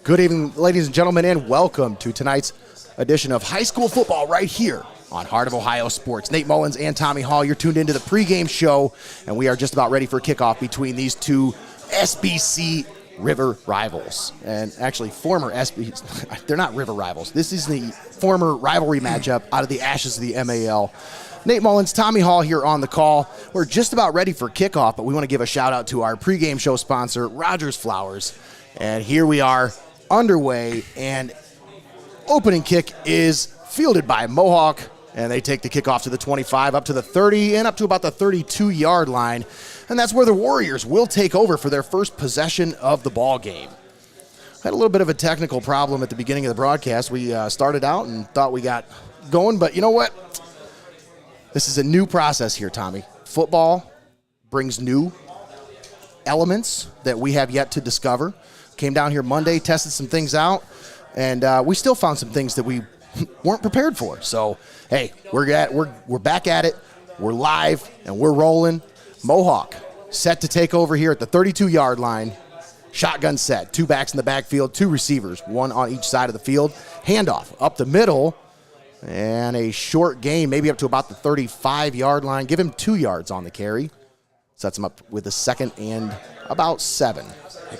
Good evening, ladies and gentlemen, and welcome to tonight's edition of high school football right here on Heart of Ohio Sports. Nate Mullins and Tommy Hall, you're tuned into the pregame show, and we are just about ready for kickoff between these two SBC River rivals. And actually, former SBC, they're not River rivals. This is the former rivalry matchup out of the ashes of the MAL. Nate Mullins, Tommy Hall here on the call. We're just about ready for kickoff, but we want to give a shout out to our pregame show sponsor, Rogers Flowers. And here we are underway, and opening kick is fielded by Mohawk, and they take the kickoff to the 25, up to the 30, and up to about the 32-yard line. And that's where the Warriors will take over for their first possession of the ball game. Had a little bit of a technical problem at the beginning of the broadcast. We started out and thought we got going, but you know what? This is a new process here, Tommy. Football brings new elements that we have yet to discover. Came down here Monday, tested some things out, and we still found some things that we weren't prepared for. So, hey, we're back at it. We're live, and we're rolling. Mohawk set to take over here at the 32-yard line. Shotgun set. Two backs in the backfield, two receivers, one on each side of the field. Handoff up the middle, and a short gain, maybe up to about the 35-yard line. Give him 2 yards on the carry. Sets him up with a second and about 7.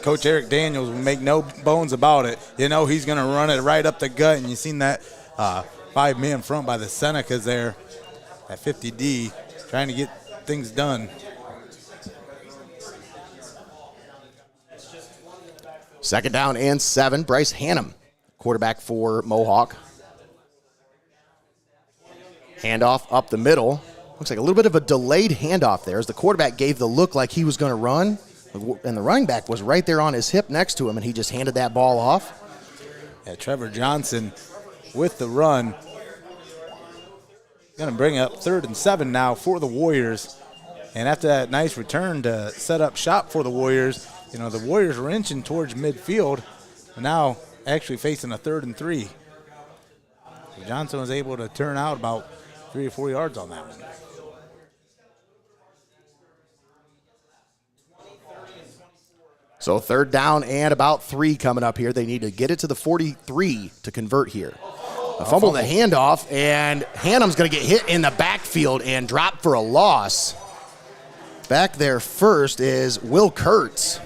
Coach Eric Daniels will make no bones about it. You know he's going to run it right up the gut, and you've seen that 5-man front by the Senecas there at 50D, trying to get things done. Second down and 7. Bryce Hannum, quarterback for Mohawk. Handoff up the middle. Looks like a little bit of a delayed handoff there as the quarterback gave the look like he was going to run, and the running back was right there on his hip next to him, and he just handed that ball off. Yeah, Trevor Johnson with the run. Going to bring up 3rd and 7 now for the Warriors. And after that nice return to set up shop for the Warriors, you know, the Warriors were inching towards midfield, but now actually facing a 3rd and 3. So Johnson was able to turn out about 3 or 4 yards on that one. So 3rd down and about 3 coming up here. They need to get it to the 43 to convert here. A fumble the handoff, and Hannum's going to get hit in the backfield and drop for a loss. Back there first is Will Kurtz,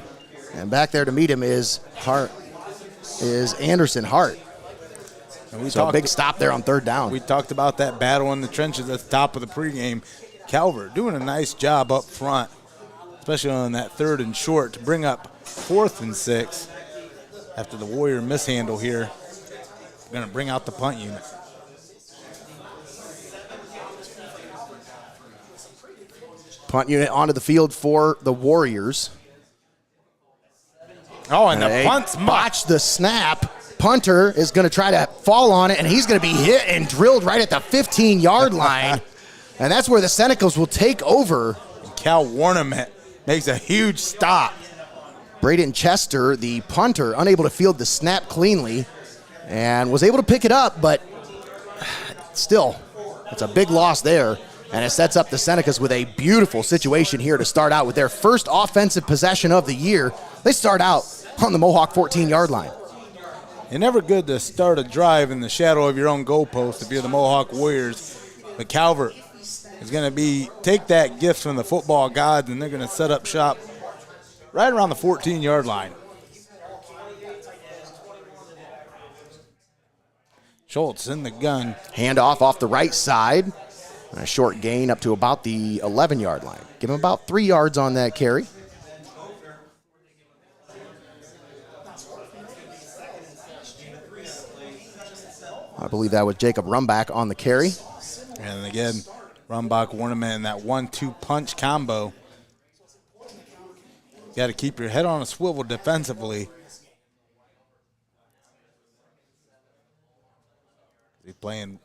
and back there to meet him is Anderson Hart. So a big stop there on 3rd down. We talked about that battle in the trenches at the top of the pregame. Calvert doing a nice job up front, especially on that 3rd and short to bring up 4th and 6 after the Warrior mishandle here. Going to bring out the punt unit. Punt unit onto the field for the Warriors. Oh, and the punt's botched the snap. Punter is going to try to fall on it, and he's going to be hit and drilled right at the 15-yard line. And that's where the Senecas will take over. Cal Warnament makes a huge stop. Braden Chester, the punter, unable to field the snap cleanly and was able to pick it up, but still, it's a big loss there. And it sets up the Senecas with a beautiful situation here to start out with their first offensive possession of the year. They start out on the Mohawk 14-yard line. It's never good to start a drive in the shadow of your own goalpost if you're the Mohawk Warriors. But Calvert is going to take that gift from the football gods, and they're going to set up shop right around the 14-yard line. Schultz in the gun. Handoff off the right side. A short gain up to about the 11-yard line. Give him about 3 yards on that carry. I believe that was Jacob Rumbach on the carry. And again, Rumbach, Warnament in that 1-2 punch combo. You got to keep your head on a swivel defensively. He's playing.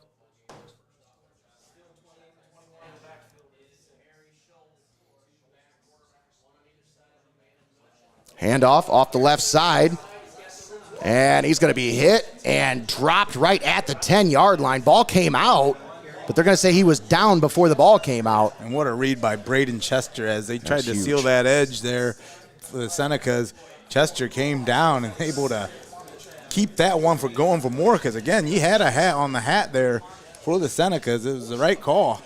Handoff off the left side. And he's going to be hit and dropped right at the 10-yard line. Ball came out, but they're going to say he was down before the ball came out. And what a read by Braden Chester as they tried to seal that edge there for the Senecas. Chester came down and able to keep that one for going for more because, again, you had a hat on the hat there for the Senecas. It was the right call.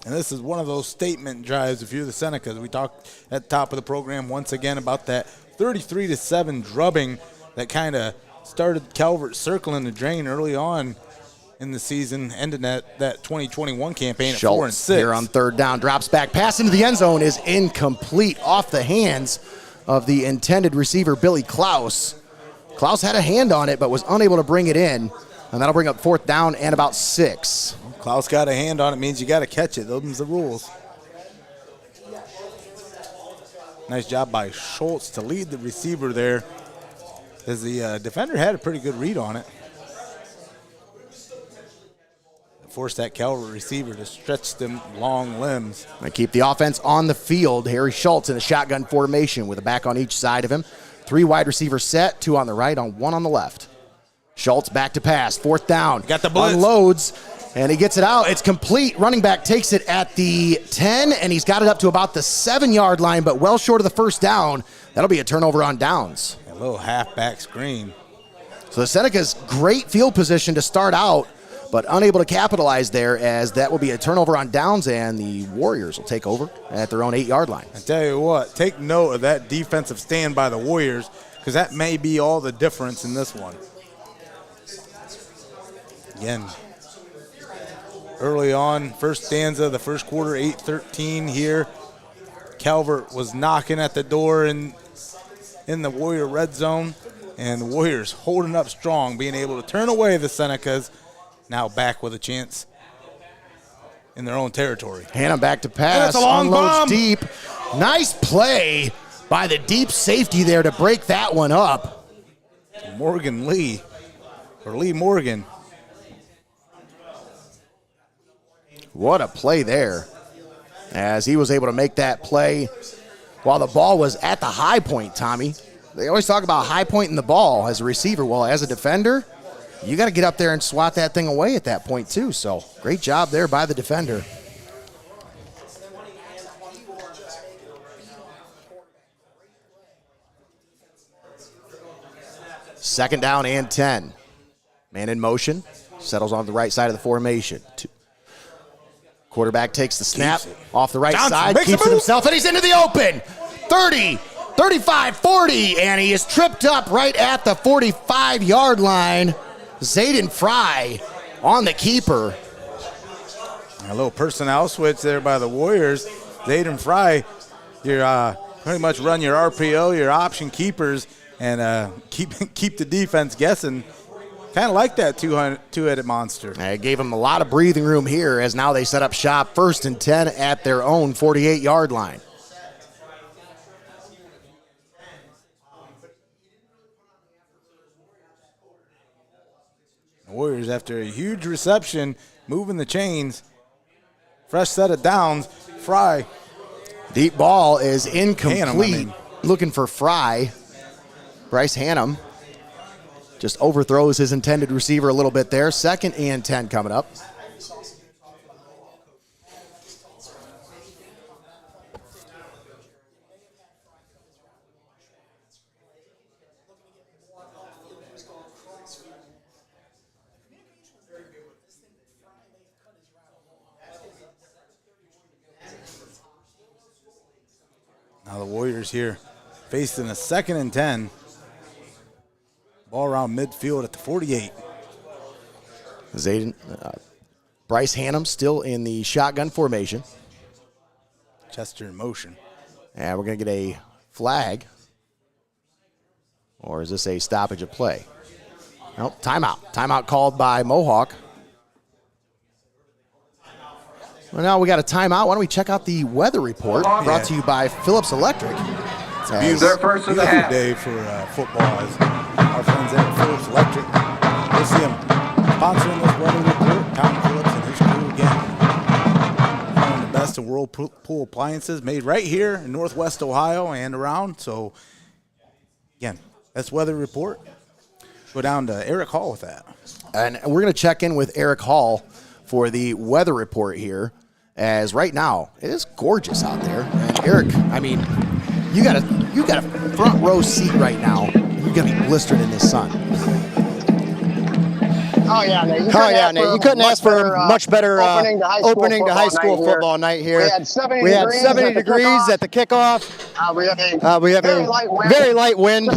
And this is one of those statement drives if you're the Senecas. We talked at the top of the program once again about that 33-7 drubbing that kind of started Calvert circling the drain early on in the season, ending that 2021 campaign at Schultz 4-6. Here on third down, drops back, pass into the end zone is incomplete, off the hands of the intended receiver, Billy Klaus. Klaus had a hand on it, but was unable to bring it in, and that'll bring up fourth down and about 6. Klaus got a hand on it, means you got to catch it. Those are the rules. Nice job by Schultz to lead the receiver there, as the defender had a pretty good read on it. Forced that Calvert receiver to stretch them long limbs. They keep the offense on the field. Harry Schultz in a shotgun formation with a back on each side of him. 3 wide receivers set, 2 on the right, on 1 on the left. Schultz back to pass, fourth down. Got the blitz. Unloads, and he gets it out. It's complete. Running back takes it at the 10, and he's got it up to about the 7-yard line, but well short of the first down. That'll be a turnover on downs. A little halfback screen. So the Senecas, great field position to start out, but unable to capitalize there, as that will be a turnover on downs, and the Warriors will take over at their own 8-yard line. I tell you what, take note of that defensive stand by the Warriors, because that may be all the difference in this one. Again, early on, first stanza of the first quarter, 8-13 here. Calvert was knocking at the door in the Warrior red zone, and the Warriors holding up strong, being able to turn away the Senecas. Now back with a chance in their own territory. Hannah back to pass, a long unloads bomb. deep. Nice play by the deep safety there to break that one up. Lee Morgan. What a play there, as he was able to make that play while the ball was at the high point, Tommy. They always talk about high point in the ball as a receiver. Well, as a defender, you got to get up there and swat that thing away at that point too. So great job there by the defender. Second down and 10. Man in motion, settles on the right side of the formation. Quarterback takes the snap off the right side, keeps it himself, and he's into the open. 30, 35, 40, and he is tripped up right at the 45-yard line. Zayden Fry on the keeper. A little personnel switch there by the Warriors. Zayden Fry, you're pretty much run your RPO, your option keepers, and keep the defense guessing. Kind of like that two-headed monster. It gave him a lot of breathing room here, as now they set up shop 1st and 10 at their own 48-yard line. The Warriors, after a huge reception, moving the chains. Fresh set of downs. Fry. Deep ball is incomplete. Hannum, Looking for Fry. Bryce Hannum just overthrows his intended receiver a little bit there. 2nd and 10 coming up. Now the Warriors here facing a 2nd and 10. Ball around midfield at the 48. Bryce Hannum still in the shotgun formation. Chester in motion. And we're going to get a flag. Or is this a stoppage of play? No, timeout. Timeout called by Mohawk. Well, now we got a timeout. Why don't we check out the weather report brought to you by Phillips Electric. It's a beautiful day for football. As our friends at Phillips Electric, we'll see them sponsoring this weather report. Tom Phillips and his crew again. One of the best of Whirlpool appliances made right here in Northwest Ohio and around. So, again, that's weather report. Go down to Eric Hall with that. And we're going to check in with Eric Hall for the weather report here, as right now it is gorgeous out there. And Eric, I mean, you got a front row seat right now. You're gonna be blistered in this sun. Oh yeah, Nate. You couldn't ask for a much better opening to high school football night here. We had 70 degrees at the kickoff. We have a very light wind.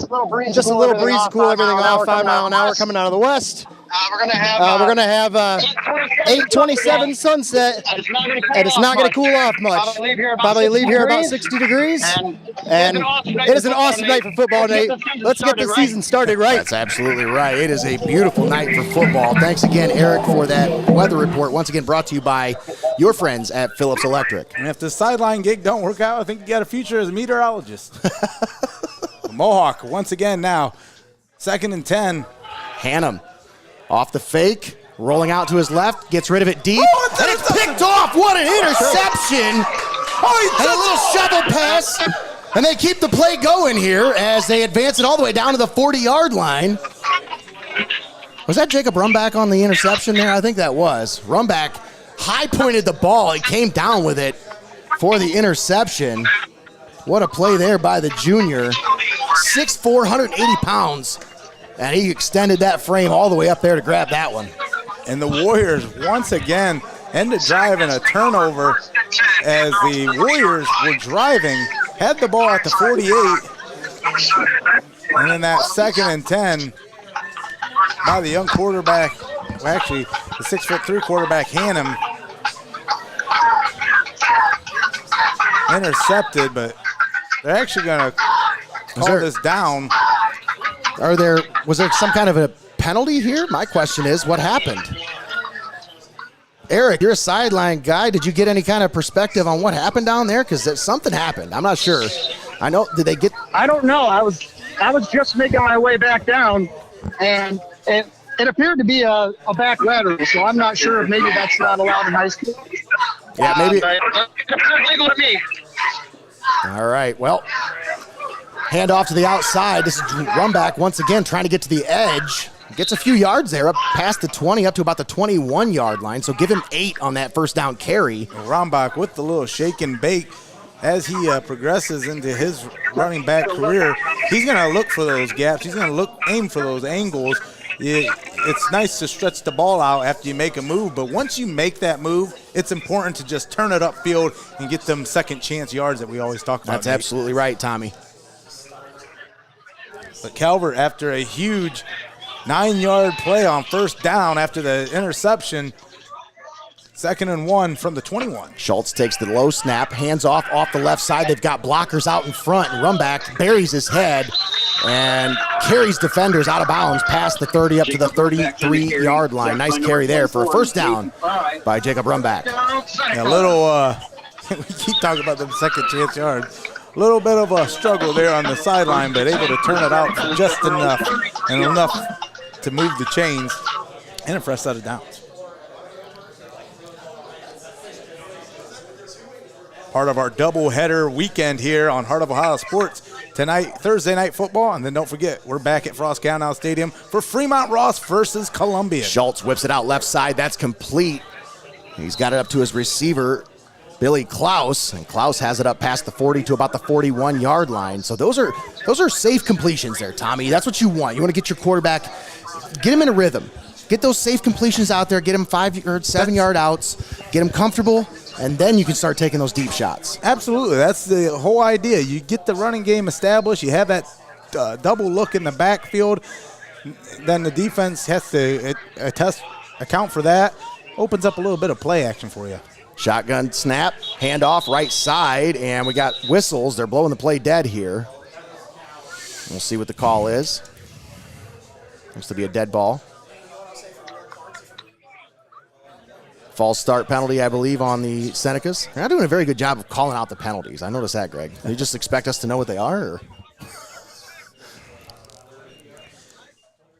Just a little breeze to cool everything off. 5 mile an hour coming out of the west. We're gonna have 8:27 sunset, and it's not going to cool off much. Probably leave here about 60 degrees, and it is an awesome night for football, Nate. Let's get the season started right. That's absolutely right. It is a beautiful night for football. Thanks again, Eric, for that weather report. Once again, brought to you by your friends at Phillips Electric. And if the sideline gig don't work out, I think you got a future as a meteorologist. Mohawk, once again now, 2nd and 10. Hannum off the fake, rolling out to his left, gets rid of it deep, and it's picked off. What an interception! And a little shovel pass, and they keep the play going here as they advance it all the way down to the 40-yard line. Was that Jacob Rumback on the interception there? I think that was. Rumback high-pointed the ball. He came down with it for the interception. What a play there by the junior. 6'4", 180 pounds. And he extended that frame all the way up there to grab that one. And the Warriors once again end the drive in a turnover as the Warriors were driving, had the ball at the 48. And then that 2nd and 10 by the young quarterback, well, actually the 6'3" quarterback Hannum, intercepted, but they're actually going to call this down. Was there some kind of a penalty here? My question is, what happened? Eric, you're a sideline guy. Did you get any kind of perspective on what happened down there? Because something happened. I'm not sure. I know. Did they get? I don't know. I was just making my way back down, and it appeared to be a back lateral. So I'm not sure if maybe that's not allowed in high school. Yeah, maybe. It's legal to me. All right. Well. Hand off to the outside. This is Rumback once again trying to get to the edge. Gets a few yards there, up past the 20, up to about the 21-yard line. So give him 8 on that first down carry. Rumback with the little shake and bake as he progresses into his running back career. He's going to look for those gaps. He's going to aim for those angles. It's nice to stretch the ball out after you make a move, but once you make that move, it's important to just turn it upfield and get them second chance yards that we always talk about. That's absolutely right, Tommy. But Calvert, after a huge 9-yard play on first down after the interception, 2nd and 1 from the 21. Schultz takes the low snap, hands off the left side. They've got blockers out in front, and Rumback buries his head and carries defenders out of bounds past the 30 up to the 33-yard line. Nice carry there for a first down by Jacob Rumback. A little, we keep talking about the second chance yards. A little bit of a struggle there on the sideline, but able to turn it out just enough to move the chains and a fresh set of downs. Part of our doubleheader weekend here on Heart of Ohio Sports. Tonight, Thursday night football, and then don't forget, we're back at Frost County Stadium for Fremont Ross versus Columbia. Schultz whips it out left side. That's complete. He's got it up to his receiver, Billy Klaus, and Klaus has it up past the 40 to about the 41-yard line. So those are safe completions there, Tommy. That's what you want. You want to get your quarterback, get him in a rhythm. Get those safe completions out there, get him 5 or 7 yard outs, get him comfortable, and then you can start taking those deep shots. Absolutely. That's the whole idea. You get the running game established, you have that double look in the backfield, then the defense has to account for that. Opens up a little bit of play action for you. Shotgun snap, handoff right side, and we got whistles. They're blowing the play dead here. We'll see what the call is. Looks to be a dead ball. False start penalty, I believe, on the Senecas. They're not doing a very good job of calling out the penalties. I noticed that, Greg. You just expect us to know what they are? Or?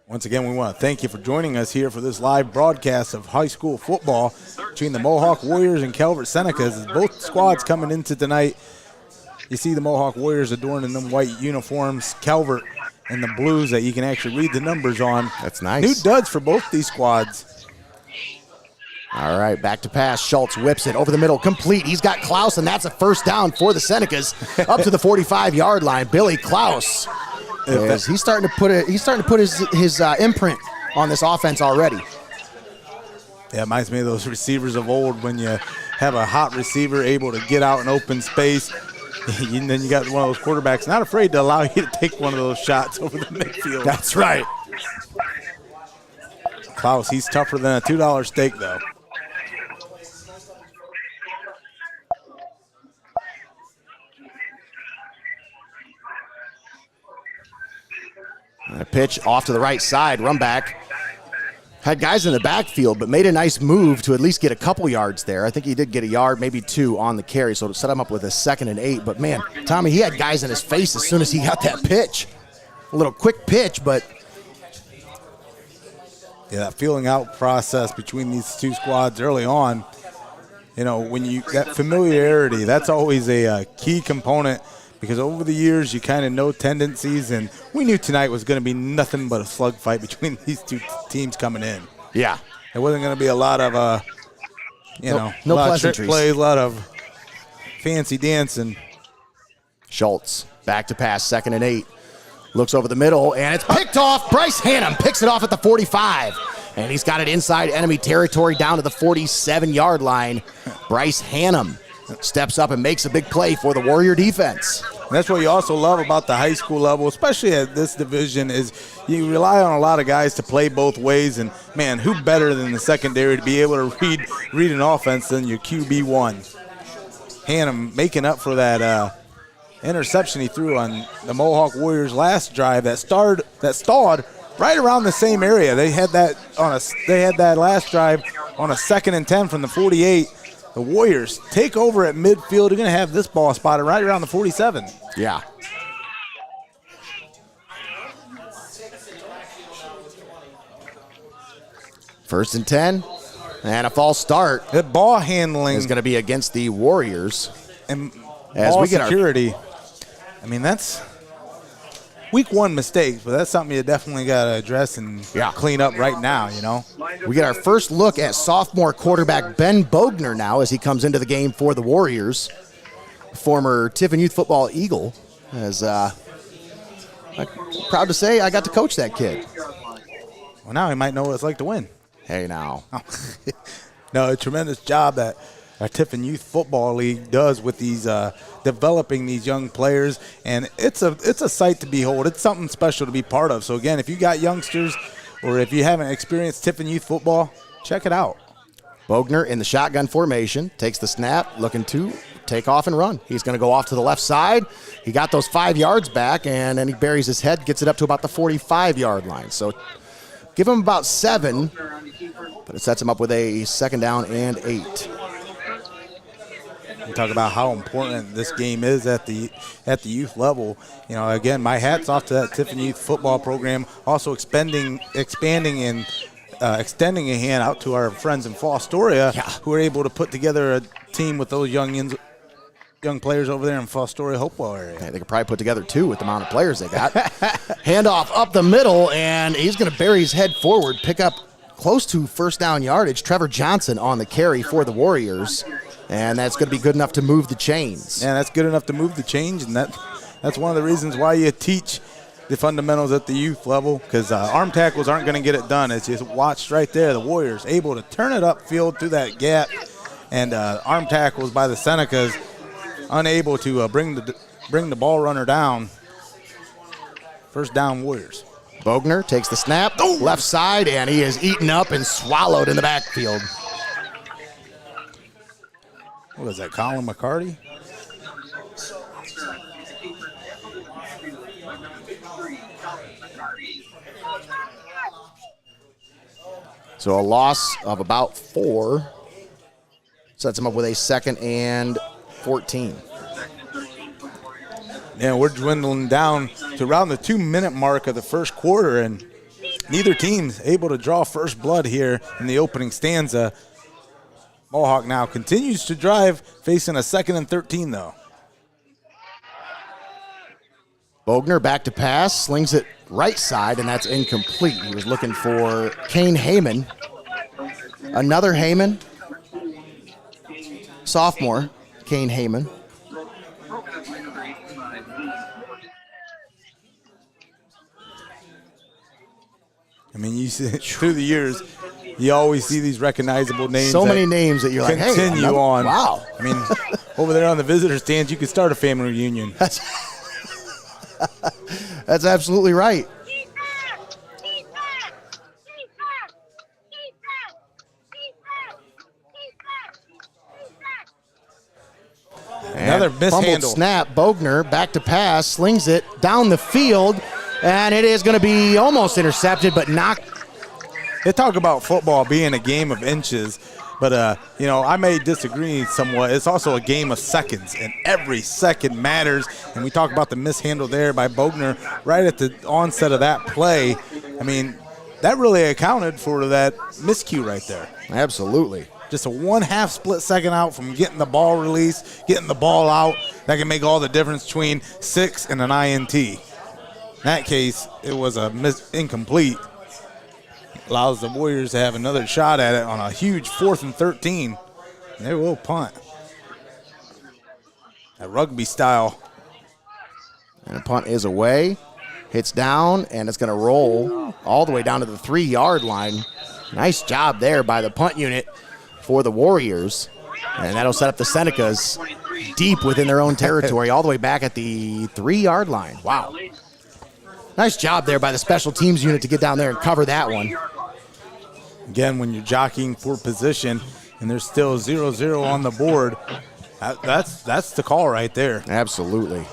Once again, we want to thank you for joining us here for this live broadcast of high school football between the Mohawk Warriors and Calvert Senecas. Both squads coming into tonight. You see the Mohawk Warriors adorned in them white uniforms, Calvert in the blues that you can actually read the numbers on. That's nice. New duds for both these squads. All right, back to pass. Schultz whips it over the middle, complete. He's got Klaus, and that's a first down for the Senecas up to the 45-yard line. Billy Klaus, he's starting to put his imprint on this offense already. Yeah, it reminds me of those receivers of old when you have a hot receiver able to get out in open space, and then you got one of those quarterbacks not afraid to allow you to take one of those shots over the midfield. That's right. Klaus, he's tougher than a $2 steak, though. A pitch off to the right side, run back. Had guys in the backfield, but made a nice move to at least get a couple yards there. I think he did get a yard, maybe two on the carry, so to set him up with a 2nd and 8. But, man, Tommy, he had guys in his face as soon as he got that pitch. A little quick pitch, but... Yeah, that feeling out process between these two squads early on, you know, when you that familiarity, that's always a key component, because over the years you kind of know tendencies, and we knew tonight was going to be nothing but a slugfight between these two teams coming in. Yeah. It wasn't going to be a lot of, a no lot of trick pleasantries. plays, a lot of fancy dancing. Schultz, back to pass, 2nd and 8. Looks over the middle, and it's picked off. Bryce Hannum picks it off at the 45. And he's got it inside enemy territory down to the 47-yard line. Bryce Hannum steps up and makes a big play for the Warrior defense. And that's what you also love about the high school level, especially at this division, is you rely on a lot of guys to play both ways. And, man, who better than the secondary to be able to read an offense than your QB1? Hannum making up for that interception he threw on the Mohawk Warriors last drive that stalled right around the same area. They had that last drive on a 2nd and 10 from the 48. The Warriors take over at midfield. They're going to have this ball spotted right around the 47. Yeah. First and 10, and a false start. The ball handling is going to be against the Warriors. And as ball we get security. I mean, that's week 1 mistakes, but that's something you definitely got to address and clean up right now, you know. We get our first look at sophomore quarterback Ben Bogner now as he comes into the game for the Warriors. Former Tiffin Youth Football Eagle. As I'm proud to say I got to coach that kid. Well, now he might know what it's like to win. Hey, now. No, a tremendous job that our Tiffin Youth Football League does with these developing these young players, and it's a sight to behold. It's something special to be part of. So again, if you got youngsters or if you haven't experienced Tiffin Youth Football, check it out. Bogner in the shotgun formation, takes the snap, looking to take off and run. He's going to go off to the left side. He got those 5 yards back, and then he buries his head, gets it up to about the 45-yard line. So give him about 7, but it sets him up with a 2nd down and 8. We talk about how important this game is at the youth level. You know, again, my hat's off to that Tiffin Youth Football program, also expanding and extending a hand out to our friends in Fostoria who are able to put together a team with those young players over there in Fostoria, Hopewell area. Yeah, they could probably put together 2 with the amount of players they got. Handoff up the middle, and he's going to bury his head forward, pick up close to first down yardage. Trevor Johnson on the carry for the Warriors, and that's going to be good enough to move the chains. Yeah, that's good enough to move the chains, and that's one of the reasons why you teach the fundamentals at the youth level, because arm tackles aren't going to get it done. As you watched right there, the Warriors able to turn it upfield through that gap, and arm tackles by the Senecas unable to bring the ball runner down. First down, Warriors. Bogner takes the snap, left side, and he is eaten up and swallowed in the backfield. What is that, Colin McCarty? So a loss of about 4 sets him up with a 2nd and 14. Yeah, we're dwindling down to around the 2-minute mark of the first quarter, and neither team's able to draw first blood here in the opening stanza. Mohawk now continues to drive, facing a 2nd and 13, though. Bogner back to pass, slings it right side, and that's incomplete. He was looking for Kane Heyman. Another Heyman. Sophomore, Kane Heyman. I mean, you see through the years, you always see these recognizable names. So many names that you're like, hey, continue on. Wow. I mean, over there on the visitor stands, you could start a family reunion. That's absolutely right. Another mishandle. Snap. Bogner back to pass, slings it down the field, and it is going to be almost intercepted, but knocked. They talk about football being a game of inches, but, I may disagree somewhat. It's also a game of seconds, and every second matters. And we talk about the mishandle there by Bogner right at the onset of that play. I mean, that really accounted for that miscue right there. Absolutely. Just a 1/2 split second out from getting the ball released, getting the ball out. That can make all the difference between 6 and an INT. In that case, it was a incomplete. Allows the Warriors to have another shot at it on a huge 4th and 13. And they will punt. A rugby style. And the punt is away. Hits down, and it's going to roll all the way down to the 3-yard line. Nice job there by the punt unit for the Warriors. And that'll set up the Senecas deep within their own territory, all the way back at the 3-yard line. Wow. Nice job there by the special teams unit to get down there and cover that one. Again, when you're jockeying for position and there's still 0-0 on the board, that's the call right there. Absolutely.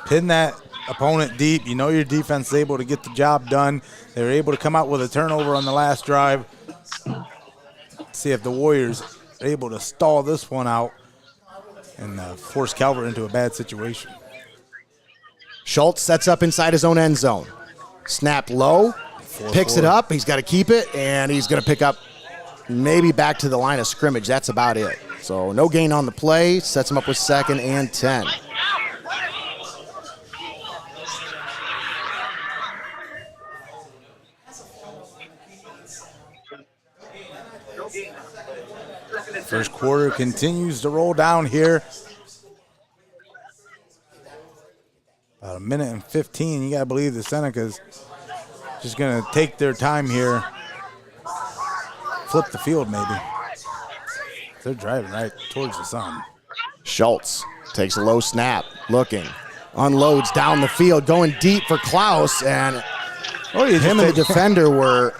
Pin that opponent deep. You know your defense is able to get the job done. They were able to come out with a turnover on the last drive. See if the Warriors are able to stall this one out and force Calvert into a bad situation. Schultz sets up inside his own end zone. Snap low, picks it up. He's got to keep it, and he's going to pick up maybe back to the line of scrimmage. That's about it. So no gain on the play. Sets him up with 2nd and 10. First quarter continues to roll down here. About 1:15. You got to believe the Senecas just going to take their time here. Flip the field maybe. They're driving right towards the sun. Schultz takes a low snap, looking, unloads down the field, going deep for Klaus, and him and the defender were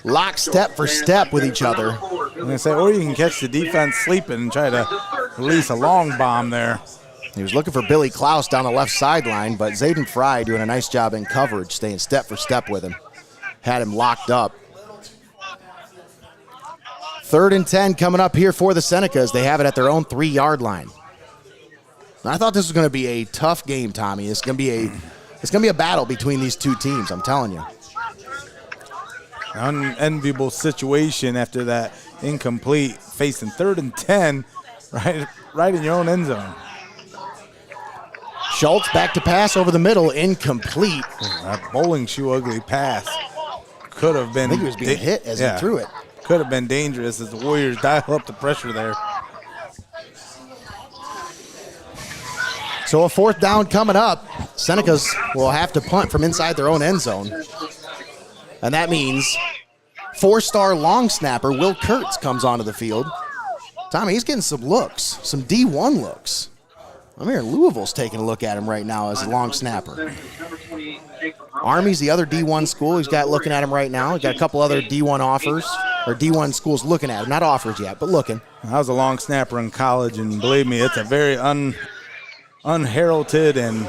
lockstep for step with each other. I'm going to say, or you can catch the defense sleeping and try to release a long bomb there. He was looking for Billy Klaus down the left sideline, but Zayden Fry doing a nice job in coverage, staying step for step with him. Had him locked up. 3rd and 10 coming up here for the Senecas. They have it at their own 3-yard line. I thought this was going to be a tough game, Tommy. It's going to be a battle between these two teams, I'm telling you. Unenviable situation after that incomplete, facing 3rd and 10 right in your own end zone. Schultz back to pass over the middle, incomplete. That bowling shoe ugly pass could have been. I think he was being hit as he threw it. Could have been dangerous as the Warriors dial up the pressure there. So a 4th down coming up. Senecas will have to punt from inside their own end zone. And that means 4-star long snapper Will Kurtz comes onto the field. Tommy, he's getting some looks, some D1 looks. I'm hearing Louisville's taking a look at him right now as a long snapper. Army's the other D1 school. He's got looking at him right now. He's got a couple other D1 offers, or D1 schools looking at him. Not offers yet, but looking. I was a long snapper in college, and believe me, it's a very unheralded and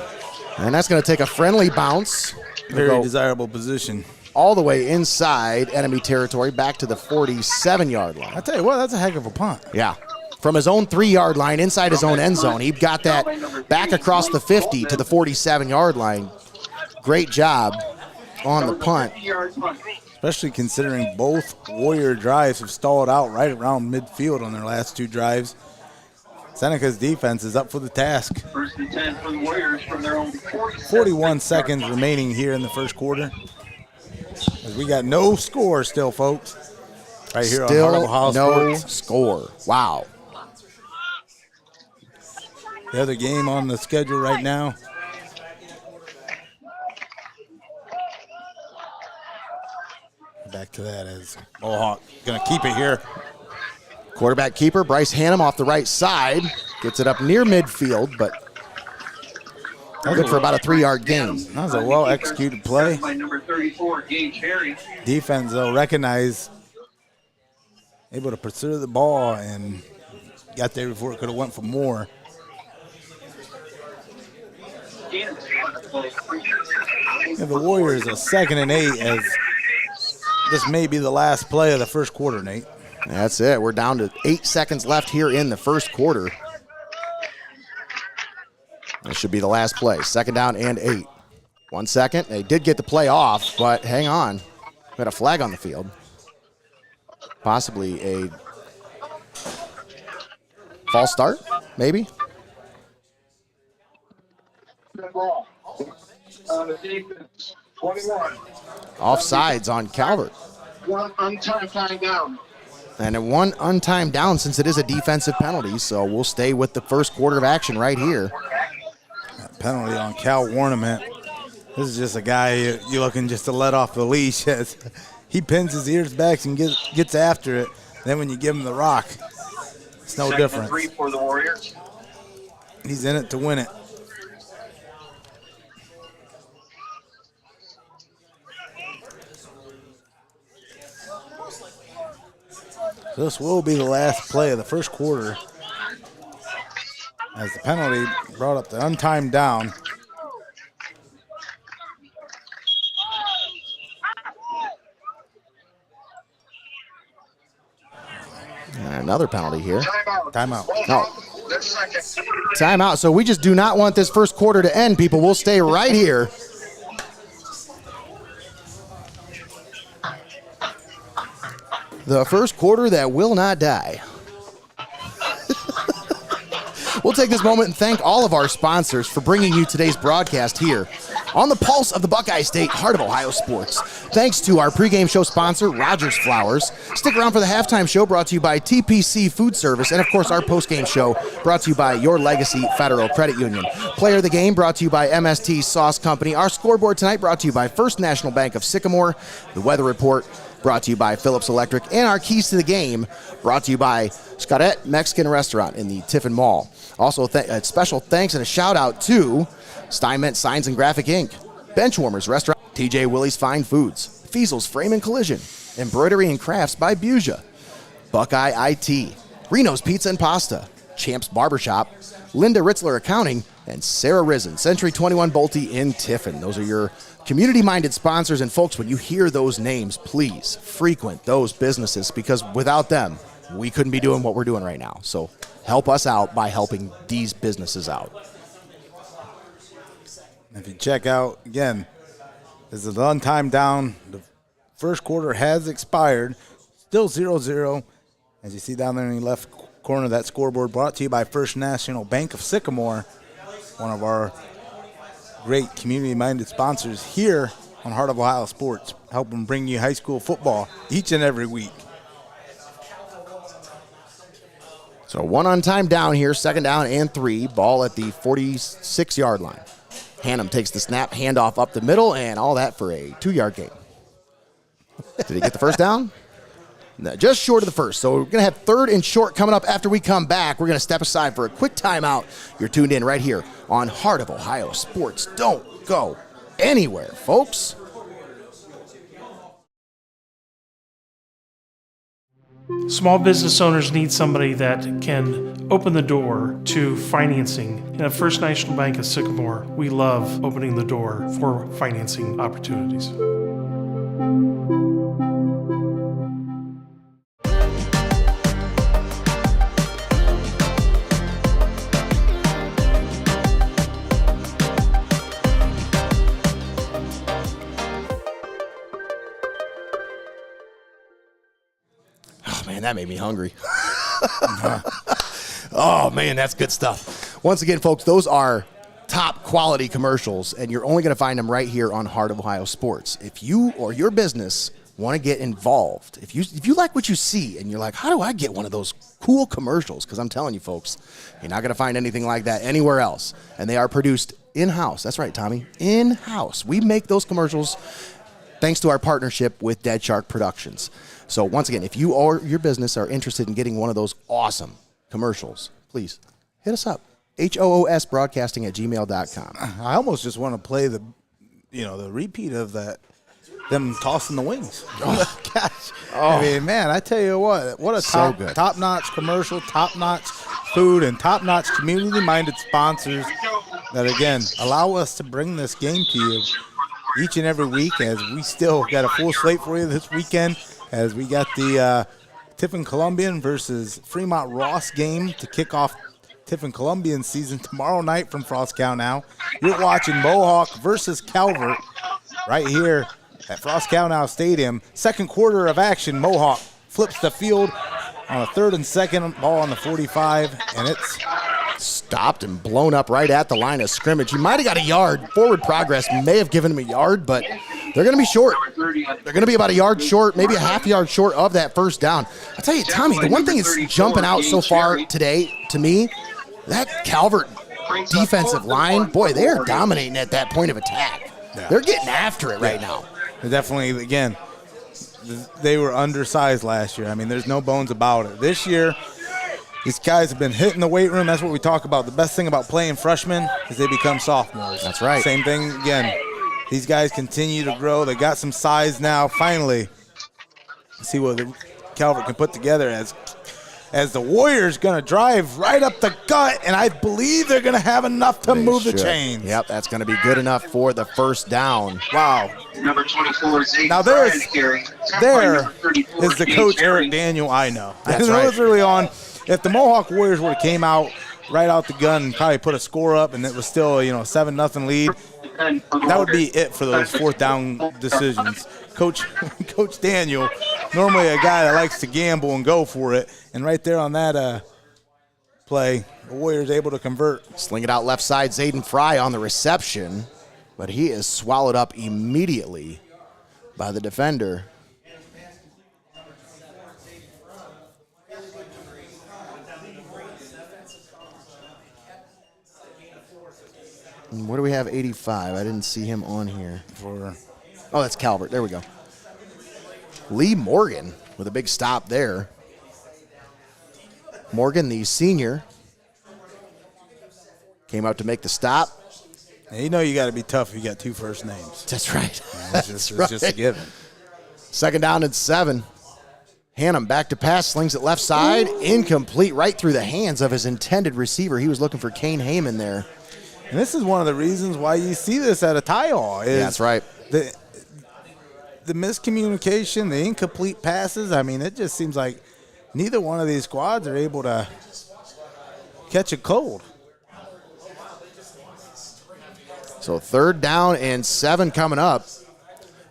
that's going to take a friendly bounce. Very desirable position. All the way inside enemy territory, back to the 47-yard line. I tell you what, that's a heck of a punt. Yeah. From his own 3-yard line, inside his own end zone. He got that back across the 50 to the 47-yard line. Great job on the punt. Especially considering both Warrior drives have stalled out right around midfield on their last 2 drives. Seneca's defense is up for the task. 41 seconds remaining here in the first quarter. As we got no score still, folks. right here on Still Heart of Ohio no Sports. score. Wow. The other game on the schedule right now. Back to that as Mohawk going to keep it here. Quarterback keeper, Bryce Hannum off the right side. Gets it up near midfield, but good for about a 3-yard gain. That was a well-executed play. By number 34, Gage Harry. Defense, though, recognized, able to pursue the ball and got there before it could have went for more. Yeah, The Warriors a 2nd and 8 as this may be the last play of the first quarter, Nate. That's it. We're down to 8 seconds left here in the first quarter. That should be the last play. 2nd down and 8. 1 second. They did get the play off, but hang on. We had a flag on the field. Possibly a false start, maybe? Defense, 21. Offsides on Calvert. One untimed time down. And a 1 untimed down since it is a defensive penalty, so we'll stay with the first quarter of action right here. That penalty on Cal Warnament. This is just a guy you're looking just to let off the leash as he pins his ears back and gets after it. Then when you give him the rock, it's no different. 3 for the Warriors. He's in it to win it. This will be the last play of the first quarter as the penalty brought up the untimed down. And another penalty here. Timeout. No. Timeout. So we just do not want this first quarter to end, people. We'll stay right here. The first quarter that will not die. We'll take this moment and thank all of our sponsors for bringing you today's broadcast here on the pulse of the Buckeye State, heart of Ohio sports. Thanks to our pregame show sponsor, Rogers Flowers. Stick around for the halftime show brought to you by TPC Food Service, and of course our postgame show brought to you by Your Legacy Federal Credit Union. Player of the game brought to you by MST Sauce Company. Our scoreboard tonight brought to you by First National Bank of Sycamore. The weather report brought to you by Phillips Electric, and our keys to the game brought to you by Scarette Mexican Restaurant in the Tiffin Mall. Also, special thanks and a shout out to Steinmetz Signs and Graphic Inc., Benchwarmers Restaurant, TJ Willie's Fine Foods, Fiesel's Frame and Collision, Embroidery and Crafts by Buja, Buckeye IT, Reno's Pizza and Pasta, Champs Barbershop, Linda Ritzler Accounting, and Sarah Risen, Century 21 Bolte in Tiffin. Those are your community-minded sponsors, and folks, when you hear those names, please frequent those businesses, because without them, we couldn't be doing what we're doing right now. So help us out by helping these businesses out. If you check out, again, this is an untimed down. The first quarter has expired. Still 0-0. As you see down there in the left corner of that scoreboard, brought to you by First National Bank of Sycamore, one of our great community-minded sponsors here on Heart of Ohio Sports, helping bring you high school football each and every week. So 1 untimed down here, 2nd down and 3. Ball at the 46-yard line. Hannum takes the snap, handoff up the middle, and all that for a 2-yard gain. Did he get the first down? No, just short of the first. So we're going to have 3rd and short coming up after we come back. We're going to step aside for a quick timeout. You're tuned in right here on Heart of Ohio Sports. Don't go anywhere, folks. Small business owners need somebody that can open the door to financing. And at First National Bank of Sycamore, we love opening the door for financing opportunities. Man, that made me hungry. Oh, man, that's good stuff. Once again, folks, those are top quality commercials, and you're only going to find them right here on Heart of Ohio Sports. If you or your business want to get involved, if you like what you see and you're like, how do I get one of those cool commercials? Because I'm telling you, folks, you're not going to find anything like that anywhere else. And they are produced in-house. That's right, Tommy. In-house. We make those commercials thanks to our partnership with Dead Shark Productions. So once again, if you or your business are interested in getting one of those awesome commercials, please hit us up. HOOSbroadcasting@gmail.com. I almost just want to play the repeat of that, them tossing the wings. Oh, gosh. I mean, man, I tell you what a top-notch commercial, top-notch food, and top-notch community-minded sponsors that, again, allow us to bring this game to you each and every week, as we still got a full slate for you this weekend, as we got the Tiffin Columbian versus Fremont Ross game to kick off Tiffin Columbian season tomorrow night from Frost Cow Now. You're watching Mohawk versus Calvert right here at Frost Cow Now Stadium. Second quarter of action, Mohawk flips the field on a 3rd and 2nd, ball on the 45, and it's stopped and blown up right at the line of scrimmage. He might have got a yard. Forward progress may have given him a yard, but they're going to be short. They're going to be about a yard short, maybe a half yard short of that first down. I'll tell you, Tommy, the one thing that's jumping out so far today to me, that Calvert defensive line, boy, they are dominating at that point of attack. Yeah. They're getting after it right now. They're definitely, again, they were undersized last year. I mean, there's no bones about it. This year, these guys have been hitting the weight room. That's what we talk about. The best thing about playing freshmen is they become sophomores. That's right. Same thing again. These guys continue to grow. They got some size now. Finally, see what the Calvert can put together as the Warriors going to drive right up the gut, and I believe they're going to have enough to move the chains. Yep, that's going to be good enough for the first down. Wow. Number 24 is now there is the coach Eric Daniel I know. That's I know right. it's early on. If the Mohawk Warriors would have came out right out the gun and probably put a score up and it was still a 7-0 lead, that would be it for those 4th down decisions. Coach Daniel, normally a guy that likes to gamble and go for it, and right there on that play, the Warriors able to convert. Sling it out left side, Zayden Fry on the reception, but he is swallowed up immediately by the defender. And where do we have 85? I didn't see him on here. Oh, that's Calvert. There we go. Lee Morgan with a big stop there. Morgan, the senior, came out to make the stop. Now, you got to be tough if you got 2 first names. That's right. It's just a given. 2nd down and 7. Hannum back to pass, slings it left side, incomplete, right through the hands of his intended receiver. He was looking for Kane Heyman there. And this is one of the reasons why you see this at a tie-all. Yeah, that's right. The miscommunication, the incomplete passes, I mean, it just seems like neither one of these squads are able to catch a cold. So 3rd down and 7 coming up.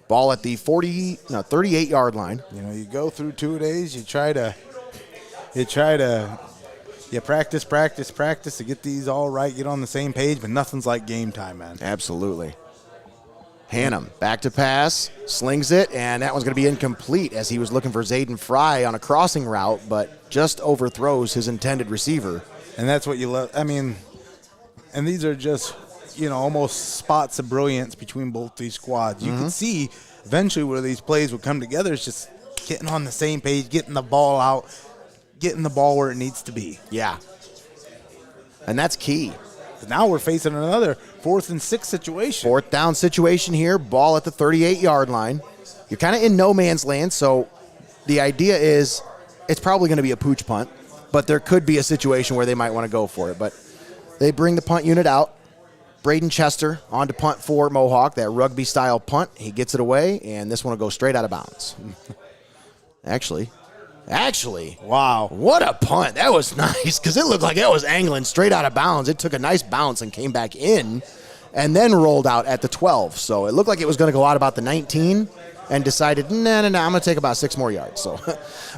Ball at the 38-yard line. You go through 2 days, you practice to get these all right, get on the same page, but nothing's like game time, man. Absolutely. Hannum back to pass, slings it, and that one's going to be incomplete as he was looking for Zayden Fry on a crossing route, but just overthrows his intended receiver. And that's what you love. I mean, and these are just, almost spots of brilliance between both these squads. You could see eventually where these plays would come together. It's just getting on the same page, getting the ball out, getting the ball where it needs to be. Yeah. And that's key. Now we're facing another 4th and 6 situation. 4th down situation here, ball at the 38-yard line. You're kind of in no man's land, so the idea is it's probably going to be a pooch punt, but there could be a situation where they might want to go for it. But they bring the punt unit out. Braden Chester on to punt for Mohawk, that rugby-style punt. He gets it away, and this one will go straight out of bounds. Actually, wow, what a punt. That was nice because it looked like it was angling straight out of bounds. It took a nice bounce and came back in and then rolled out at the 12. So it looked like it was going to go out about the 19 and decided, no, I'm going to take about 6 more yards. So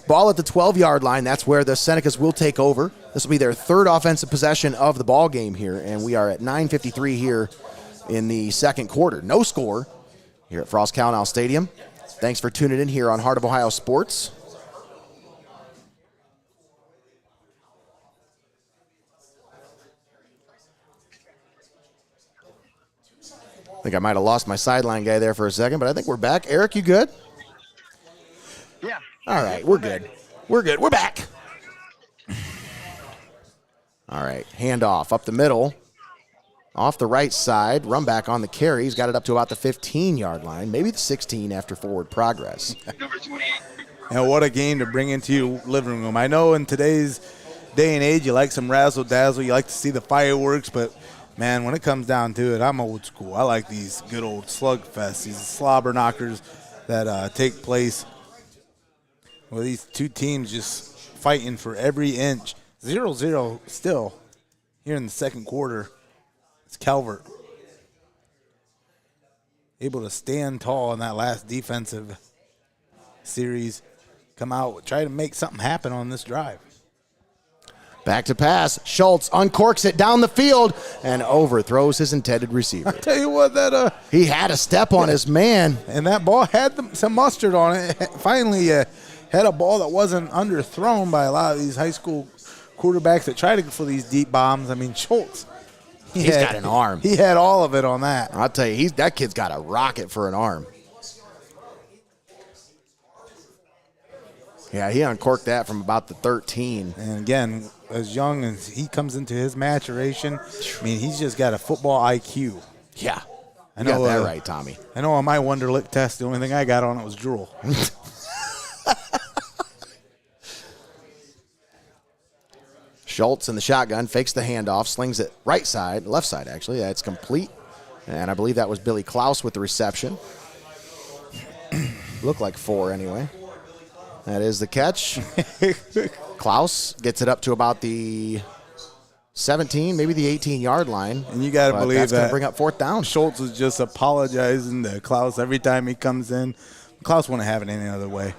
ball at the 12-yard line. That's where the Senecas will take over. This will be their 3rd offensive possession of the ball game here, and we are at 9:53 here in the 2nd quarter. No score here at Frost Cow Now Stadium. Thanks for tuning in here on Heart of Ohio Sports. I think I might have lost my sideline guy there for a second, but I think we're back. Eric, you good? Yeah. All right, we're good. We're good. We're back. All right, handoff up the middle. Off the right side, run back on the carry. He's got it up to about the 15-yard line, maybe the 16 after forward progress. And what a game to bring into your living room. I know in today's day and age, you like some razzle-dazzle. You like to see the fireworks, but, man, when it comes down to it, I'm old school. I like these good old slugfests, these slobber knockers that take place with these two teams just fighting for every inch. 0-0 still here in the second quarter. It's Calvert able to stand tall in that last defensive series, come out, try to make something happen on this drive. Back to pass. Schultz uncorks it down the field and overthrows his intended receiver. I tell you what, that he had a step on his man. And that ball had some mustard on it. Finally had a ball that wasn't underthrown by a lot of these high school quarterbacks that try to go for these deep bombs. I mean, Schultz. He's got an arm. He had all of it on that. I'll tell you, that kid's got a rocket for an arm. Yeah, he uncorked that from about the 13. And again, as young as he comes into his maturation, I mean, he's just got a football IQ. Yeah, I know got that right, Tommy. I know on my Wonderlic test, the only thing I got on it was drool. Schultz in the shotgun, fakes the handoff, slings it right side, left side actually. That's complete. And I believe that was Billy Klaus with the reception. Looked like 4 anyway. That is the catch. Klaus gets it up to about the 17, maybe the 18-yard line. And you got to believe that's that. Going to bring up 4th down. Schultz is just apologizing to Klaus every time he comes in. Klaus wouldn't have it any other way.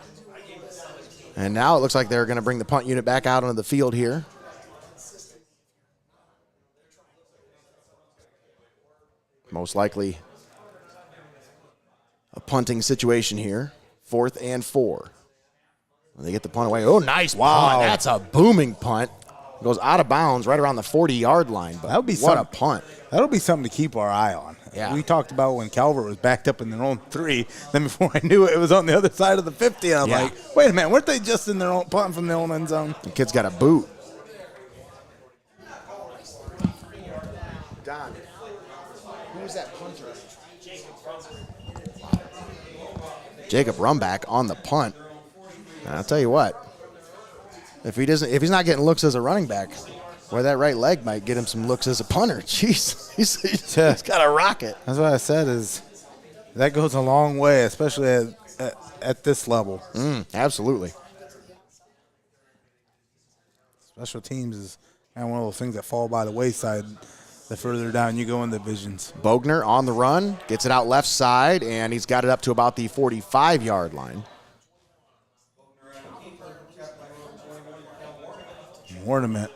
And now it looks like they're going to bring the punt unit back out onto the field here. Most likely a punting situation here. 4th and 4. When they get the punt away. Oh, nice punt. That's a booming punt. It goes out of bounds right around the 40-yard line. But that would be what a punt. That'll be something to keep our eye on. Yeah. We talked about when Calvert was backed up in their own 3. Then before I knew it, it was on the other side of the 50. And I'm like, wait a minute, weren't they just in their own punt from their own end zone? The kid's got a boot. Don, who's that punter? Jacob Rumback on the punt. And I'll tell you what, if he's not getting looks as a running back, boy, that right leg might get him some looks as a punter. Jeez, he's got a rocket. That's what I said is that goes a long way, especially at this level. Absolutely. Special teams is kind of one of those things that fall by the wayside the further down you go in the divisions. Bogner on the run, gets it out left side, and he's got it up to about the 45-yard line. Ornament.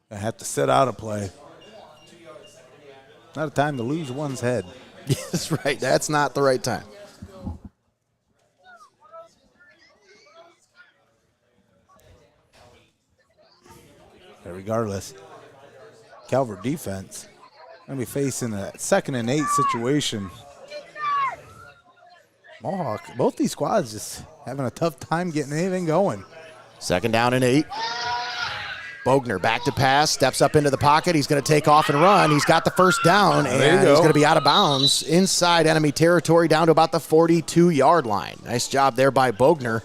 I have to set out a play. Not a time to lose one's head. That's right. That's not the right time. But regardless, Calvert defense going to be facing a 2nd and 8 situation. Mohawk, both these squads just having a tough time getting anything going. 2nd down and 8. Bogner back to pass, steps up into the pocket. He's going to take off and run. He's got the 1st down, and he's going to be out of bounds inside enemy territory down to about the 42-yard line. Nice job there by Bogner.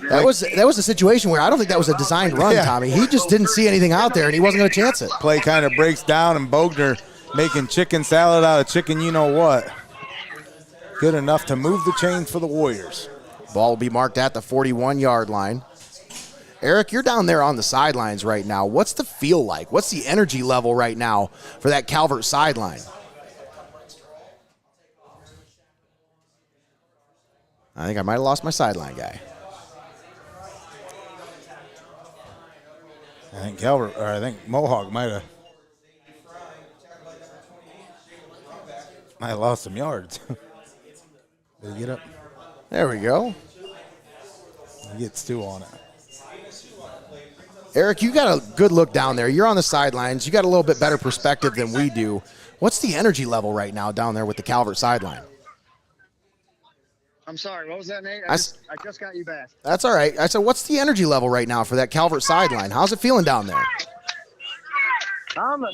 That was a situation where I don't think that was a designed run, Tommy. He just didn't see anything out there, and he wasn't going to chance it. Play kind of breaks down, and Bogner making chicken salad out of chicken you-know-what. Good enough to move the chains for the Warriors. Ball will be marked at the 41-yard line. Eric, you're down there on the sidelines right now. What's the feel like? What's the energy level right now for that Calvert sideline? I think I might have lost my sideline guy. I think Mohawk might have lost some yards. Did he get up? There we go. He gets 2 on it. Eric, you got a good look down there. You're on the sidelines. You got a little bit better perspective than we do. What's the energy level right now down there with the Calvert sideline? I'm sorry, what was that, Nate? I just got you back. That's all right. I said, what's the energy level right now for that Calvert sideline? How's it feeling down there?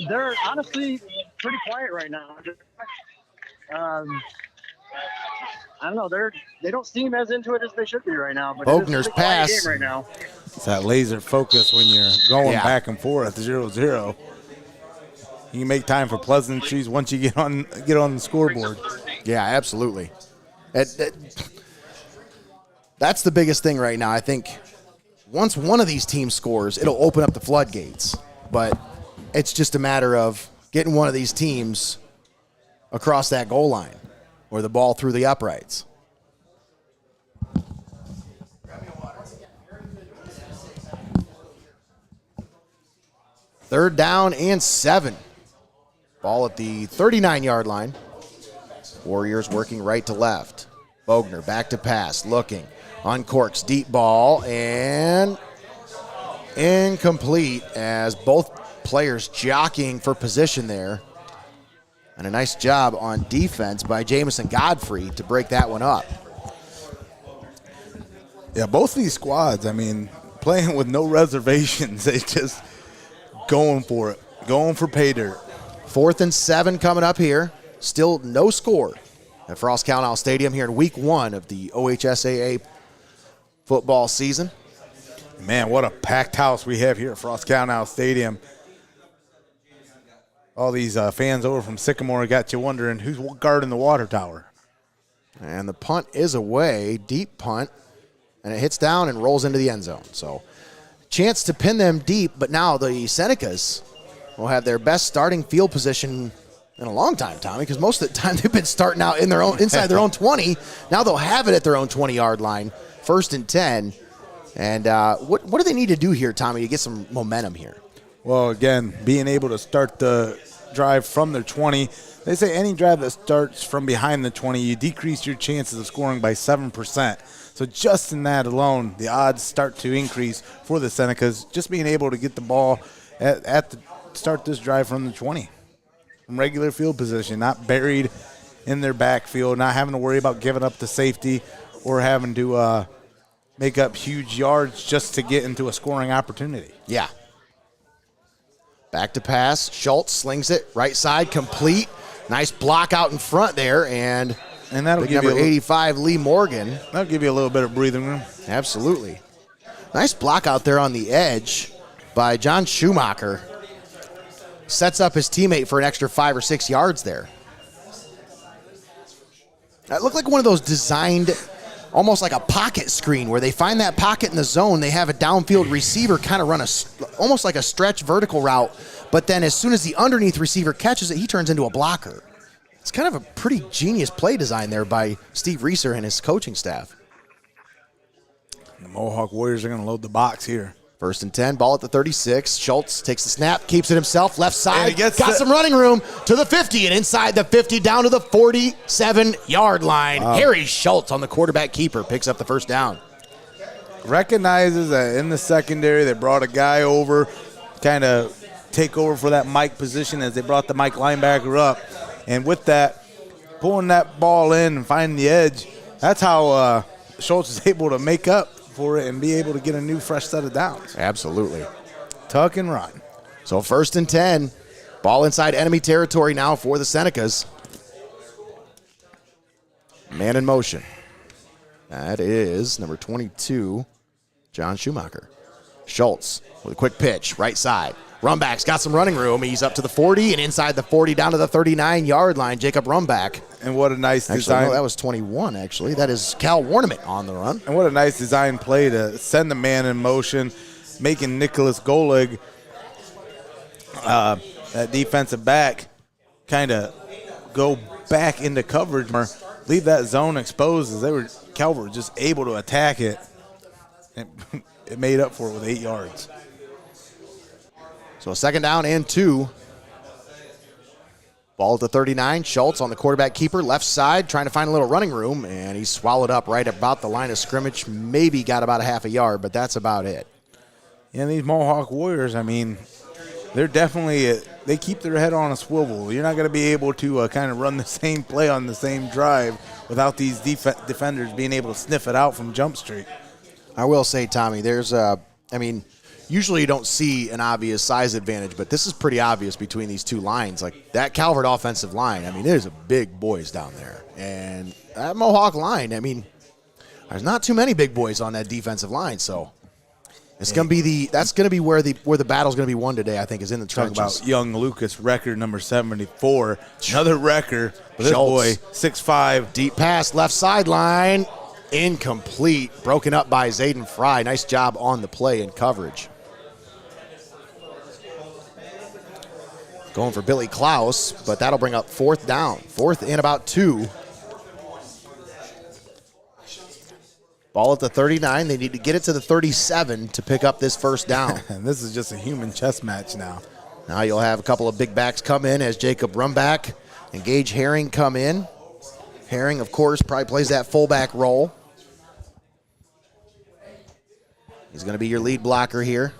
They're honestly pretty quiet right now. I don't know. They don't seem as into it as they should be right now. But Bogner's pass. Game right now. It's that laser focus when you're going back and forth, 0-0. You can make time for pleasantries once you get on the scoreboard. Yeah, absolutely. That's the biggest thing right now. I think once one of these teams scores, it'll open up the floodgates. But it's just a matter of getting one of these teams across that goal line or the ball through the uprights. Third down and 7. Ball at the 39-yard line. Warriors working right to left. Bogner back to pass, looking. Uncorks, deep ball, and incomplete as both players jockeying for position there. And a nice job on defense by Jamison Godfrey to break that one up. Yeah, both of these squads, I mean, playing with no reservations. They just going for it, going for pay dirt. 4th and 7 coming up here. Still no score at Frost County Stadium here in week 1 of the OHSAA football season. Man, what a packed house we have here at Frost County Stadium. All these fans over from Sycamore got you wondering who's guarding the water tower. And the punt is away, deep punt, and it hits down and rolls into the end zone. So chance to pin them deep, but now the Senecas will have their best starting field position in a long time, Tommy, because most of the time they've been starting out in their own inside their own 20. Now they'll have it at their own 20-yard line, 1st and 10. And what do they need to do here, Tommy, to get some momentum here? Well, again, being able to start the drive from their 20. They say any drive that starts from behind the 20, you decrease your chances of scoring by 7%. So just in that alone, the odds start to increase for the Senecas. Just being able to get the ball at the start this drive from the 20. From regular field position, not buried in their backfield, not having to worry about giving up the safety or having to make up huge yards just to get into a scoring opportunity. Yeah. Back to pass. Schultz slings it. Right side, complete. Nice block out in front there. And that'll give number 85, Lee Morgan. That'll give you a little bit of breathing room. Absolutely. Nice block out there on the edge by John Schumacher. Sets up his teammate for an extra 5 or 6 yards there. That looked like one of those designed almost like a pocket screen where they find that pocket in the zone. They have a downfield receiver kind of run almost like a stretch vertical route, but then as soon as the underneath receiver catches it, he turns into a blocker. It's kind of a pretty genius play design there by Steve Reeser and his coaching staff. The Mohawk Warriors are going to load the box here. 1st and 10, ball at the 36. Schultz takes the snap, keeps it himself, left side, got some running room to the 50, and inside the 50 down to the 47-yard line. Harry Schultz on the quarterback keeper picks up the 1st down. Recognizes that in the secondary they brought a guy over, kind of take over for that Mike position as they brought the Mike linebacker up. And with that, pulling that ball in and finding the edge, that's how Schultz is able to make up for it and be able to get a new fresh set of downs. Absolutely. Tuck and run. So 1st and 10, ball inside enemy territory now for the Senecas. Man in motion. That is number 22, John Schumacher. Schultz with a quick pitch, right side. Rumback's got some running room. He's up to the 40 and inside the 40 down to the 39-yard line. Jacob Rumback. And what a nice design. No, that was 21, actually. That is Cal Warnament on the run. And what a nice design play to send the man in motion, making Nicholas Golig, that defensive back, kind of go back into coverage or leave that zone exposed as Calvert just able to attack it. It made up for it with 8 yards. So 2nd down and 2. Ball at the 39. Schultz on the quarterback keeper, left side, trying to find a little running room, and he's swallowed up right about the line of scrimmage. Maybe got about a half a yard, but that's about it. And these Mohawk Warriors, I mean, they're definitely they keep their head on a swivel. You're not going to be able to kind of run the same play on the same drive without these defenders being able to sniff it out from Jump Street. I will say, Tommy, there's usually you don't see an obvious size advantage, but this is pretty obvious between these two lines. Like that Calvert offensive line, I mean, there's a big boys down there. And that Mohawk line, I mean, there's not too many big boys on that defensive line, so it's going to be that's going to be where the battle's going to be won today, I think, is in the trenches. Talk about young Lucas, record number 74. Another record. This boy, 6'5". Deep pass, left sideline. Incomplete. Broken up by Zayden Fry. Nice job on the play and coverage. Going for Billy Klaus, but that'll bring up fourth down. Fourth and about 2. Ball at the 39. They need to get it to the 37 to pick up this first down. And this is just a human chess match now. Now you'll have a couple of big backs come in as Jacob Rumback and Gage Herring come in. Herring, of course, probably plays that fullback role. He's going to be your lead blocker here.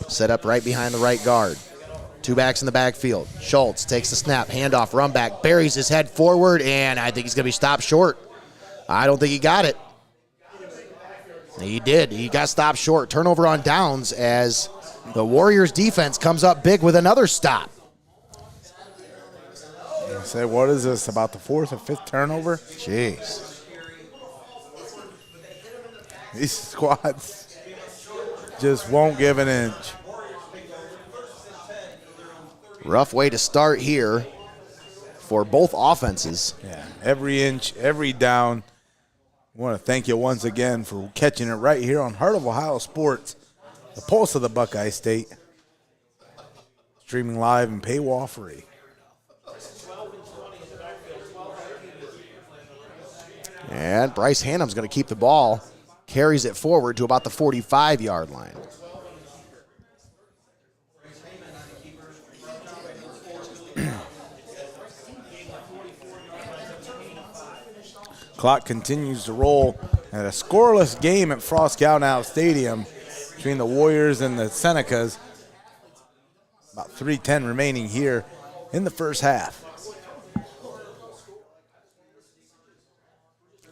Set up right behind the right guard. 2 backs in the backfield. Schultz takes the snap, handoff, Rumback, buries his head forward, and I think he's going to be stopped short. I don't think he got it. He did. He got stopped short. Turnover on downs as the Warriors defense comes up big with another stop. Say, what is this, about the 4th or 5th turnover? Jeez. These squads just won't give an inch. Rough way to start here for both offenses. Yeah, every inch, every down. I want to thank you once again for catching it right here on Heart of Ohio Sports, the pulse of the Buckeye State. Streaming live and paywall free. And Bryce Hannum's going to keep the ball, carries it forward to about the 45-yard line. Clock continues to roll at a scoreless game at Frost Gallnow Stadium between the Warriors and the Senecas. About 3:10 remaining here in the first half.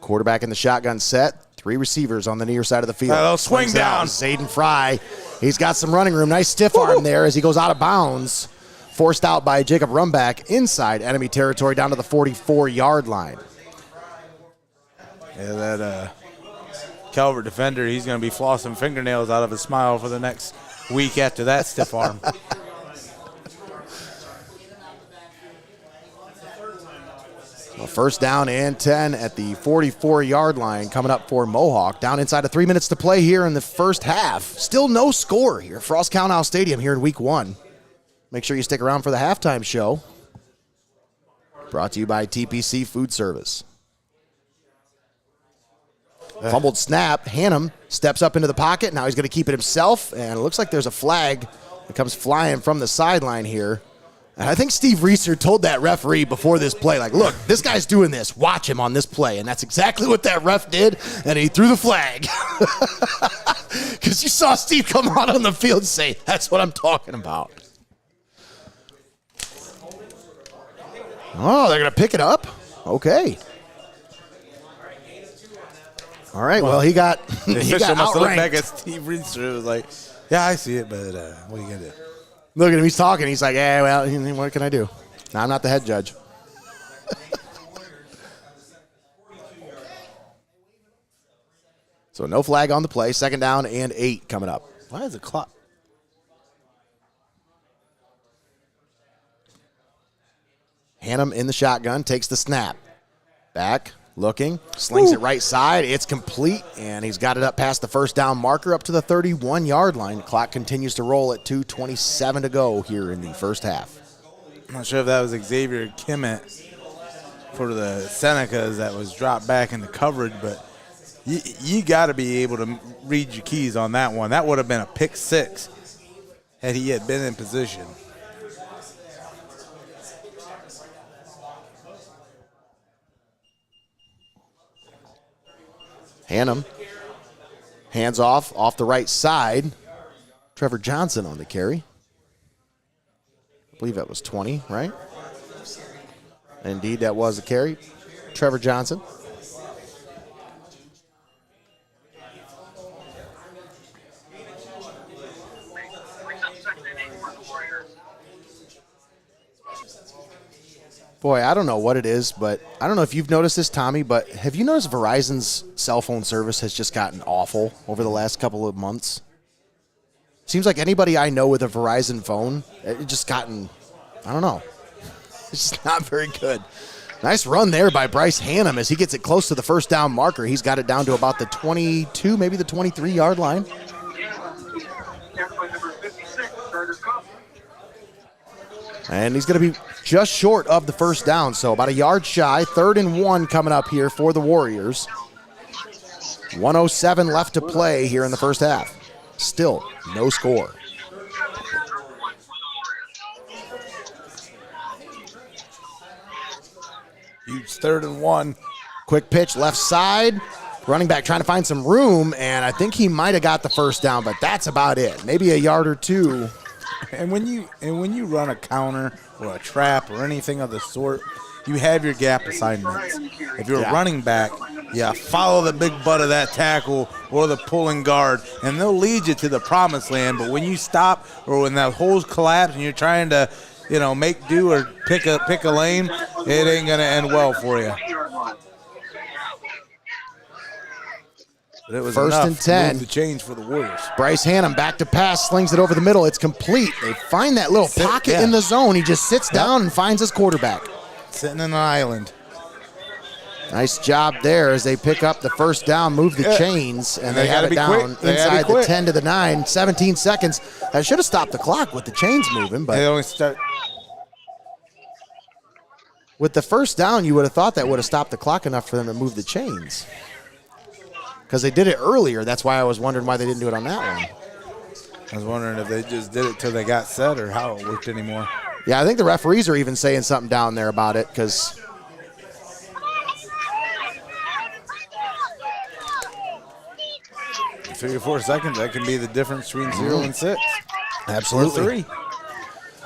Quarterback in the shotgun set. 3 receivers on the near side of the field. They'll swing down. Zayden Fry. He's got some running room. Nice stiff arm there as he goes out of bounds. Forced out by Jacob Rumback inside enemy territory down to the 44-yard line. Yeah, that Calvert defender, he's going to be flossing fingernails out of his smile for the next week after that stiff arm. Well, first down and 10 at the 44-yard line coming up for Mohawk. Down inside of 3 minutes to play here in the first half. Still no score here. Frost Gallnow Stadium here in week 1. Make sure you stick around for the halftime show. Brought to you by TPC Food Service. Fumbled snap. Hannum steps up into the pocket. Now he's going to keep it himself. And it looks like there's a flag that comes flying from the sideline here. And I think Steve Reeser told that referee before this play, like, look, this guy's doing this. Watch him on this play. And that's exactly what that ref did. And he threw the flag. Because you saw Steve come out on the field and say, that's what I'm talking about. Oh, they're going to pick it up? Okay. All right, well, he got The official must have looked back outranked. at Steve Reeser. It was like, yeah, I see it, but what are you going to do? Look at him, he's talking. He's like, yeah, well, what can I do? No, I'm not the head judge. So no flag on the play. Second down and 8 coming up. Why is the clock? Hannum in the shotgun, takes the snap. Back, looking, slings it right side. It's complete, and he's got it up past the first down marker up to the 31-yard line. The clock continues to roll at 2:27 to go here in the first half. I'm not sure if that was Xavier Kimmett for the Senecas that was dropped back into coverage, but you got to be able to read your keys on that one. That would have been a pick 6 had he had been in position. Hannum, hands off the right side. Trevor Johnson on the carry. I believe that was 20, right? Indeed, that was the carry. Trevor Johnson. Boy, I don't know what it is, but I don't know if you've noticed this, Tommy, but have you noticed Verizon's cell phone service has just gotten awful over the last couple of months? Seems like anybody I know with a Verizon phone, it just gotten, I don't know. It's just not very good. Nice run there by Bryce Hannum as he gets it close to the first down marker. He's got it down to about the 22, maybe the 23-yard line. And he's going to be just short of the first down, so about a yard shy. 3rd and 1 coming up here for the Warriors. 1:07 left to play here in the first half. Still no score. Huge 3rd and 1. Quick pitch left side. Running back trying to find some room, and I think he might have got the first down, but that's about it. Maybe a yard or two. And when you run a counter or a trap or anything of the sort, you have your gap assignments. If you're a running back, follow the big butt of that tackle or the pulling guard, and they'll lead you to the promised land. But when you stop or when that holes collapse and you're trying to, make do or pick a lane, it ain't gonna end well for you. But it was 1st and 10. The change for the Warriors. Bryce Hannum back to pass, slings it over the middle. It's complete. They find that little pocket in the zone. He just sits down and finds his quarterback. Sitting in an island. Nice job there as they pick up the first down, move the chains, and they have it down inside the 10 to the 9. 17 seconds. That should have stopped the clock with the chains moving, but they only start. With the first down, you would have thought that would have stopped the clock enough for them to move the chains. Because they did it earlier. That's why I was wondering why they didn't do it on that one. I was wondering if they just did it till they got set or how it worked anymore. Yeah, I think the referees are even saying something down there about it because 3 or 4 seconds, that can be the difference between 0 and 6. Absolutely. 3.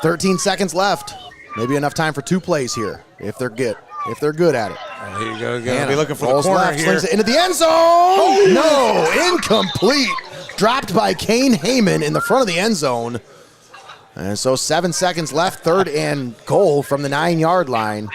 13 seconds left. Maybe enough time for 2 plays here if they're good at it. Oh, here you go. Going to be looking for the corner left, here. Slings it into the end zone. Oh, no, incomplete. Dropped by Kane Heyman in the front of the end zone. And so 7 seconds left, 3rd and goal from the 9-yard line.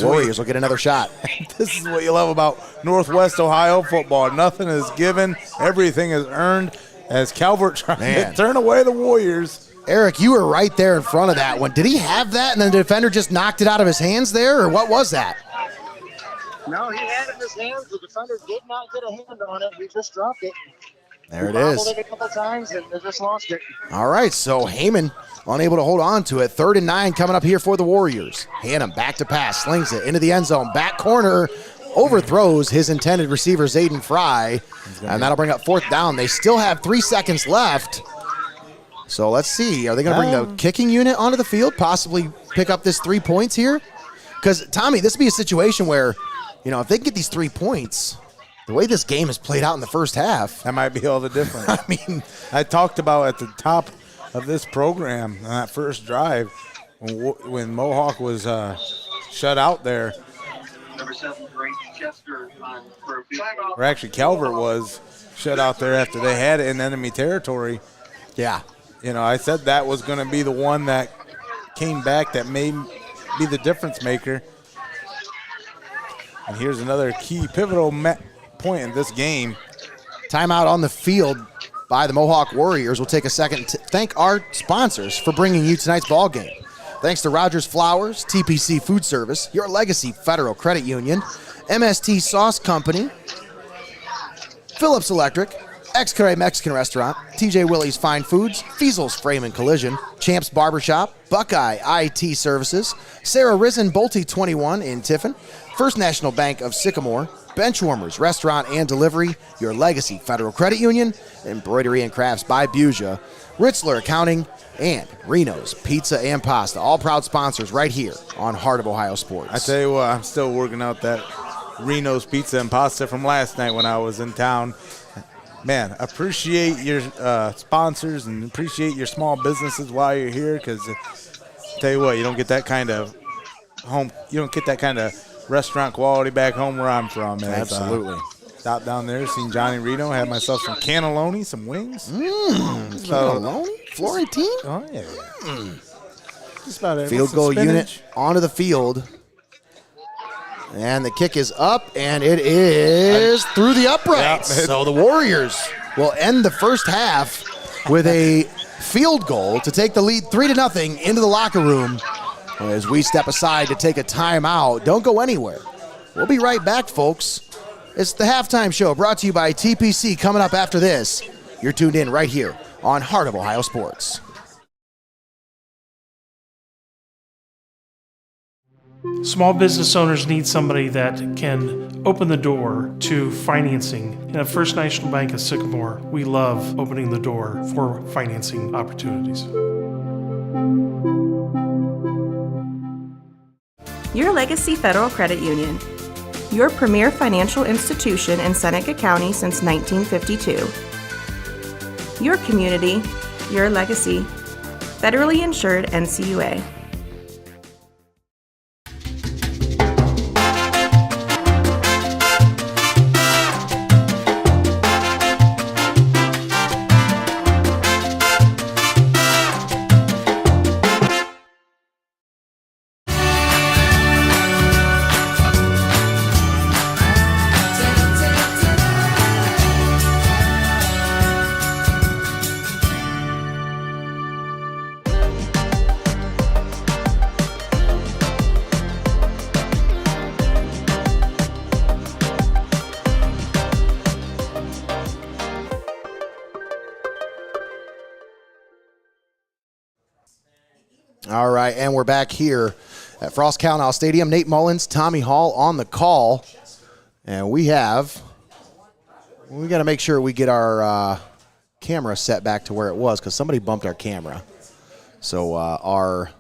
Warriors will get another shot. This is what you love about Northwest Ohio football. Nothing is given. Everything is earned as Calvert trying to turn away the Warriors. Eric, you were right there in front of that one. Did he have that and then the defender just knocked it out of his hands there, or what was that? No, he had it in his hands. The defender did not get a hand on it. He just dropped it. There it is. It a couple times and they just lost it. All right, so Heyman unable to hold on to it. 3rd and 9 coming up here for the Warriors. Hannum back to pass, slings it into the end zone. Back corner, overthrows his intended receiver, Zayden Fry, and that'll bring up 4th down. They still have 3 seconds left. So let's see. Are they going to bring the kicking unit onto the field, possibly pick up this 3 points here? Because, Tommy, this would be a situation where, if they can get these 3 points, the way this game has played out in the first half. That might be all the difference. I mean, I talked about at the top of this program on that first drive when Mohawk was shut out there. Or actually, Calvert was shut out there after they had it in enemy territory. Yeah. I said that was going to be the one that came back that may be the difference maker. And here's another key pivotal point in this game. Timeout on the field by the Mohawk Warriors. We'll take a second to thank our sponsors for bringing you tonight's ball game. Thanks to Rogers Flowers, TPC Food Service, Your Legacy Federal Credit Union, MST Sauce Company, Phillips Electric, X-Carre Mexican Restaurant, TJ Willie's Fine Foods, Fiesel's Frame and Collision, Champs Barbershop, Buckeye IT Services, Sarah Risen Bolte 21 in Tiffin, First National Bank of Sycamore, Benchwarmers Restaurant and Delivery, Your Legacy Federal Credit Union, Embroidery and Crafts by Buja, Ritzler Accounting, and Reno's Pizza and Pasta, all proud sponsors right here on Heart of Ohio Sports. I tell you what, I'm still working out that Reno's Pizza and Pasta from last night when I was in town. Man, appreciate your sponsors and appreciate your small businesses while you're here, because tell you what, you don't get that kind of restaurant quality back home where I'm from. Absolutely. Stopped down there, seen Johnny Reno, had myself some cannelloni, some wings. Cannelloni? Florentine? Oh, yeah. Just about it. Field goal unit onto the field. And the kick is up, and it is through the uprights. So the Warriors will end the first half with a field goal to take the lead 3-0 into the locker room as we step aside to take a timeout. Don't go anywhere. We'll be right back, folks. It's the halftime show brought to you by TPC. Coming up after this, you're tuned in right here on Heart of Ohio Sports. Small business owners need somebody that can open the door to financing. And at First National Bank of Sycamore, we love opening the door for financing opportunities. Your Legacy Federal Credit Union. Your premier financial institution in Seneca County since 1952. Your community, your legacy. Federally insured NCUA. All right, and we're back here at Frost Cownow Stadium. Nate Mullins, Tommy Hall on the call. And we got to make sure we get our camera set back to where it was, because somebody bumped our camera. So our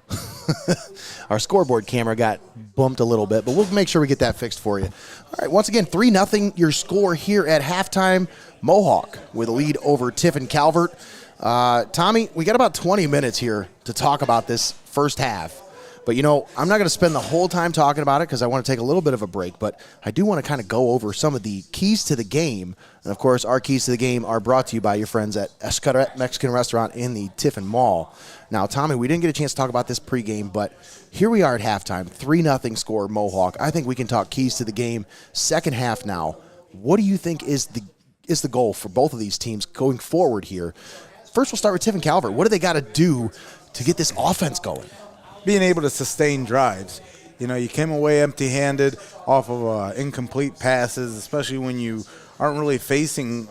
our scoreboard camera got bumped a little bit, but we'll make sure we get that fixed for you. All right, once again, 3-0 your score here at halftime. Mohawk with a lead over Tiffin Calvert. Tommy, we got about 20 minutes here to talk about this first half. But, I'm not going to spend the whole time talking about it because I want to take a little bit of a break. But I do want to kind of go over some of the keys to the game. And, of course, our keys to the game are brought to you by your friends at Escaret Mexican Restaurant in the Tiffin Mall. Now, Tommy, we didn't get a chance to talk about this pregame, but here we are at halftime, 3-0 score Mohawk. I think we can talk keys to the game. Second half now. What do you think is the goal for both of these teams going forward here? First, we'll start with Tiffin Calvert. What do they got to do to get this offense going? Being able to sustain drives. You came away empty-handed off of incomplete passes, especially when you aren't really facing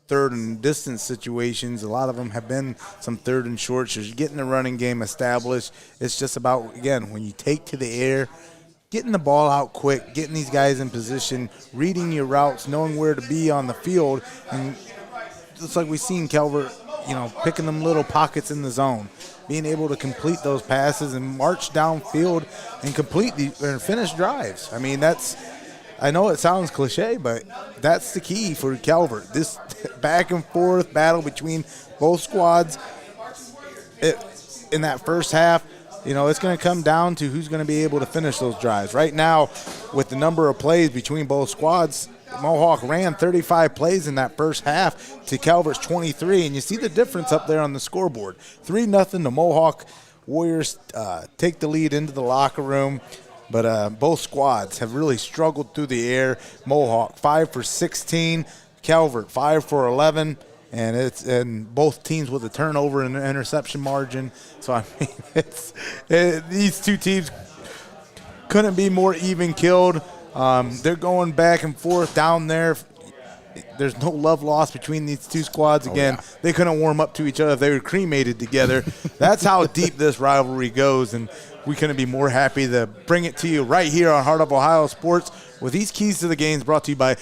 third and distance situations. A lot of them have been some third and shorts. You're getting the running game established. It's just about, again, when you take to the air, getting the ball out quick, getting these guys in position, reading your routes, knowing where to be on the field. And just like we've seen Calvert, picking them little pockets in the zone, being able to complete those passes and march downfield and finish drives. I mean, I know it sounds cliche, but that's the key for Calvert. This back and forth battle between both squads in that first half, it's going to come down to who's going to be able to finish those drives. Right now, with the number of plays between both squads, Mohawk ran 35 plays in that first half to Calvert's 23, and you see the difference up there on the scoreboard. 3-0 the Mohawk Warriors take the lead into the locker room, but both squads have really struggled through the air. Mohawk 5 for 16, Calvert 5 for 11, and both teams with a turnover and an interception margin. So I mean, these two teams couldn't be more even killed. They're going back and forth down there. There's no love lost between these two squads. Again, They couldn't warm up to each other if they were cremated together. That's how deep this rivalry goes, and we couldn't be more happy to bring it to you right here on Heart of Ohio Sports with these keys to the games brought to you by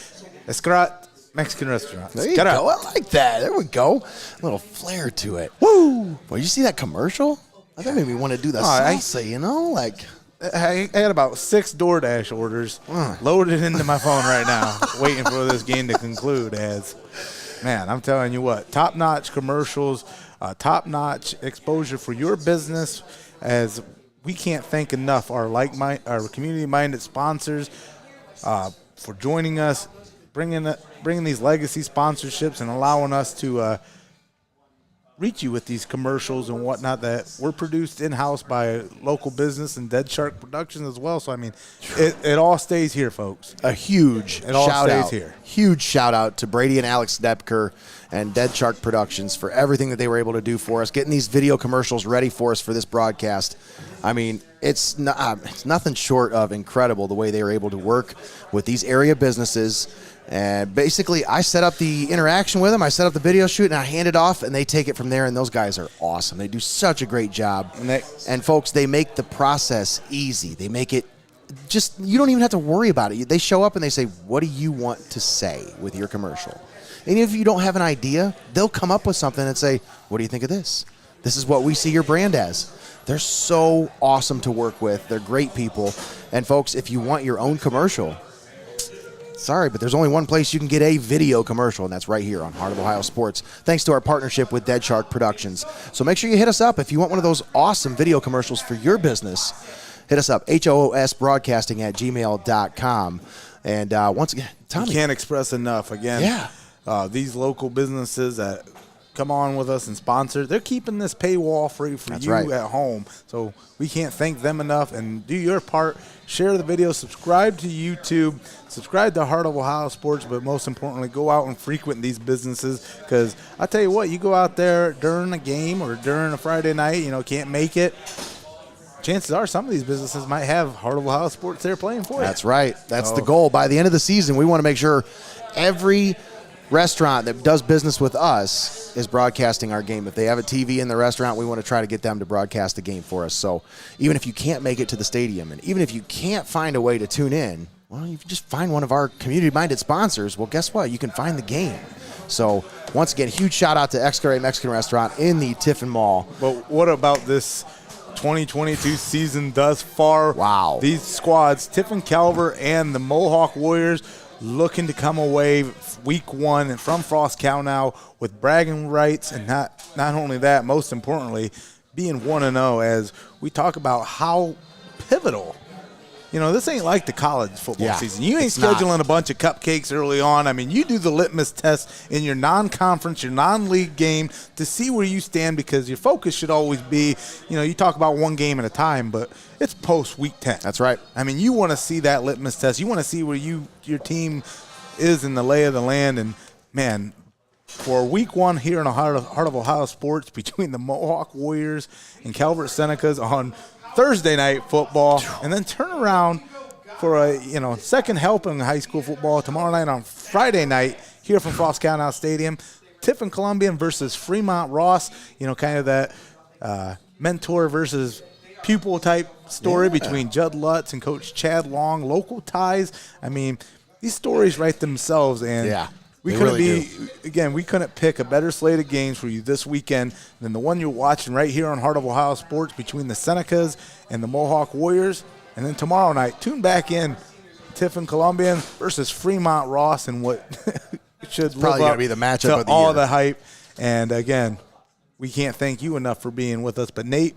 Escaret Mexican restaurants. There you go. I like that. There we go. A little flair to it. Woo! Well, you see that commercial? That made me want to do the salsa, you know? Like, I had about 6 DoorDash orders loaded into my phone right now, waiting for this game to conclude. Man, I'm telling you what, top-notch commercials, top-notch exposure for your business, as we can't thank enough our community-minded sponsors for joining us, bringing these legacy sponsorships and allowing us to reach you with these commercials and whatnot that were produced in-house by local business and Dead Shark Productions as well. So, I mean, it all stays here, folks. A huge shout out. Huge shout out to Brady and Alex Depker and Dead Shark Productions for everything that they were able to do for us, getting these video commercials ready for us for this broadcast. I mean, it's nothing short of incredible the way they were able to work with these area businesses. And basically, I set up the interaction with them. I set up the video shoot, and I hand it off, and they take it from there. And those guys are awesome. They do such a great job. And folks, they make the process easy. They make it just, you don't even have to worry about it. They show up and they say, what do you want to say with your commercial? And if you don't have an idea, they'll come up with something and say, what do you think of this? This is what we see your brand as. They're so awesome to work with. They're great people. And folks, if you want your own commercial, sorry, but there's only one place you can get a video commercial, and that's right here on Heart of Ohio Sports, thanks to our partnership with Dead Shark Productions. So make sure you hit us up if you want one of those awesome video commercials for your business. Hit us up, hoosbroadcasting@gmail.com. And once again, Tommy. You can't express enough. Again, these local businesses that come on with us and sponsor, they're keeping this paywall free for you at home. So we can't thank them enough. And do your part. Share the video. Subscribe to YouTube. Subscribe to Heart of Ohio Sports. But most importantly, go out and frequent these businesses. Because I tell you what, you go out there during a game or during a Friday night, can't make it. Chances are some of these businesses might have Heart of Ohio Sports there playing for you. That's right. That's the goal. By the end of the season, we want to make sure every restaurant that does business with us is broadcasting our game. If they have a TV in the restaurant, we want to try to get them to broadcast the game for us. So even if you can't make it to the stadium, and even if you can't find a way to tune in, well, you can just find one of our community-minded sponsors. Well, guess what? You can find the game. So once again, huge shout-out to Excurate Mexican Restaurant in the Tiffin Mall. But what about this 2022 season thus far? Wow. These squads, Tiffin Calvert and the Mohawk Warriors, looking to come away week 1 and from Frost Cow now with bragging rights, and not only that, most importantly, being 1-0 as we talk about how pivotal. This ain't like the college football season. You ain't scheduling a bunch of cupcakes early on. I mean, you do the litmus test in your non-conference, your non-league game to see where you stand, because your focus should always be, you talk about one game at a time, but it's post-week 10. That's right. I mean, you want to see that litmus test. You want to see where your team is in the lay of the land. And, man, for week 1 here in the Heart of Ohio Sports between the Mohawk Warriors and Calvert Senecas on Thursday night football, and then turn around for a second helping of high school football tomorrow night on Friday night here from Frost County Stadium. Tiffin Columbian versus Fremont Ross, kind of that mentor versus pupil type story between Judd Lutz and Coach Chad Long. Local ties. I mean, these stories write themselves, and we couldn't pick a better slate of games for you this weekend than the one you're watching right here on Heart of Ohio Sports between the Senecas and the Mohawk Warriors. And then tomorrow night, tune back in, Tiffin Columbian versus Fremont Ross, and what should probably live going up to be the matchup to of the all year. the hype. And again, we can't thank you enough for being with us. But Nate,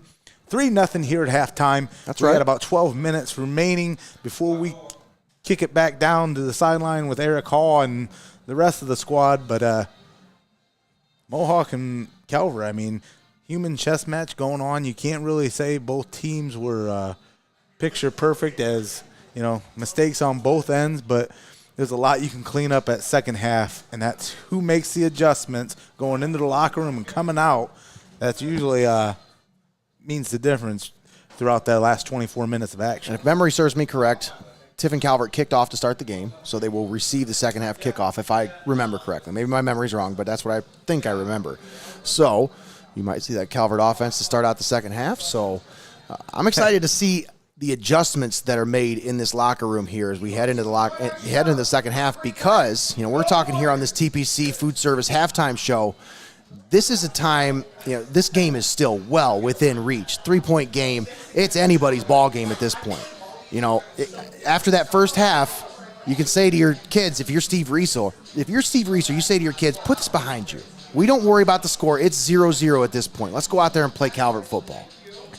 3-0 here at halftime. That's we right. got about 12 minutes remaining before we kick it back down to the sideline with Eric Hall and the rest of the squad. But Mohawk and Calvert, I mean, human chess match going on. You can't really say both teams were picture perfect, as mistakes on both ends, but there's a lot you can clean up at second half, and that's who makes the adjustments going into the locker room and coming out. That's usually means the difference throughout that last 24 minutes of action. And if memory serves me correct, Tiffin Calvert kicked off to start the game, so they will receive the second half kickoff, if I remember correctly. Maybe my memory's wrong, but that's what I think I remember. So you might see that Calvert offense to start out the second half. So I'm excited to see the adjustments that are made in this locker room here as we head into the second half, because we're talking here on this TPC Food Service halftime show. This is a time, this game is still well within reach. 3-point game, it's anybody's ball game at this point. After that first half, you can say to your kids, if you're Steve Riesel, you say to your kids, put this behind you. We don't worry about the score. It's 0-0 at this point. Let's go out there and play Calvert football.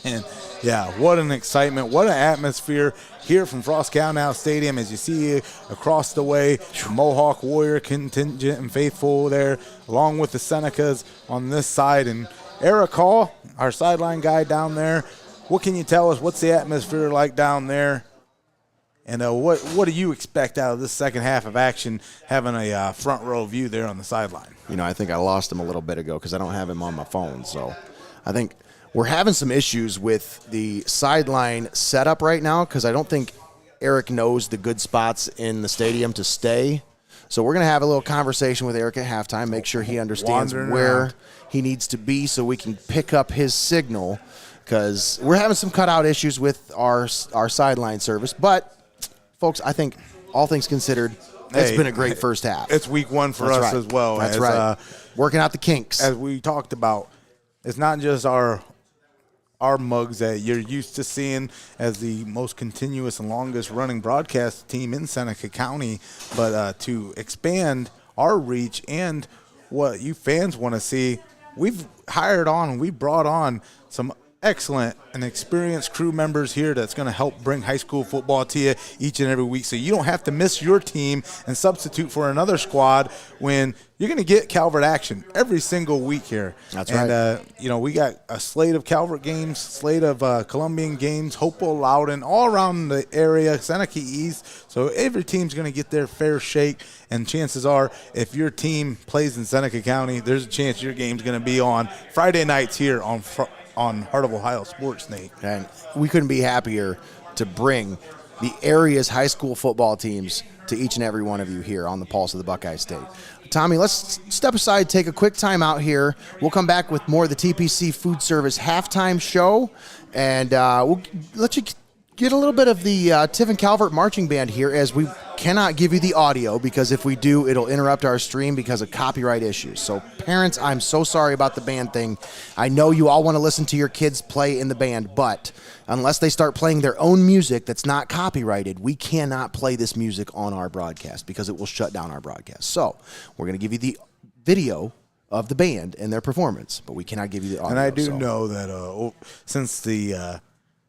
And yeah, what an excitement, what an atmosphere here from Frost County Stadium as you see across the way, Mohawk Warrior contingent and faithful there, along with the Senecas on this side. And Eric Hall, our sideline guy down there, what can you tell us? What's the atmosphere like down there? And what do you expect out of this second half of action, having a front row view there on the sideline? I think I lost him a little bit ago because I don't have him on my phone. So I think we're having some issues with the sideline setup right now because I don't think Eric knows the good spots in the stadium to stay. So we're going to have a little conversation with Eric at halftime, make sure he understands where he needs to be so we can pick up his signal, because we're having some cutout issues with our sideline service. But, folks, I think all things considered, it's been a great first half. It's week one for us as well. That's right. Working out the kinks. As we talked about, it's not just our mugs that you're used to seeing as the most continuous and longest running broadcast team in Seneca County, but to expand our reach and what you fans want to see, we've brought on some excellent and experienced crew members here that's going to help bring high school football to you each and every week, so you don't have to miss your team and substitute for another squad when you're going to get Calvert action every single week here. That's right. And, we got a slate of Calvert games, slate of Columbian games, Hopewell, Loudon, all around the area, Seneca East. So every team's going to get their fair shake, and chances are if your team plays in Seneca County, there's a chance your game's going to be on Friday nights here on Heart of Ohio Sports, Nate. And we couldn't be happier to bring the area's high school football teams to each and every one of you here on the Pulse of the Buckeye State. Tommy, let's step aside, take a quick time out here. We'll come back with more of the TPC Food Service halftime show, and we'll let you get a little bit of the Tiffin Calvert marching band here, as we cannot give you the audio because if we do, it'll interrupt our stream because of copyright issues. So parents, I'm so sorry about the band thing. I know you all want to listen to your kids play in the band, but unless they start playing their own music that's not copyrighted, we cannot play this music on our broadcast because it will shut down our broadcast. So we're going to give you the video of the band and their performance, but we cannot give you the audio. And I do know that since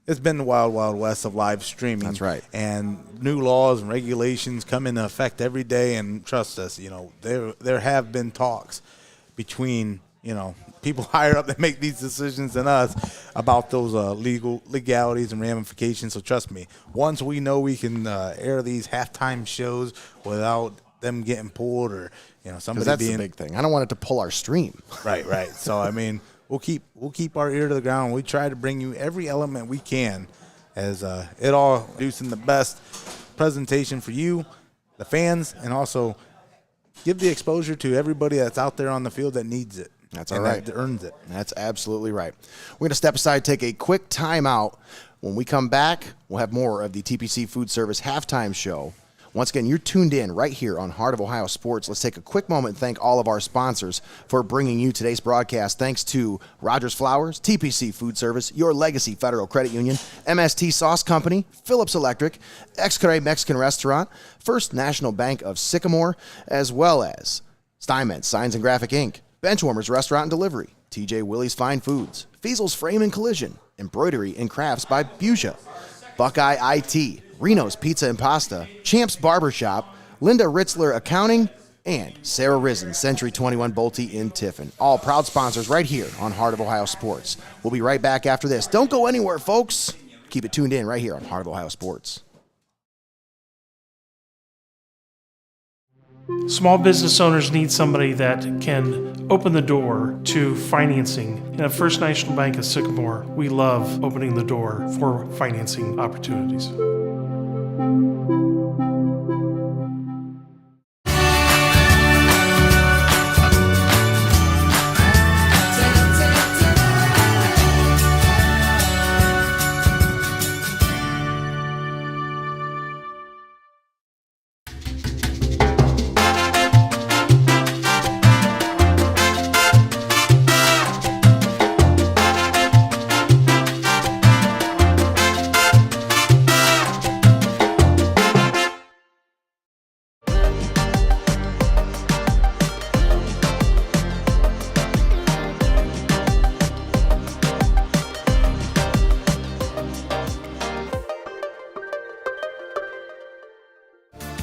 it's been the wild, wild west of live streaming. That's right. And new laws and regulations come into effect every day. And trust us, there have been talks between, people higher up that make these decisions than us about those legalities and ramifications. So trust me, once we know we can air these halftime shows without them getting pulled or, somebody that's the big thing. I don't want it to pull our stream. Right. So, I mean, We'll keep our ear to the ground. We try to bring you every element we can as it all producing the best presentation for you, the fans, and also give the exposure to everybody that's out there on the field that needs it. That's all right. That earns it. That's absolutely right. We're going to step aside, take a quick timeout. When we come back, we'll have more of the TPC Food Service halftime show. Once again, you're tuned in right here on Heart of Ohio Sports. Let's take a quick moment and thank all of our sponsors for bringing you today's broadcast. Thanks to Rogers Flowers, TPC Food Service, Your Legacy Federal Credit Union, MST Sauce Company, Phillips Electric, Excare Mexican Restaurant, First National Bank of Sycamore, as well as Steinmetz Signs and Graphic Inc., Benchwarmers Restaurant and Delivery, TJ Willie's Fine Foods, Fiesel's Frame and Collision, Embroidery and Crafts by Buja, Buckeye IT, Reno's Pizza and Pasta, Champs Barbershop, Linda Ritzler Accounting, and Sarah Risen, Century 21 Bolte in Tiffin. All proud sponsors right here on Heart of Ohio Sports. We'll be right back after this. Don't go anywhere, folks. Keep it tuned in right here on Heart of Ohio Sports. Small business owners need somebody that can open the door to financing. And at First National Bank of Sycamore, we love opening the door for financing opportunities.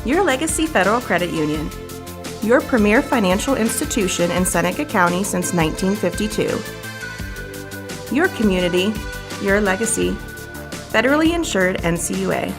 Your Legacy Federal Credit Union. Your premier financial institution in Seneca County since 1952. Your community, your legacy. Federally insured NCUA.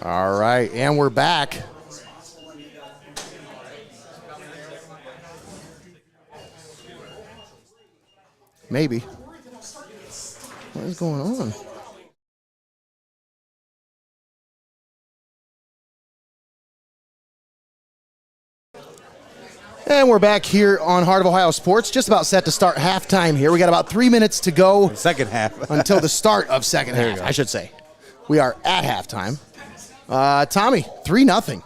All right, and we're back. Maybe. What is going on? And we're back here on Heart of Ohio Sports, just about set to start halftime here. We got about 3 minutes to go. Second half. Until the start of second half, I should say. We are at halftime. Tommy, 3-0.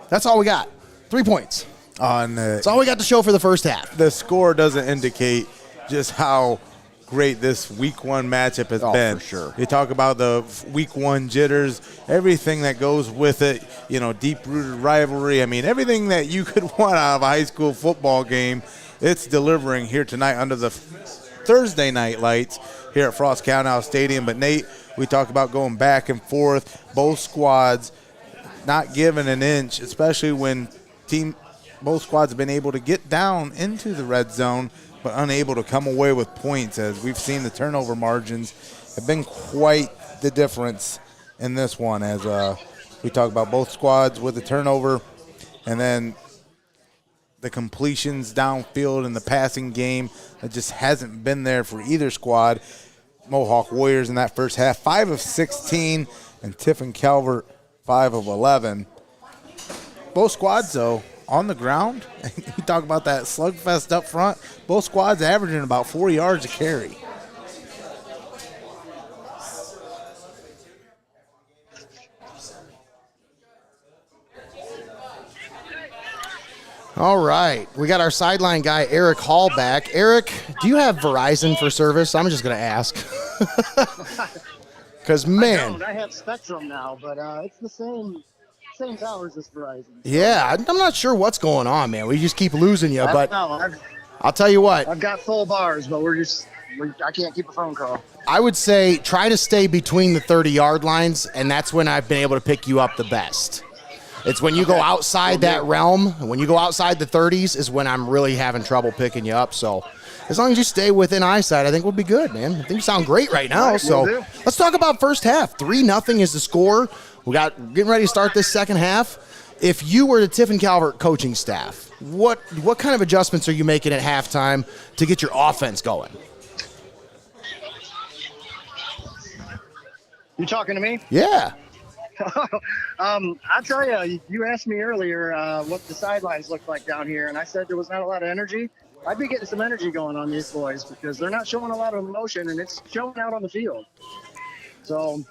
That's all we got. 3 points. That's all we got to show for the first half. The score doesn't indicate just how great this week one matchup has been. For sure. You talk about the week one jitters, everything that goes with it, deep-rooted rivalry. I mean, everything that you could want out of a high school football game, it's delivering here tonight under the Thursday night lights here at Frost County Stadium. But, Nate, we talk about going back and forth, both squads not giving an inch, especially when both squads have been able to get down into the red zone but unable to come away with points, as we've seen the turnover margins have been quite the difference in this one, as we talk about both squads with the turnover and then the completions downfield in the passing game that just hasn't been there for either squad. Mohawk Warriors in that first half, 5 of 16, and Tiffin Calvert, 5 of 11. Both squads, though, on the ground, you talk about that slugfest up front, both squads averaging about 4 yards a carry. All right, we got our sideline guy, Eric Hall, back. Eric, do you have Verizon for service? I'm just going to ask. Because, man. I have Spectrum now, but it's the same towers as Verizon. Yeah, I'm not sure what's going on, man. We just keep losing you, but I'll tell you what. I've got full bars, but I can't keep a phone call. I would say try to stay between the 30-yard lines, and that's when I've been able to pick you up the best. It's when you go outside that realm, when you go outside the 30s is when I'm really having trouble picking you up. So as long as you stay within eyesight, I think we'll be good, man. I think you sound great right now. So let's talk about first half. 3-0 is the score. We got getting ready to start this second half. If you were the Tiffin Calvert coaching staff, what kind of adjustments are you making at halftime to get your offense going? You talking to me? Yeah. I'll tell you, you asked me earlier what the sidelines look like down here, and I said there was not a lot of energy. I'd be getting some energy going on these boys because they're not showing a lot of emotion, and it's showing out on the field. So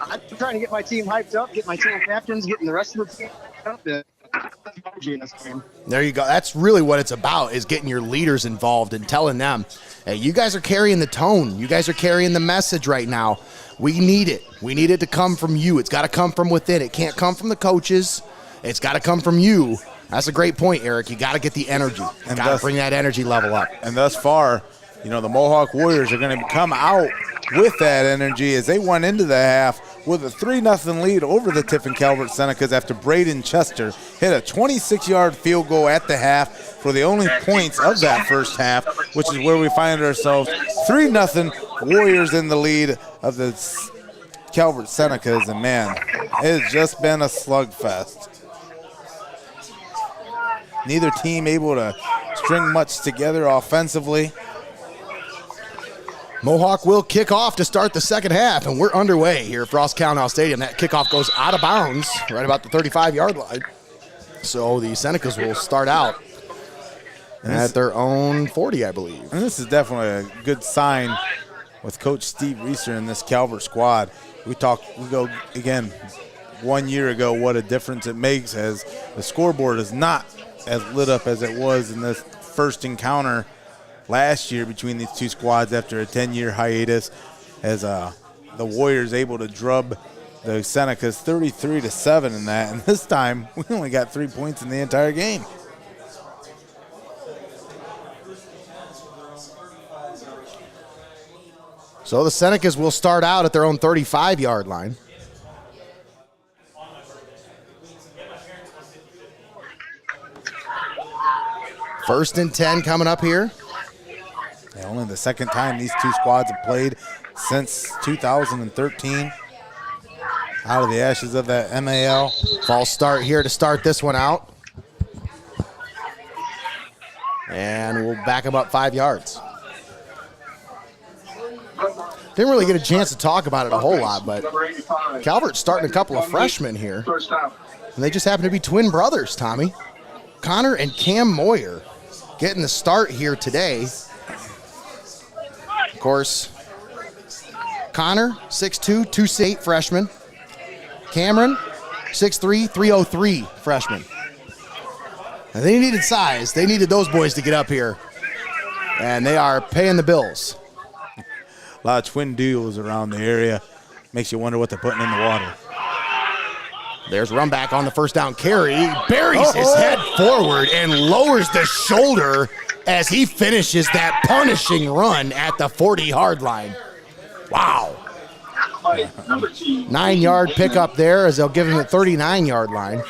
I'm trying to get my team hyped up, get my team captains, getting the rest of the team up. There you go. That's really what it's about, is getting your leaders involved and telling them, hey, you guys are carrying the tone. You guys are carrying the message right now. We need it. We need it to come from you. It's got to come from within. It can't come from the coaches. It's got to come from you. That's a great point, Eric. You got to get the energy. You got to bring that energy level up. And thus far, the Mohawk Warriors are going to come out with that energy as they went into the half with a 3-0 lead over the Tiffin Calvert Senecas after Braden Chester hit a 26-yard field goal at the half for the only points of that first half, which is where we find ourselves. 3-0 Warriors in the lead of the Calvert Senecas, and man, it has just been a slugfest. Neither team able to string much together offensively. Mohawk will kick off to start the second half, and we're underway here at Frost County Stadium. That kickoff goes out of bounds right about the 35-yard line. So the Senecas will start out at their own 40, I believe. And this is definitely a good sign with Coach Steve Reeser and this Calvert squad. We go again 1 year ago, what a difference it makes as the scoreboard is not as lit up as it was in this first encounter last year between these two squads after a 10-year hiatus, as the Warriors able to drub the Senecas 33-7 in that. And this time, we only got 3 points in the entire game. So the Senecas will start out at their own 35-yard line. First and 10 coming up here. Yeah, only the second time these two squads have played since 2013. Out of the ashes of that MAL. False start here to start this one out. And we'll back him up 5 yards. Didn't really get a chance to talk about it a whole lot, but Calvert's starting a couple of freshmen here. And they just happen to be twin brothers, Tommy. Connor and Cam Moyer getting the start here today. Of course, Connor, 6'2", 268 freshman. Cameron, 6'3", 303 freshman. And they needed size. They needed those boys to get up here. And they are paying the bills. A lot of twin duos around the area. Makes you wonder what they're putting in the water. There's run back on the first down carry. Buries his head forward and lowers the shoulder as he finishes that punishing run at the 40-yard line. Wow. 9-yard pickup there as they'll give him the 39-yard line.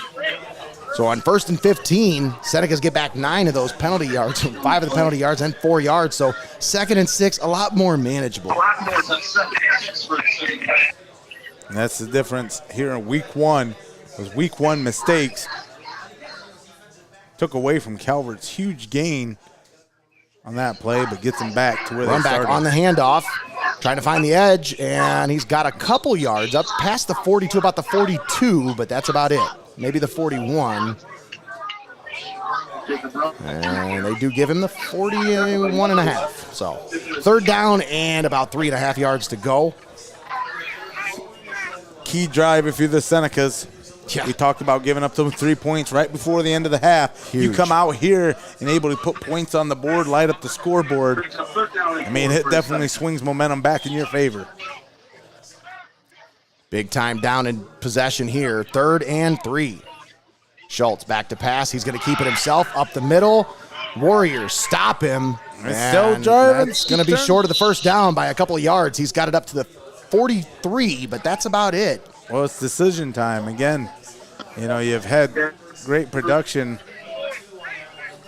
So on 1st and 15, Senecas get back 9 of those penalty yards, 5 of the penalty yards and 4 yards. So 2nd and 6, a lot more manageable. And that's the difference here in week 1. Those week 1 mistakes took away from Calvert's huge gain on that play, but gets him back to where Run they back started. on the handoff, trying to find the edge, and he's got a couple yards up past the 40 to about the 42, but that's about it. Maybe the 41. And they do give him the 41 and a half. So 3rd down and about 3.5 yards to go. Key drive if you're the Senecas. Yeah. We talked about giving up those 3 points right before the end of the half. Huge. You come out here and able to put points on the board, light up the scoreboard. I mean, it definitely swings momentum back in your favor. Big time down in possession here. 3rd and 3. Schultz back to pass. He's going to keep it himself up the middle. Warriors stop him. Still driving. It's going to be short of the first down by a couple of yards. He's got it up to the 43, but that's about it. Well, it's decision time. Again, you know, you've had great production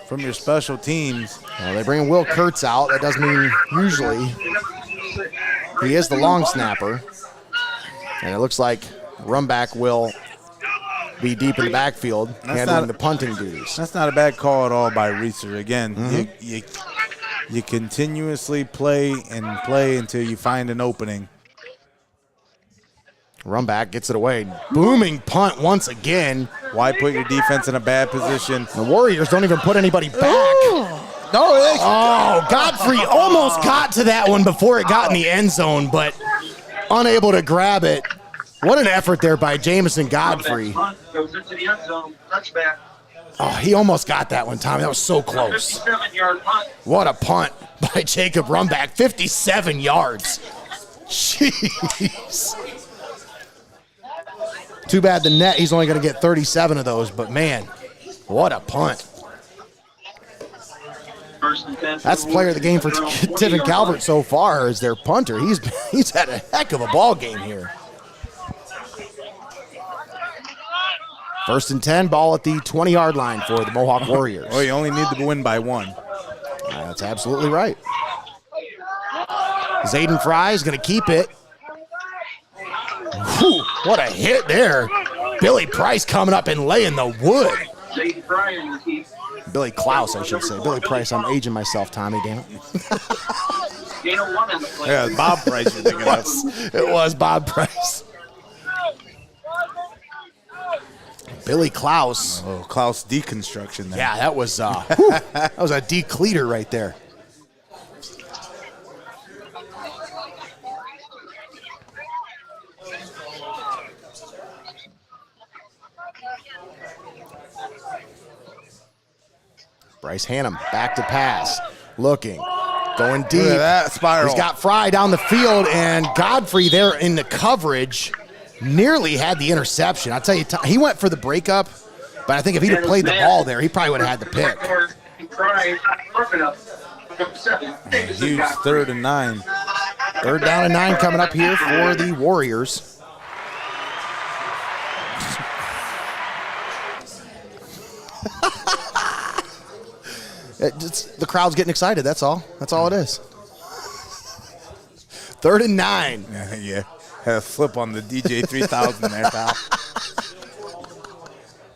from your special teams. Well, they bring Will Kurtz out. That does mean usually he is the long snapper. And it looks like Rumback will be deep in the backfield, handling the punting duties. That's not a bad call at all by Reeser. Again, you continuously play and play until you find an opening. Rumback gets it away. Booming punt once again. Why put your defense in a bad position? The Warriors don't even put anybody back. No, Godfrey almost got to that one before it got in the end zone, but unable to grab it. What an effort there by Jamison Godfrey. Goes into the end zone. Touchback. Oh, he almost got that one, Tommy. That was so close. 57-yard punt. What a punt by Jacob Rumback. 57 yards. Jeez. Too bad the net, he's only going to get 37 of those, but man, what a punt. That's the player of the game for Tiffin Calvert so far as their punter. He's had a heck of a ball game here. 1st and 10, ball at the 20-yard line for the Mohawk Warriors. Oh, you only need to win by 1. That's absolutely right. Zayden Fry is going to keep it. Whew, what a hit there. Billy Price coming up and laying the wood. Zayden Fry in the keep. Billy Klaus, I should say. Billy Price, I'm aging myself, Tommy, damn it. Gain of 1 on the play. Yeah, Bob Price you're thinking of. It was Bob Price. Billy Klaus. Oh, Klaus deconstruction there. Yeah, that was that was a decleater right there. Bryce Hannum back to pass, looking, going deep. Look at that spiral. He's got Fry down the field, and Godfrey there in the coverage nearly had the interception. I'll tell you, he went for the breakup, but I think if he'd have played the ball there, he probably would have had the pick. Huge 3rd and 9. 3rd down and 9 coming up here for the Warriors. The crowd's getting excited, that's all. That's all it is. 3rd and 9. Yeah. Had a flip on the DJ 3000 there, pal.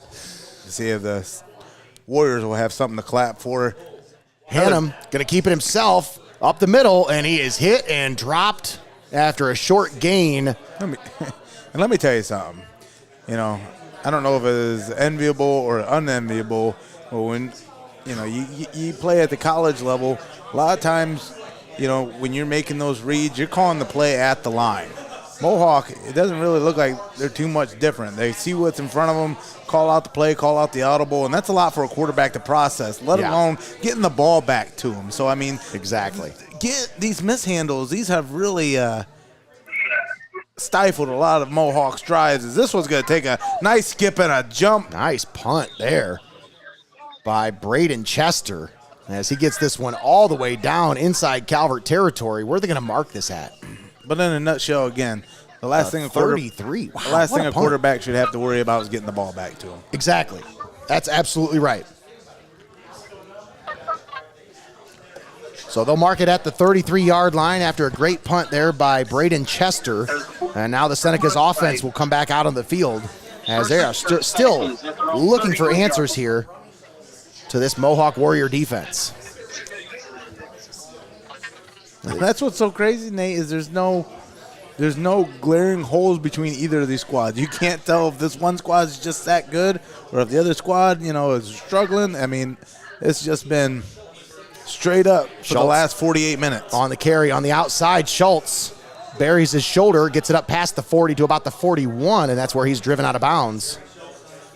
See if the Warriors will have something to clap for. Hannum going to keep it himself up the middle, and he is hit and dropped after a short gain. Let me tell you something. You know, I don't know if it is enviable or unenviable, but when, you know, you play at the college level, a lot of times, you know, when you're making those reads, you're calling the play at the line. Mohawk, it doesn't really look like they're too much different. They see what's in front of them, call out the play, call out the audible, and that's a lot for a quarterback to process, let alone getting the ball back to them. So, I mean, exactly. Get these mishandles. These have really stifled a lot of Mohawk's drives. As this one's going to take a nice skip and a jump. Nice punt there by Braden Chester as he gets this one all the way down inside Calvert territory. Where are they going to mark this at? But in a nutshell, again, the last thing 33. Wow, the last thing a punt. quarterback should have to worry about is getting the ball back to him. Exactly. That's absolutely right. So they'll mark it at the 33-yard line after a great punt there by Braden Chester. And now the Seneca's offense will come back out on the field as they are still looking for answers here to this Mohawk Warrior defense. That's what's so crazy, Nate, is there's no glaring holes between either of these squads. You can't tell if this one squad is just that good or if the other squad, you know, is struggling. I mean, it's just been straight up for the last 48 minutes. On the carry on the outside, Schultz buries his shoulder, gets it up past the 40 to about the 41, and that's where he's driven out of bounds.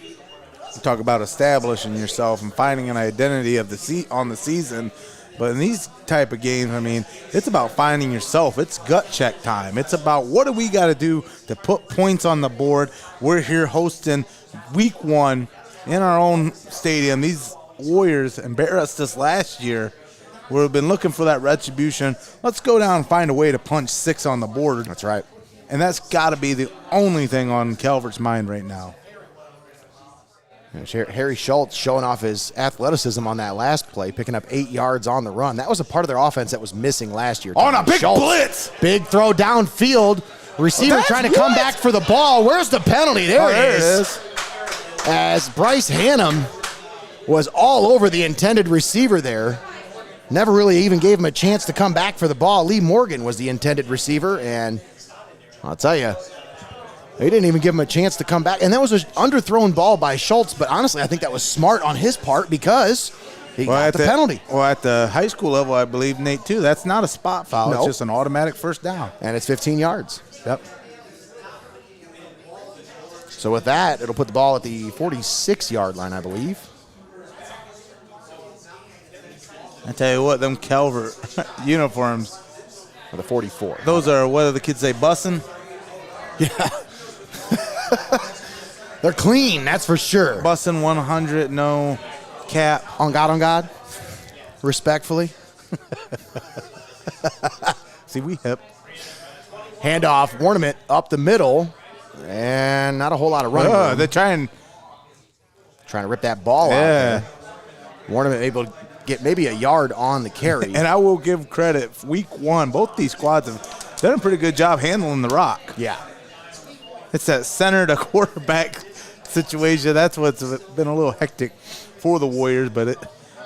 You talk about establishing yourself and finding an identity of on the season. But in these type of games, I mean, it's about finding yourself. It's gut check time. It's about what do we got to do to put points on the board. We're here hosting week 1 in our own stadium. These Warriors embarrassed us last year. We've been looking for that retribution. Let's go down and find a way to punch 6 on the board. That's right. And that's got to be the only thing on Calvert's mind right now. Harry Schultz showing off his athleticism on that last play, picking up 8 yards on the run. That was a part of their offense that was missing last year. On a big blitz. Big throw downfield. Receiver trying to come back for the ball. Where's the penalty? There it is. As Bryce Hannum was all over the intended receiver there. Never really even gave him a chance to come back for the ball. Lee Morgan was the intended receiver, and I'll tell you, they didn't even give him a chance to come back. And that was an underthrown ball by Schultz, but honestly, I think that was smart on his part because he got the penalty. Well, at the high school level, I believe, Nate, too, that's not a spot foul. Nope. It's just an automatic first down. And it's 15 yards. Yep. So with that, it'll put the ball at the 46-yard line, I believe. I tell you what, them Calvert uniforms. Or the 44. Those are, what do the kids say, bussin'? Yeah. They're clean, that's for sure. Bussin' 100, no cap. On God. Respectfully. See, we hip. Handoff, Ornament up the middle. And not a whole lot of running room. They're trying to rip that ball out there. Ornament able to get maybe a yard on the carry. And I will give credit, week 1, both these squads have done a pretty good job handling the rock. Yeah. It's that center to quarterback situation. That's what's been a little hectic for the Warriors, but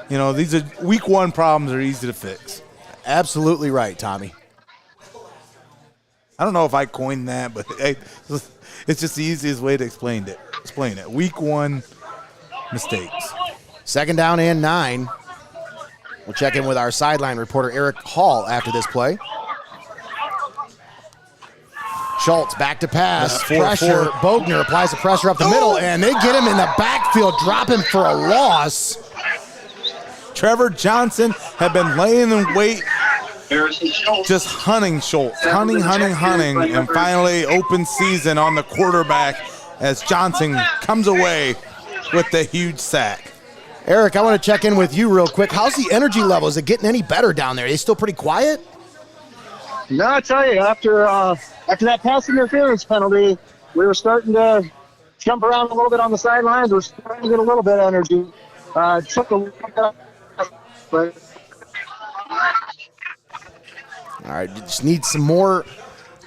these are week 1 problems are easy to fix. Absolutely right, Tommy. I don't know if I coined that, but it's just the easiest way to explain it. Week 1 mistakes. 2nd down and 9. We'll check in with our sideline reporter, Eric Hall, after this play. Schultz back to pass. Pressure. Bogner applies the pressure up the middle, and they get him in the backfield, drop him for a loss. Trevor Johnson had been laying in wait, just hunting Schultz. Hunting, and finally open season on the quarterback as Johnson comes away with the huge sack. Eric, I want to check in with you real quick. How's the energy level? Is it getting any better down there? Are they still pretty quiet? No, I tell you, after that pass interference penalty, we were starting to jump around a little bit on the sidelines. We're starting to get a little bit of energy. Took a little bit, but all right, just need some more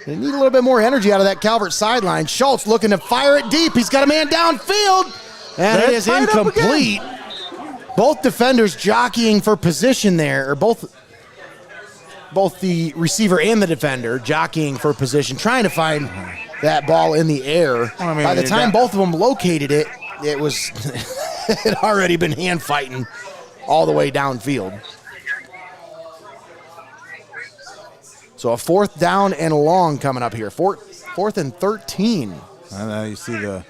They need a little bit more energy out of that Calvert sideline. Schultz looking to fire it deep. He's got a man downfield, and it is incomplete. Both defenders jockeying for position there, or both the receiver and the defender jockeying for position, trying to find that ball in the air. By the time both of them located it, it was it had already been hand fighting all the way downfield. So a 4th down and long coming up here. Fourth and 13. And now you see the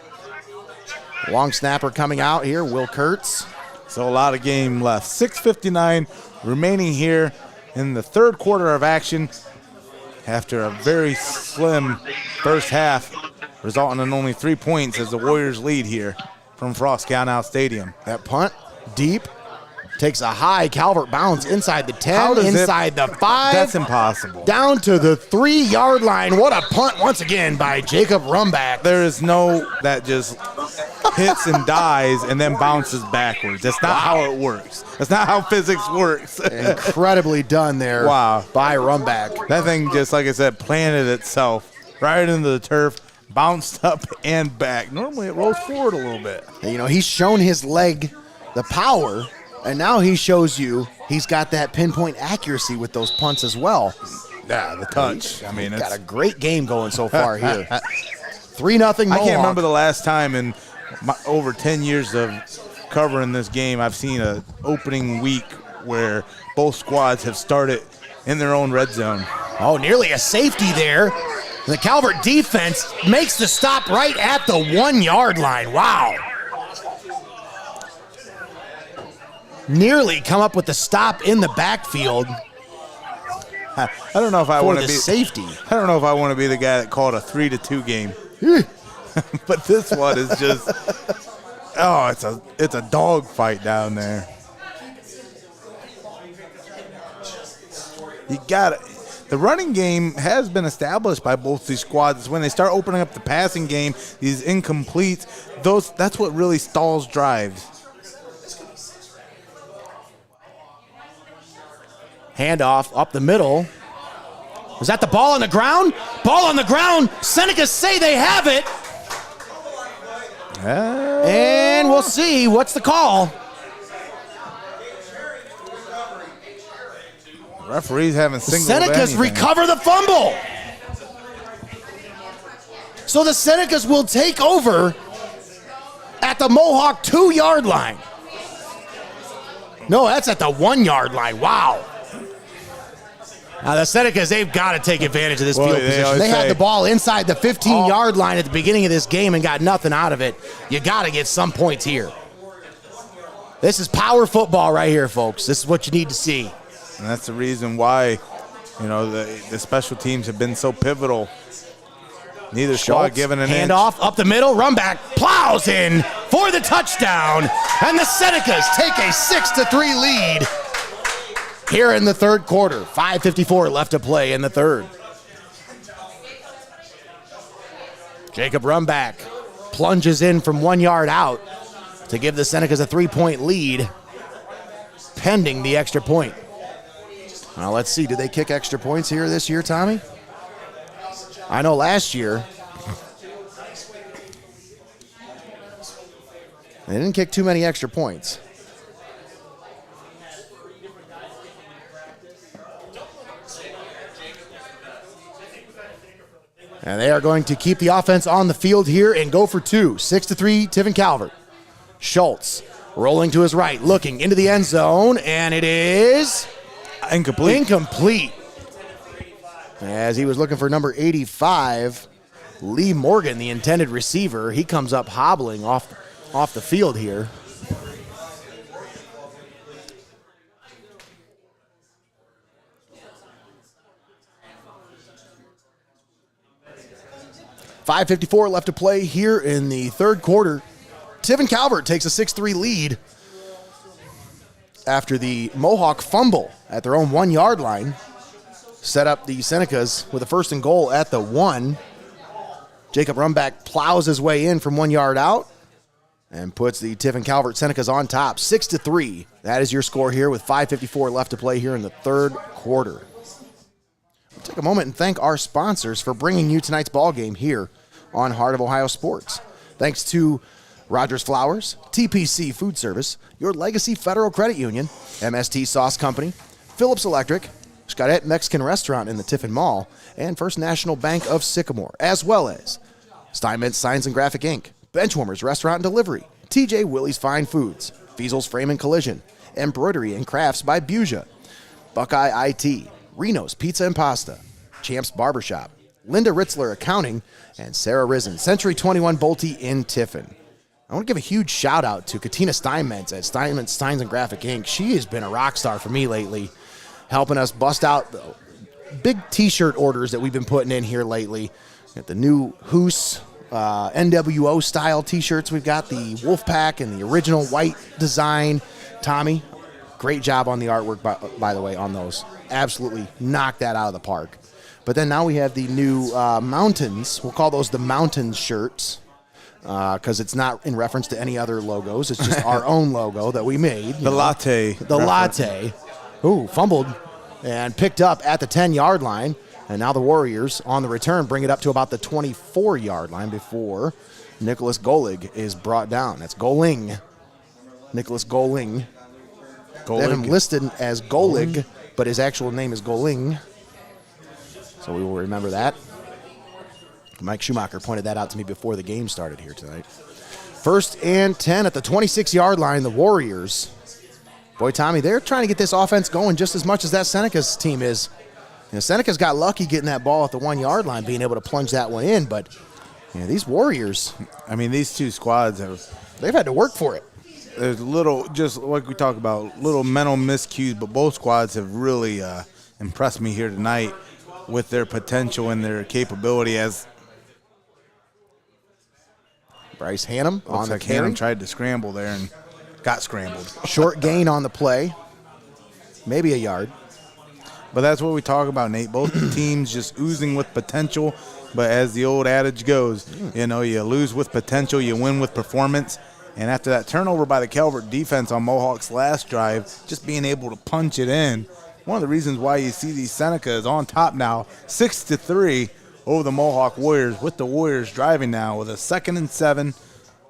long snapper coming out here, Will Kurtz. So a lot of game left. 6:59 remaining here in the third quarter of action after a very slim first half, resulting in only 3 points as the Warriors lead here from Frost County Stadium. That punt deep. Takes a high Calvert bounce inside the 10, inside the 5. That's impossible. Down to the 3-yard line. What a punt once again by Jacob Rumback. There is no that just hits and dies and then bounces backwards. That's not how it works. That's not how physics works. Incredibly done there by Rumback. That thing just, like I said, planted itself right into the turf, bounced up and back. Normally it rolls forward a little bit. You know, he's shown his leg the power, and now he shows you he's got that pinpoint accuracy with those punts as well. Yeah, the touch. I mean, he's got a great game going so far here. 3-0 Mohawk. I can't remember the last time in over 10 years of covering this game I've seen an opening week where both squads have started in their own red zone. Oh, nearly a safety there. The Calvert defense makes the stop right at the 1-yard line. Wow. Nearly come up with the stop in the backfield. I don't know if I want to be safety. I don't know if I want to be the guy that called a 3-2 game. But this one is just it's a dog fight down there. You got it. The running game has been established by both these squads. When they start opening up the passing game, these incompletes, that's what really stalls drives. Handoff up the middle. Was that the ball on the ground? Ball on the ground. Seneca say they have it. And we'll see. What's the call? Referees haven't singled Senecas anything. recover the fumble. So the Senecas will take over at the Mohawk 2-yard line. No, that's at the 1-yard line. Wow. Now, the Senecas, they've got to take advantage of this field position. They had the ball inside the 15-yard line at the beginning of this game and got nothing out of it. You got to get some points here. This is power football right here, folks. This is what you need to see. And that's the reason why, the special teams have been so pivotal. Neither squad given an handoff up the middle. Rumback plows in for the touchdown. And the Senecas take a 6-3 lead here in the third quarter. 5:54 left to play in the third. Jacob Rumback plunges in from 1 yard out to give the Senecas a 3-point lead, pending the extra point. Now let's see, did they kick extra points here this year, Tommy? I know last year they didn't kick too many extra points. And they are going to keep the offense on the field here and go for 2. 6-3, Tiffin Calvert. Schultz rolling to his right, looking into the end zone, and it is incomplete. As he was looking for number 85, Lee Morgan, the intended receiver, he comes up hobbling off the field here. .554 left to play here in the third quarter. Tiffin Calvert takes a 6-3 lead after the Mohawk fumble at their own 1 yard line. Set up the Senecas with a 1st and goal at the 1. Jacob Rumback plows his way in from 1 yard out and puts the Tiffin Calvert Senecas on top, 6-3. That is your score here with 5:54 left to play here in the third quarter. take a moment and thank our sponsors for bringing you tonight's ball game here on Heart of Ohio Sports. Thanks to Rogers Flowers, TPC Food Service, Your Legacy Federal Credit Union, MST Sauce Company, Phillips Electric, Scudette Mexican Restaurant in the Tiffin Mall, and First National Bank of Sycamore, as well as Steinmetz Signs and Graphic Inc., Benchwarmers Restaurant and Delivery, TJ Willie's Fine Foods, Fiesel's Frame and Collision, Embroidery and Crafts by Buja, Buckeye IT, Reno's Pizza and Pasta, Champs Barbershop, Linda Ritzler Accounting, and Sarah Risen, Century 21 Bolte in Tiffin. I want to give a huge shout out to Katina Steinmetz at Steinmetz Signs and Graphic Inc. She has been a rock star for me lately, helping us bust out the big t-shirt orders that we've been putting in here lately. Got the new Hoos NWO style t-shirts. We've got the Wolfpack and the original white design. Tommy, great job on the artwork, by the way, on those. Absolutely knocked that out of the park. But then now we have the new Mountains. We'll call those the Mountains shirts because it's not in reference to any other logos. It's just our own logo that we made. The latte. The latte. Ooh, fumbled and picked up at the 10-yard line. And now the Warriors, on the return, bring it up to about the 24-yard line before Nicholas Golig is brought down. That's Goling. Nicholas Goling. They have him listed as Golig, but his actual name is Goling. So we will remember that. Mike Schumacher pointed that out to me before the game started here tonight. 1st and 10 at the 26-yard line, the Warriors. Boy, Tommy, they're trying to get this offense going just as much as that Seneca's team is. You know, Seneca's got lucky getting that ball at the 1-yard line, being able to plunge that one in, but these Warriors, I mean, these two squads they've had to work for it. There's little, just like we talk about, little mental miscues, but both squads have really impressed me here tonight with their potential and their capability. As Bryce Hannum on the like carry. Hannum tried to scramble there and got scrambled. Short gain on the play, maybe a yard. But that's what we talk about, Nate. Both teams just oozing with potential. But as the old adage goes, you lose with potential, you win with performance. And after that turnover by the Calvert defense on Mohawk's last drive, just being able to punch it in, one of the reasons why you see these Senecas on top now, 6-3 over the Mohawk Warriors, with the Warriors driving now with a 2nd and 7,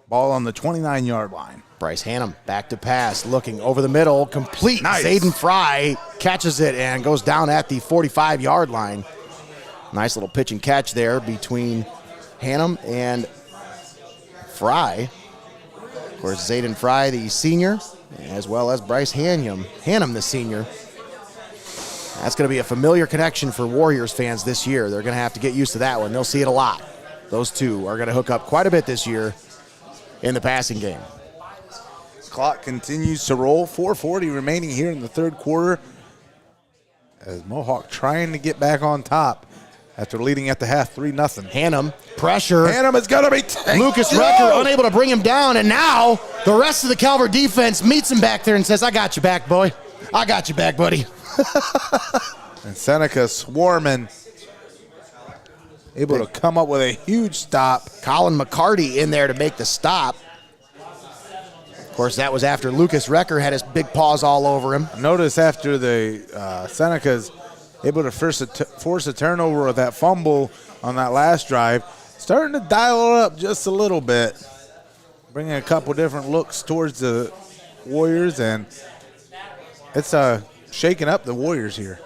ball on the 29-yard line. Bryce Hannum back to pass, looking over the middle, complete. Nice. Zayden Fry catches it and goes down at the 45-yard line. Nice little pitch and catch there between Hannum and Fry. Of course, Zayden Fry, the senior, as well as Bryce Hannum, the senior. That's going to be a familiar connection for Warriors fans this year. They're going to have to get used to that one. They'll see it a lot. Those two are going to hook up quite a bit this year in the passing game. Clock continues to roll. 4:40 remaining here in the third quarter as Mohawk trying to get back on top after leading at the half 3-0. Hannum, pressure. Hannum is going to be taken. Lucas Recker unable to bring him down, and now the rest of the Calvert defense meets him back there and says, I got you back, boy. I got you back, buddy. And Seneca swarming, able to come up with a huge stop. Colin McCarty in there to make the stop. Of course, that was after Lucas Recker had his big paws all over him. Notice after the Seneca's able to force a turnover with that fumble on that last drive, starting to dial it up just a little bit, bringing a couple different looks towards the Warriors, and it's shaking up the Warriors here.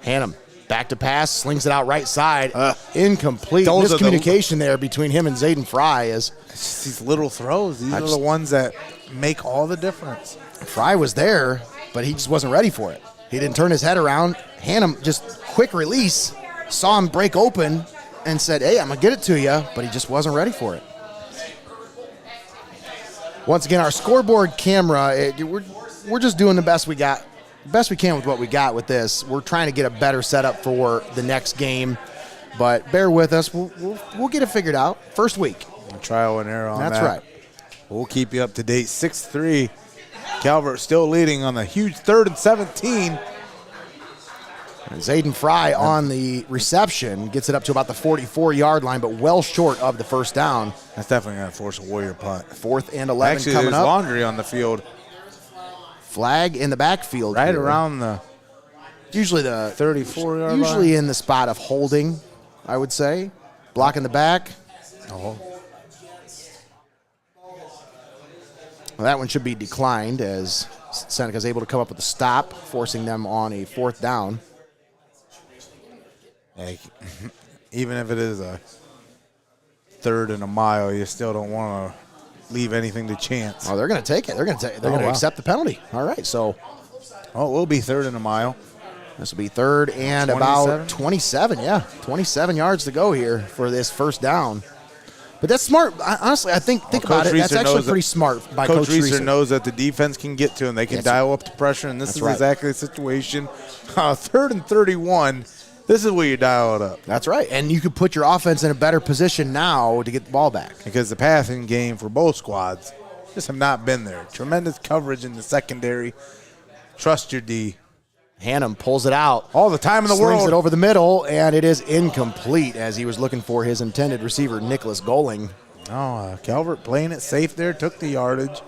Hannum back to pass, slings it out right side. Incomplete. Miscommunication there between him and Zayden Fry. It's just these little throws. These are the ones that make all the difference. Fry was there, but he just wasn't ready for it. He didn't turn his head around. Hannum, just quick release, saw him break open and said, hey, I'm going to get it to you, but he just wasn't ready for it. Once again, our scoreboard camera, we're just doing the best we got. Best we can with what we got with this. We're trying to get a better setup for the next game, but bear with us. We'll get it figured out. First week. Trial and error on that. That's right. We'll keep you up to date. 6-3. Calvert still leading on the huge 3rd and 17. And Zayden Fry on the reception gets it up to about the 44-yard line, but well short of the first down. That's definitely going to force a Warrior punt. 4th and 11 Actually, coming there's up. laundry on the field. Flag in the backfield. Right here. around the Usually the 34-yard line. Usually in the spot of holding, I would say. Blocking the back. Oh. Well, that one should be declined as Seneca's able to come up with a stop, forcing them on a 4th down. Hey, even if it is a 3rd and a mile, you still don't want to leave anything to chance. Oh, they're going to take it. They're going to accept the penalty. All right, so. Oh, it will be 3rd and a mile. This will be 3rd and 27? about 27, yeah. 27 yards to go here for this 1st down. But that's smart. Honestly, I think about it. That's actually pretty smart by Coach Reeser. Knows that the defense can get to him. They can dial up the pressure, and this is exactly the situation. 3rd and 31. This is where you dial it up. That's right. And you could put your offense in a better position now to get the ball back. Because the passing game for both squads just have not been there. Tremendous coverage in the secondary. Trust your D. Hannum pulls it out. All the time in the world. Slings it over the middle, and it is incomplete as he was looking for his intended receiver, Nicholas Goling. Calvert playing it safe there, took the yardage,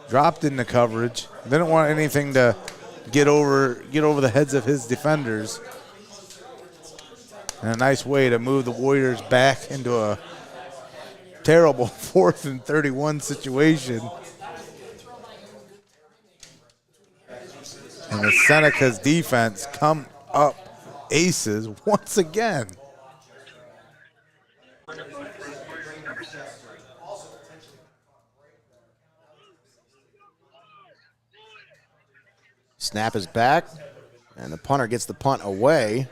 dropped in the coverage. Didn't want anything to get over the heads of his defenders. And a nice way to move the Warriors back into a terrible 4th and 31 situation. And the Seneca's defense come up aces once again. Snap is back, and the punter gets the punt away.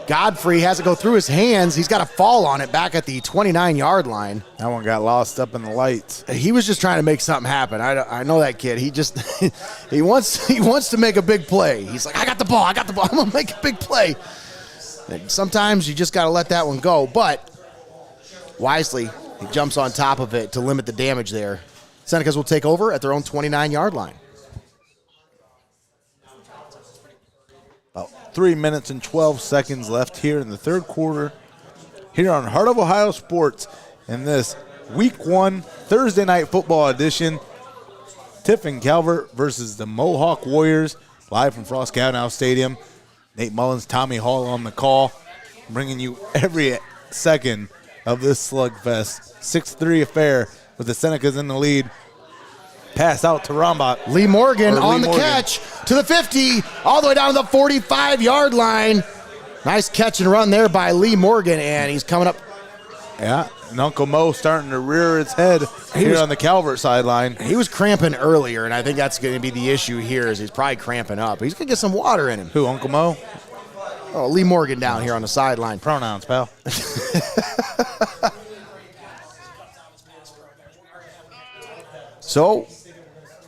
Godfrey has it go through his hands. He's got a fall on it back at the 29-yard line. That one got lost up in the lights. He was just trying to make something happen. I know that kid. He just he wants to make a big play. He's like, I got the ball. I'm going to make a big play. And sometimes you just got to let that one go. But wisely, he jumps on top of it to limit the damage there. Senecas will take over at their own 29-yard line. About 3 minutes and 12 seconds left here in the 3rd quarter here on Heart of Ohio Sports in this Week 1 Thursday Night Football edition. Tiffin Calvert versus the Mohawk Warriors, live from Frost Gavinow Stadium. Nate Mullins, Tommy Hall on the call, bringing you every second of this slugfest. 6-3 affair with the Senecas in the lead. Pass out to Rambach. Lee Morgan on the catch to the 50, all the way down to the 45-yard line. Nice catch and run there by Lee Morgan, and he's coming up. Yeah, and Uncle Mo starting to rear its head here on the Calvert sideline. He was cramping earlier, and I think that's going to be the issue here is he's probably cramping up. He's going to get some water in him. Who, Uncle Mo? Oh, Lee Morgan down here on the sideline. Pronouns, pal. So,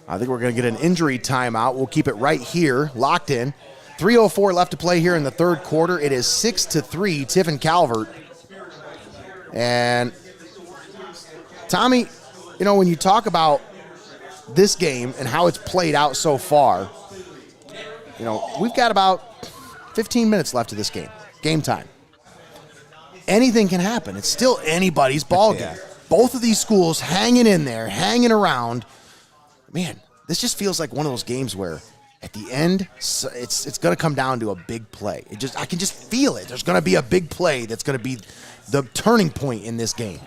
I think we're going to get an injury timeout. We'll keep it right here, locked in. 3:04 left to play here in the 3rd quarter. It is 6-3, Tiffin Calvert. And, Tommy, you know, when you talk about this game and how it's played out so far, you know, we've got about 15 minutes left of this game. Game time. Anything can happen. It's still anybody's ball game. Both of these schools hanging in there, hanging around. Man, this just feels like one of those games where at the end, it's going to come down to a big play. I can just feel it. There's going to be a big play that's going to be the turning point in this game.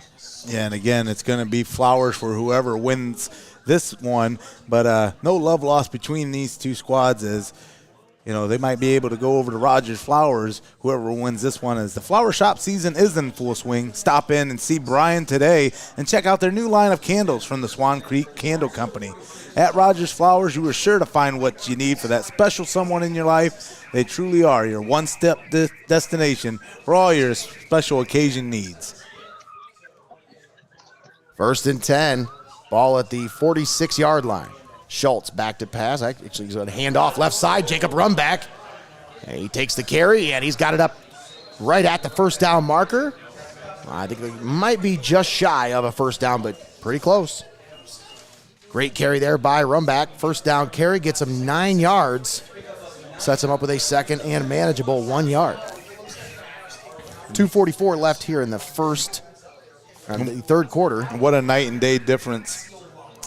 Yeah, and again, it's going to be flowers for whoever wins this one. But no love lost between these two squads as, you know, they might be able to go over to Rogers Flowers, whoever wins this one, as the flower shop season is in full swing. Stop in and see Brian today and check out their new line of candles from the Swan Creek Candle Company. At Rogers Flowers, you are sure to find what you need for that special someone in your life. They truly are your one-step destination for all your special occasion needs. 1st and 10, ball at the 46-yard line. Schultz back to pass. Actually, he's going to hand off left side. Jacob Rumback. And he takes the carry, and he's got it up right at the 1st down marker. I think it might be just shy of a 1st down, but pretty close. Great carry there by Rumback. 1st down carry gets him 9 yards. Sets him up with a 2nd and manageable 1 yard. 2:44 left here in the 3rd quarter. What a night and day difference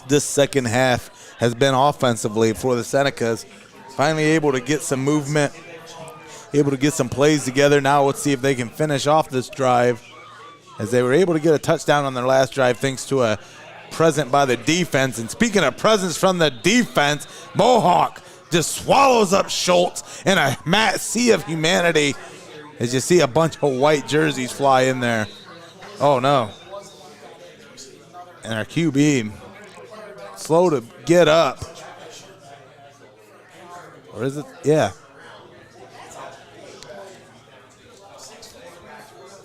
this second half has been offensively for the Senecas. finally able to get some movement, able to get some plays together. Now let's see if they can finish off this drive, as they were able to get a touchdown on their last drive thanks to a present by the defense. And speaking of presence from the defense, Mohawk just swallows up Schultz in a sea of humanity as you see a bunch of white jerseys fly in there. Oh, no. And our QB, slow to get up. Or is it? Yeah.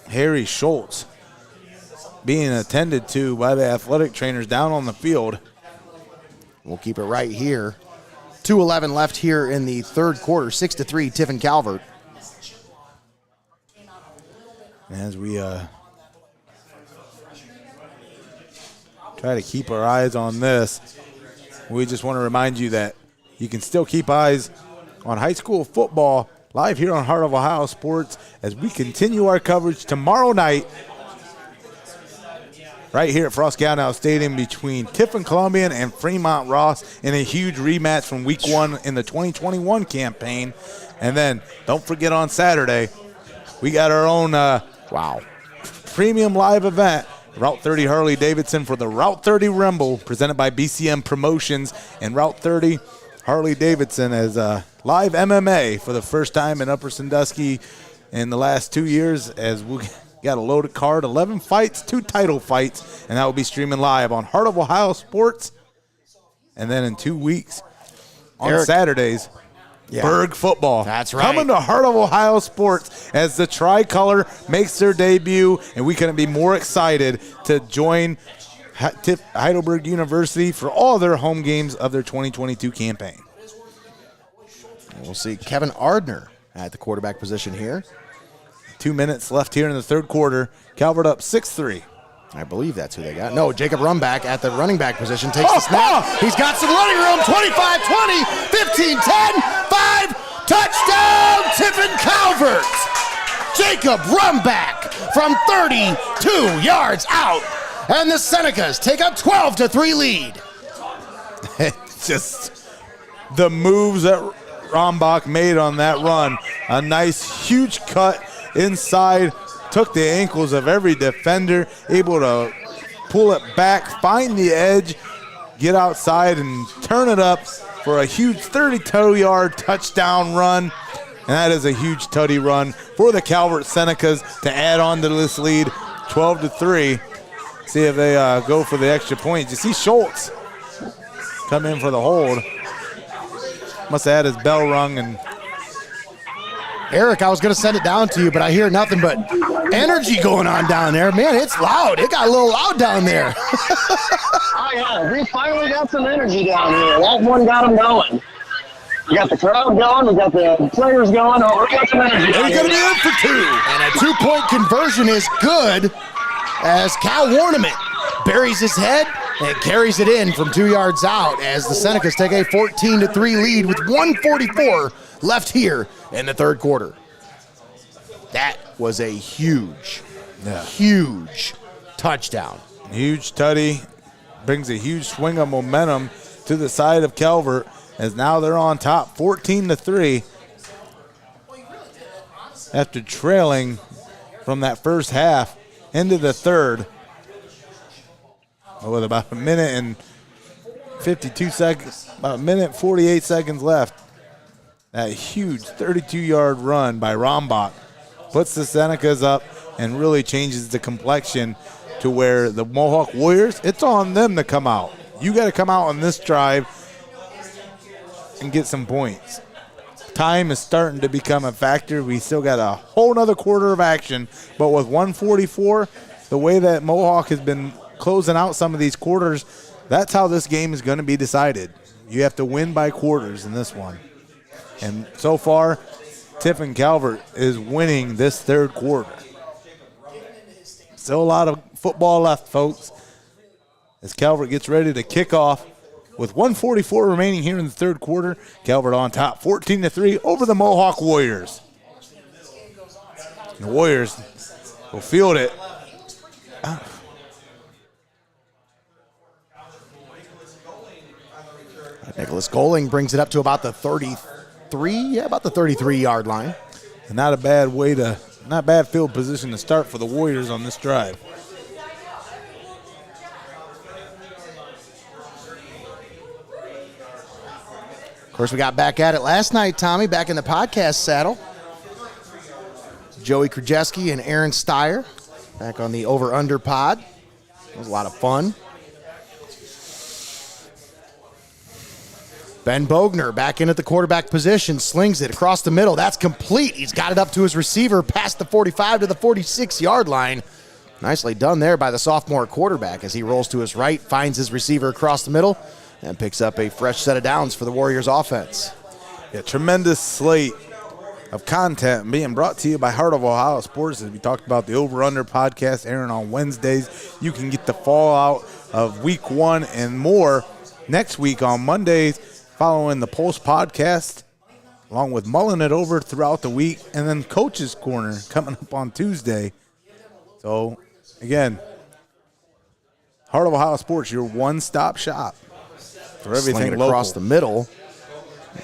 Harry Schultz being attended to by the athletic trainers down on the field. We'll keep it right here. 2:11 left here in the third quarter. 6-3, Tiffin Calvert. As we try to keep our eyes on this, we just want to remind you that you can still keep eyes on high school football live here on Heart of Ohio Sports as we continue our coverage tomorrow night right here at Frost Gallinow Stadium between Tiffin Columbian and Fremont Ross in a huge rematch from week 1 in the 2021 campaign. And then don't forget on Saturday, we got our own premium live event, Route 30 Harley-Davidson for the Route 30 Rumble, presented by BCM Promotions, and Route 30 Harley-Davidson as live MMA for the first time in Upper Sandusky in the last 2 years, as we got a loaded card, 11 fights, 2 title fights, and that will be streaming live on Heart of Ohio Sports. And then in 2 weeks on Saturdays, Berg football. That's right. Coming to Heart of Ohio Sports as the tricolor makes their debut, and we couldn't be more excited to join Heidelberg University for all their home games of their 2022 campaign. We'll see Kevin Ardner at the quarterback position here. 2 minutes left here in the third quarter. Calvert up 6-3. I believe that's who they got. No, Jacob Rumback at the running back position takes the snap. He's got some running room. 25-20, 15-10, 5, touchdown, Tiffin Calvert. Jacob Rumback from 32 yards out. And the Senecas take a 12-3 lead. Just the moves that Rombach made on that run. A nice, huge cut inside. Took the ankles of every defender, able to pull it back, find the edge, get outside, and turn it up for a huge 32-yard touchdown run. And that is a huge tutty run for the Calvert Senecas to add on to this lead, 12-3. See if they go for the extra point. You see Schultz come in for the hold. Must have had his bell rung. And Eric, I was going to send it down to you, but I hear nothing but energy going on down there. Man, it's loud. It got a little loud down there. Oh, yeah. We finally got some energy down here. That one got them going. We got the crowd going. We got the players going. Oh, we got some energy. He's going to be in for 2. And a 2-point conversion is good as Cal Warnament buries his head and carries it in from 2 yards out as the Senecas take a 14-3 lead with 1:44 left here in the third quarter. That was a huge touchdown. Huge tutty. Brings a huge swing of momentum to the side of Calvert as now they're on top 14-3 after trailing from that first half into the third with about a minute and 52 seconds, about a minute 48 seconds left. That huge 32-yard run by Rombach puts the Senecas up and really changes the complexion to where the Mohawk Warriors, it's on them to come out. You got to come out on this drive and get some points. Time is starting to become a factor. We still got a whole nother quarter of action, but with 1:44, the way that Mohawk has been closing out some of these quarters, that's how this game is going to be decided. You have to win by quarters in this one. And so far, Tiffin Calvert is winning this third quarter. Still a lot of football left, folks, as Calvert gets ready to kick off. With 1:44 remaining here in the third quarter, Calvert on top, 14-3 over the Mohawk Warriors. The Warriors will field it. Nicholas Goling brings it up to about the 33 about the 33-yard line. And not bad field position to start for the Warriors on this drive. Of course, we got back at it last night, Tommy, back in the podcast saddle. Joey Krajewski and Aaron Steyer back on the over-under pod. It was a lot of fun. Ben Bogner back in at the quarterback position, slings it across the middle. That's complete. He's got it up to his receiver, past the 45 to the 46-yard line. Nicely done there by the sophomore quarterback as he rolls to his right, finds his receiver across the middle, and picks up a fresh set of downs for the Warriors offense. Yeah, tremendous slate of content being brought to you by Heart of Ohio Sports. As we talked about the Over-Under podcast airing on Wednesdays, you can get the fallout of Week 1 and more next week on Mondays following the Pulse podcast, along with mulling it over throughout the week, and then Coach's Corner coming up on Tuesday. So, again, Heart of Ohio Sports, your one-stop shop for everything local. Across the middle,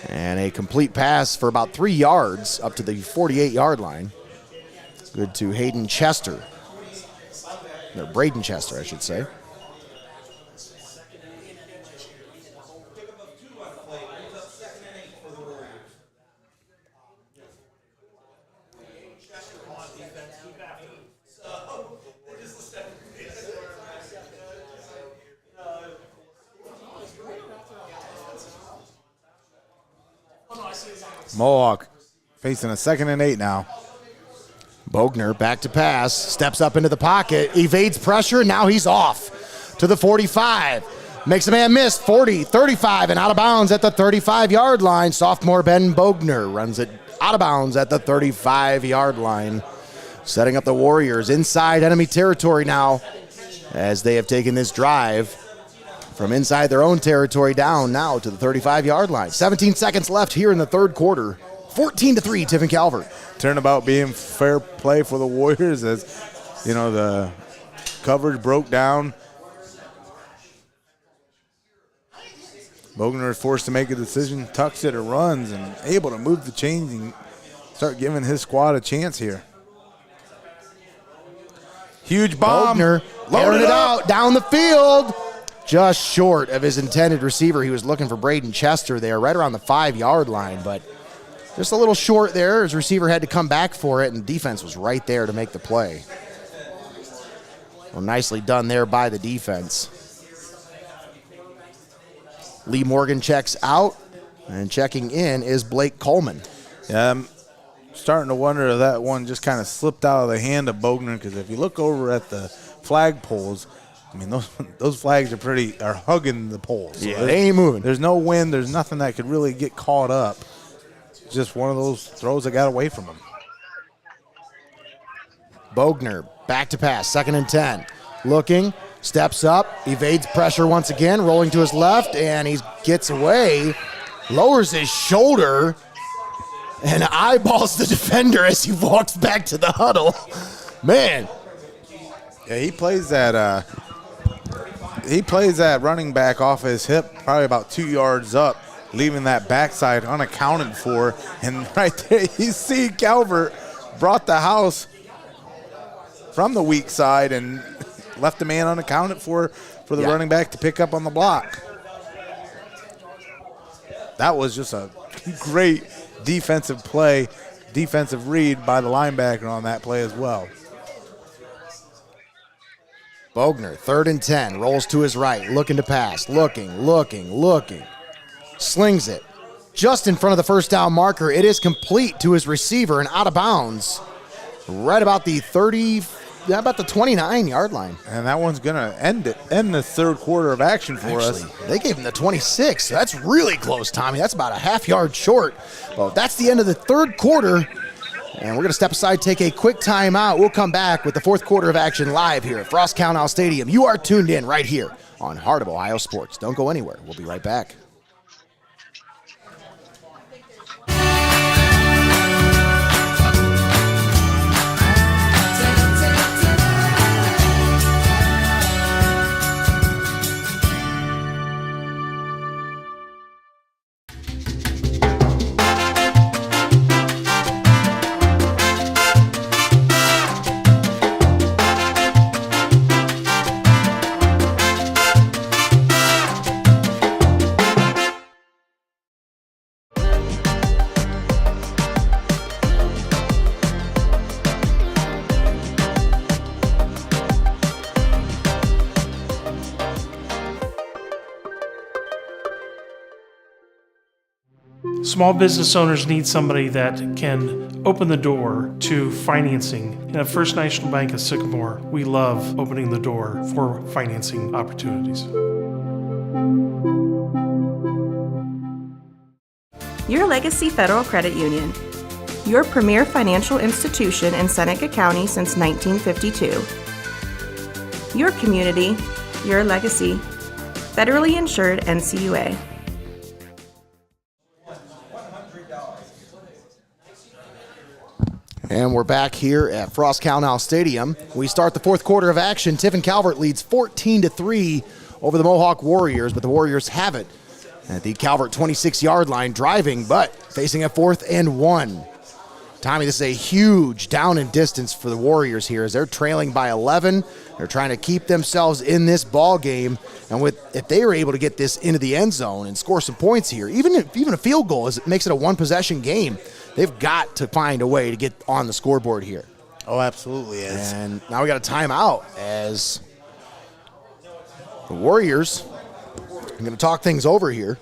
and a complete pass for about 3 yards up to the 48-yard line. Good to Hayden Chester. No, Braden Chester, I should say. Mohawk facing a 2nd and 8 now. Bogner back to pass, steps up into the pocket, evades pressure, now he's off to the 45. Makes a man miss, 40, 35, and out of bounds at the 35-yard line. Sophomore Ben Bogner runs it out of bounds at the 35-yard line, setting up the Warriors inside enemy territory now as they have taken this drive from inside their own territory down now to the 35-yard line. 17 seconds left here in the third quarter. 14-3, Tiffin Calvert. Turnabout being fair play for the Warriors as, you know, the coverage broke down. Bogner is forced to make a decision, tucks it or runs, and able to move the chains and start giving his squad a chance here. Huge bomb. Bogner airing it out down the field. Just short of his intended receiver. He was looking for Braden Chester there, right around the 5-yard line, but just a little short there. His receiver had to come back for it, and the defense was right there to make the play. Well, nicely done there by the defense. Lee Morgan checks out, and checking in is Blake Coleman. Yeah, I'm starting to wonder if that one just kind of slipped out of the hand of Bogner, because if you look over at the flag poles, I mean, those flags are hugging the poles. So yeah, they ain't moving. There's no wind. There's nothing that could really get caught up. It's just one of those throws that got away from him. Bogner back to pass, 2nd and 10. Looking, steps up, evades pressure once again, rolling to his left, and he gets away, lowers his shoulder, and eyeballs the defender as he walks back to the huddle. Man. Yeah, he plays that running back off his hip, probably about 2 yards up, leaving that backside unaccounted for. And right there, you see Calvert brought the house from the weak side and left the man unaccounted for the running back to pick up on the block. That was just a great defensive play, defensive read by the linebacker on that play as well. Bogner, 3rd and 10, rolls to his right, looking to pass, looking. Slings it just in front of the first down marker. It is complete to his receiver and out of bounds right about the 29-yard line. And that one's going to end the third quarter of action for us. They gave him the 26. So that's really close, Tommy. That's about a half-yard short. Well, that's the end of the third quarter. And we're going to step aside, take a quick timeout. We'll come back with the fourth quarter of action live here at Frost County Stadium. You are tuned in right here on Heart of Ohio Sports. Don't go anywhere. We'll be right back. Small business owners need somebody that can open the door to financing. And at First National Bank of Sycamore, we love opening the door for financing opportunities. Your Legacy Federal Credit Union. Your premier financial institution in Seneca County since 1952. Your community, your legacy. Federally insured NCUA. And we're back here at Frost Calnow Stadium. We start the fourth quarter of action. Tiffin Calvert leads 14-3 over the Mohawk Warriors, but the Warriors have it at the Calvert 26-yard line, driving, but facing a 4th and 1. Tommy, this is a huge down and distance for the Warriors here as they're trailing by 11. They're trying to keep themselves in this ball game, and if they are able to get this into the end zone and score some points here, even a field goal makes it a one-possession game. They've got to find a way to get on the scoreboard here. Oh, absolutely. And now we got a timeout as the Warriors are going to talk things over here.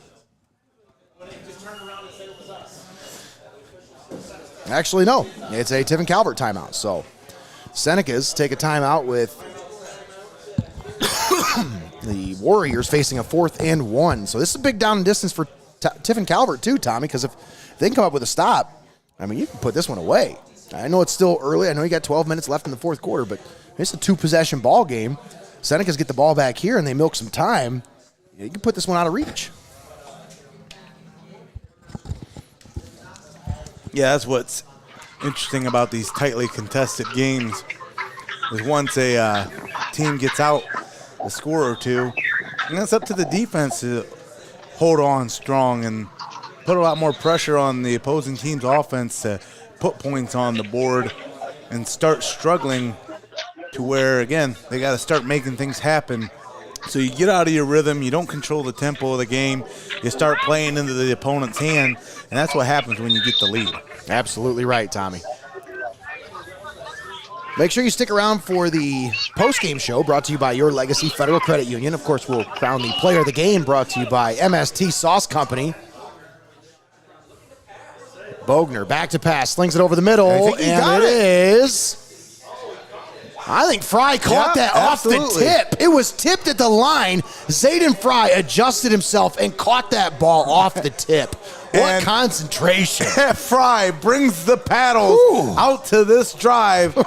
Actually, no. It's a Tiffin Calvert timeout. So Senecas take a timeout with the Warriors facing a 4th and 1. So this is a big down and distance for Tiffin Calvert too, Tommy, because if they can come up with a stop, I mean, you can put this one away. I know it's still early. I know you got 12 minutes left in the fourth quarter, but it's a 2-possession ball game. Senecas get the ball back here and they milk some time. You can put this one out of reach. Yeah, that's what's interesting about these tightly contested games is once a team gets out a score or two, and it's up to the defense to hold on strong and put a lot more pressure on the opposing team's offense to put points on the board and start struggling to where, again, they got to start making things happen. So you get out of your rhythm, you don't control the tempo of the game, you start playing into the opponent's hand, and that's what happens when you get the lead. Absolutely right, Tommy. Make sure you stick around for the postgame show brought to you by Your Legacy Federal Credit Union. Of course, we'll crown the player of the game brought to you by MST Sauce Company. Bogner back to pass, slings it over the middle, and it is. I think Fry caught that off the tip. It was tipped at the line. Zayden Fry adjusted himself and caught that ball off the tip. What concentration. Fry brings the paddles out to this drive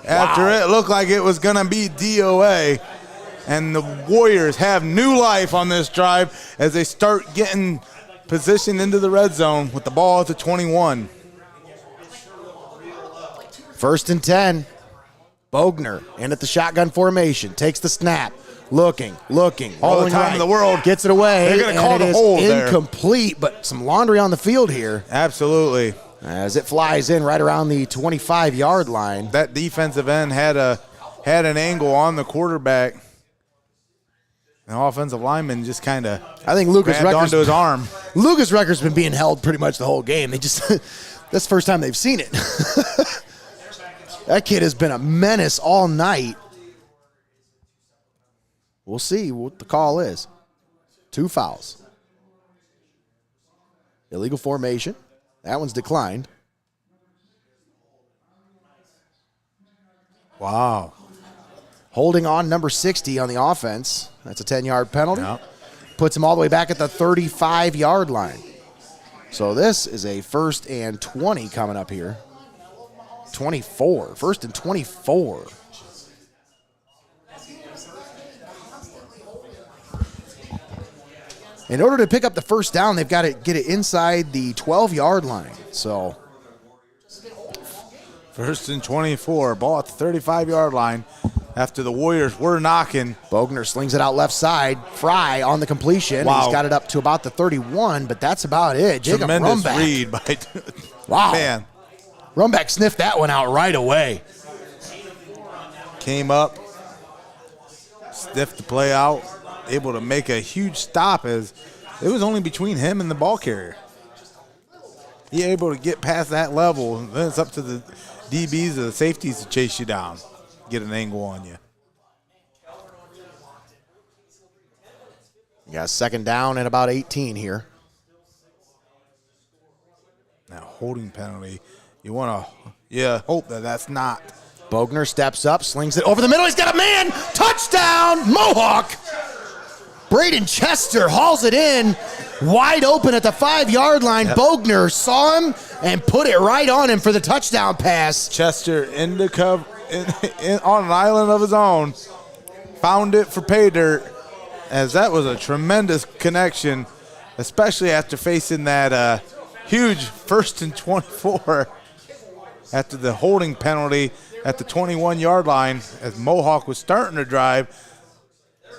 after it looked like it was going to be DOA. And the Warriors have new life on this drive as they start getting positioned into the red zone with the ball at the 21. 1st and 10. Bogner in at the shotgun formation, takes the snap, looking, all the time in the world, gets it away. They're going to call the hold there. Incomplete, but some laundry on the field here. Absolutely. As it flies in right around the 25-yard line. That defensive end had an angle on the quarterback. The offensive lineman just kind of grabbed onto his arm. Lucas Recker's been being held pretty much the whole game. That's the first time they've seen it. That kid has been a menace all night. We'll see what the call is. 2 fouls. Illegal formation. That one's declined. Wow. Holding on number 60 on the offense. That's a 10-yard penalty. Yep. Puts him all the way back at the 35-yard line. So this is a 1st and 20 coming up here. 24. 1st and 24. In order to pick up the first down, they've got to get it inside the 12-yard line. So 1st and 24. Ball at the 35-yard line after the Warriors were knocking. Bogner slings it out left side. Fry on the completion. Wow. He's got it up to about the 31, but that's about it. Jacob Tremendous Rumback. read by wow. Man. Rumback sniffed that one out right away. Came up, sniffed the play out, able to make a huge stop as it was only between him and the ball carrier. He able to get past that level, and then it's up to the DBs or the safeties to chase you down, get an angle on you. You got 2nd down and about 18 here. That holding penalty, you want to hope that that's not. Bogner steps up, slings it over the middle. He's got a man. Touchdown, Mohawk. Braden Chester hauls it in, wide open at the 5-yard line. Yep. Bogner saw him and put it right on him for the touchdown pass. Chester in the cover, on an island of his own, found it for pay dirt, as that was a tremendous connection, especially after facing that huge 1st and 24 after the holding penalty at the 21-yard line as Mohawk was starting to drive.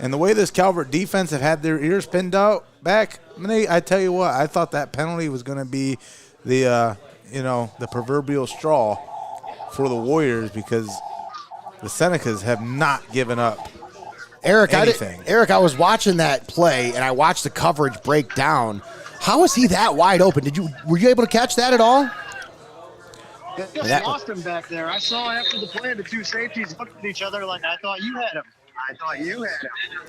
And the way this Calvert defense have had their ears pinned out back, I tell you what, I thought that penalty was going to be the proverbial straw for the Warriors, because the Senecas have not given up anything. I was watching that play, and I watched the coverage break down. How was he that wide open? Were you able to catch that at all? Just lost him back there. I saw after the play, the two safeties looked at each other like, I thought you had him.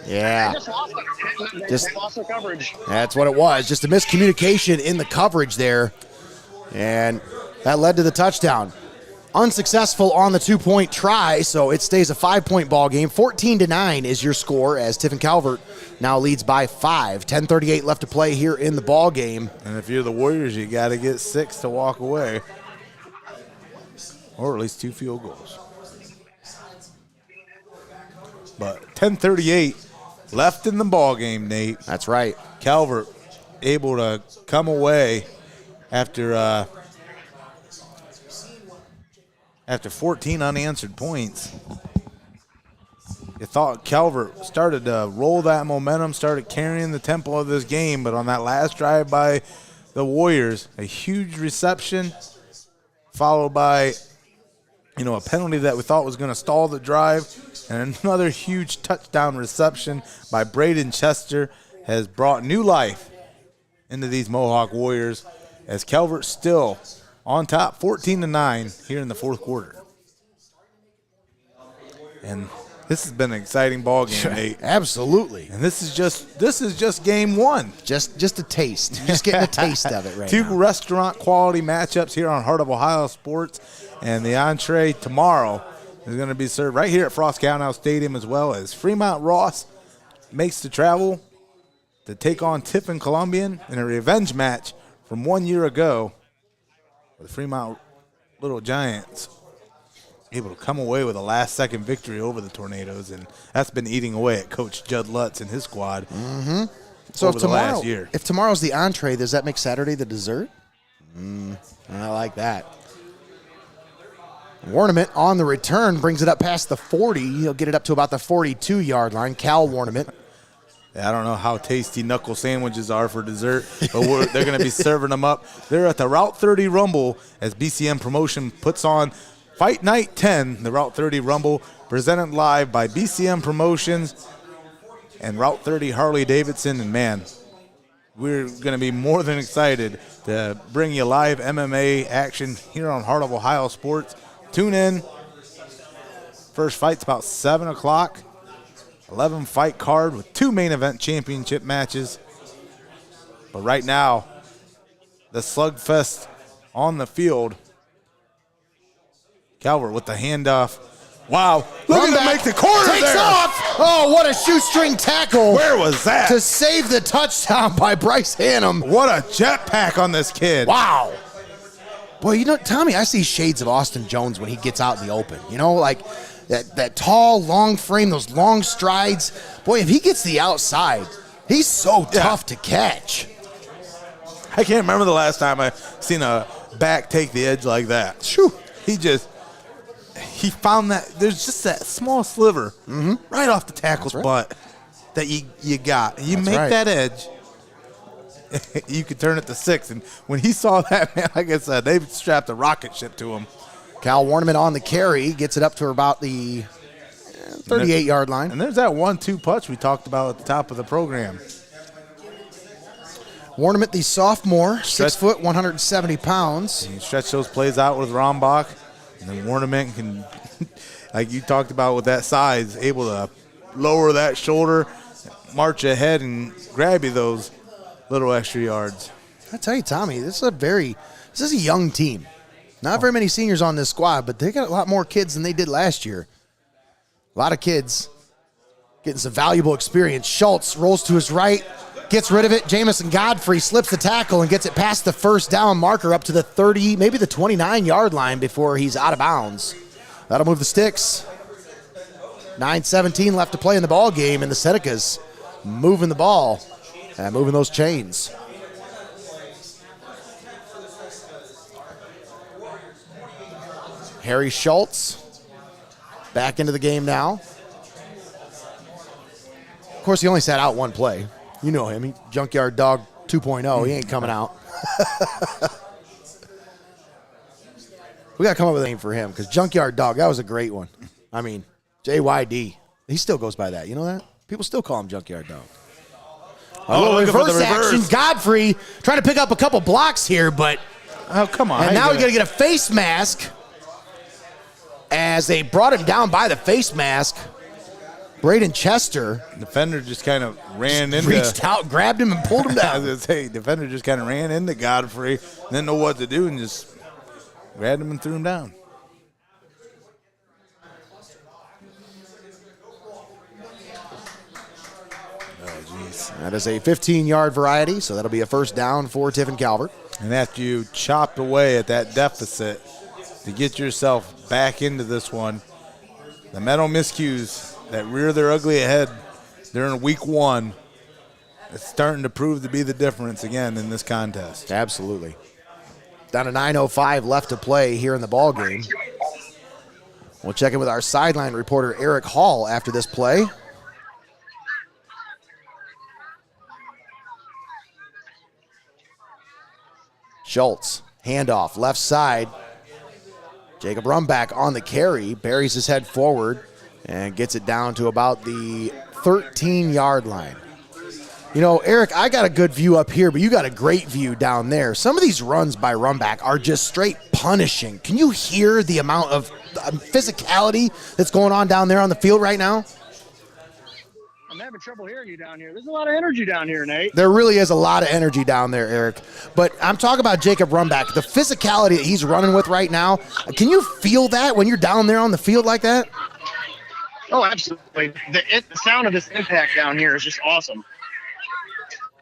Yeah. They just lost him. They lost the coverage. That's what it was. Just a miscommunication in the coverage there. And that led to the touchdown. Unsuccessful on the 2-point try, so it stays a 5-point ball game. 14-9 is your score as Tiffin Calvert now leads by 5. 10:38 left to play here in the ball game. And if you're the Warriors, you got to get 6 to walk away, or at least 2 field goals. But 10:38 left in the ball game, Nate. That's right. Calvert able to come away after 14 unanswered points. You thought Calvert started to roll that momentum, started carrying the tempo of this game, but on that last drive by the Warriors, a huge reception followed by a penalty that we thought was going to stall the drive, and another huge touchdown reception by Braden Chester has brought new life into these Mohawk Warriors, as Calvert still on top 14-9 here in the fourth quarter. And this has been an exciting ball game, Nate. Absolutely. And this is just game one. Just a taste. Just getting a taste of it right Two now. restaurant quality matchups here on Heart of Ohio Sports, and the entree tomorrow is going to be served right here at Frost County Stadium, as well as Fremont Ross makes the travel to take on Tiffin Columbian in a revenge match from 1 year ago. The Fremont Little Giants able to come away with a last-second victory over the Tornadoes, and that's been eating away at Coach Judd Lutz and his squad So over the last year. If tomorrow's the entree, does that make Saturday the dessert? I like that. Warnament on the return brings it up past the 40. He'll get it up to about the 42-yard line. Cal Warnament. I don't know how tasty knuckle sandwiches are for dessert, but they're going to be serving them up. They're at the Route 30 Rumble as BCM Promotion puts on Fight Night 10, the Route 30 Rumble, presented live by BCM Promotions and Route 30 Harley-Davidson. And, man, we're going to be more than excited to bring you live MMA action here on Heart of Ohio Sports. Tune in. First fight's about 7 o'clock. 11-fight card with 2 main event championship matches. But right now, the slugfest on the field. Calvert with the handoff. Wow. Look at him make the corner Takes there. off. Oh, what a shoestring tackle. Where was that? To save the touchdown by Bryce Hannum. What a jetpack on this kid. Wow. Boy, Tommy, I see shades of Austin Jones when he gets out in the open. Like that tall, long frame, those long strides. Boy, if he gets the outside, he's so tough to catch. I can't remember the last time I seen a back take the edge like that. Whew. He found that there's just that small sliver right off the tackle's butt that you got. You make that edge, you could turn it to 6. And when he saw that, man, like I said, they strapped a rocket ship to him. Cal Warnament on the carry, gets it up to about the 38-yard line. And there's that 1-2 punch we talked about at the top of the program. Warnament, the sophomore, 6 foot, 170 pounds. He stretch those plays out with Rombach. And then Warnament can, like you talked about with that size, able to lower that shoulder, march ahead, and grab you those little extra yards. I tell you, Tommy, this is a very, This is a young team. Not very many seniors on this squad, but they got a lot more kids than they did last year. A lot of kids getting some valuable experience. Schultz rolls to his right, gets rid of it. Jamison Godfrey slips the tackle and gets it past the first down marker up to the 30, maybe the 29-yard line before he's out of bounds. That'll move the sticks. 9:17 left to play in the ball game, and the Senecas moving the ball and moving those chains. Harry Schultz back into the game now. Of course, he only sat out one play. You know him. Junkyard Dog 2.0. He ain't coming out. We got to come up with a name for him because Junkyard Dog, that was a great one. I mean, JYD. He still goes by that. You know that? People still call him Junkyard Dog. Reverse action. Godfrey trying to pick up a couple blocks here, but. Oh, come on. And now we got to get a face mask. As they brought him down by the face mask, Braden Chester. Defender just kind of ran into. Reached out, grabbed him, and pulled him down. I was going to say, defender just kind of ran into Godfrey, didn't know what to do, and just grabbed him and threw him down. Oh, jeez. That is a 15-yard variety, so that'll be a first down for Tiffin Calvert. And after you chopped away at that deficit to get yourself back into this one, the Meadow Miscues that rear their ugly head during week one, it's starting to prove to be the difference again in this contest. Absolutely. Down to 9:05 left to play here in the ball game. We'll check in with our sideline reporter, Eric Hall, after this play. Schultz, handoff, left side. Jacob Rumback on the carry, buries his head forward, and gets it down to about the 13-yard line. You know, Eric, I got a good view up here, but you got a great view down there. Some of these runs by Rumback are just straight punishing. Can you hear the amount of physicality that's going on down there on the field right now? I'm having trouble hearing you down here. There's a lot of energy down here, Nate. There really is a lot of energy down there, Eric. But I'm talking about Jacob Rumback, the physicality that he's running with right now. Can you feel that when you're down there on the field like that? Oh, absolutely. The sound of this impact down here is just awesome.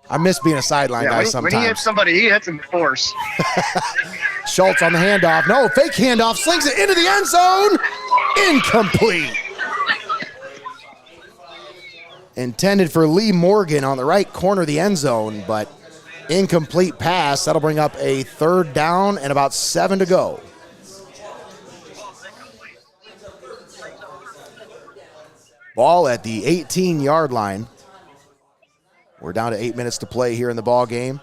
I miss being a sideline guy sometimes. When he hits somebody, he hits him with force. Schultz on the handoff. No, fake handoff. Slings it into the end zone. Incomplete. Intended for Lee Morgan on the right corner of the end zone, but incomplete pass. That'll bring up a third down and about 7 to go. Ball at the 18-yard line. We're down to 8 minutes to play here in the ball game.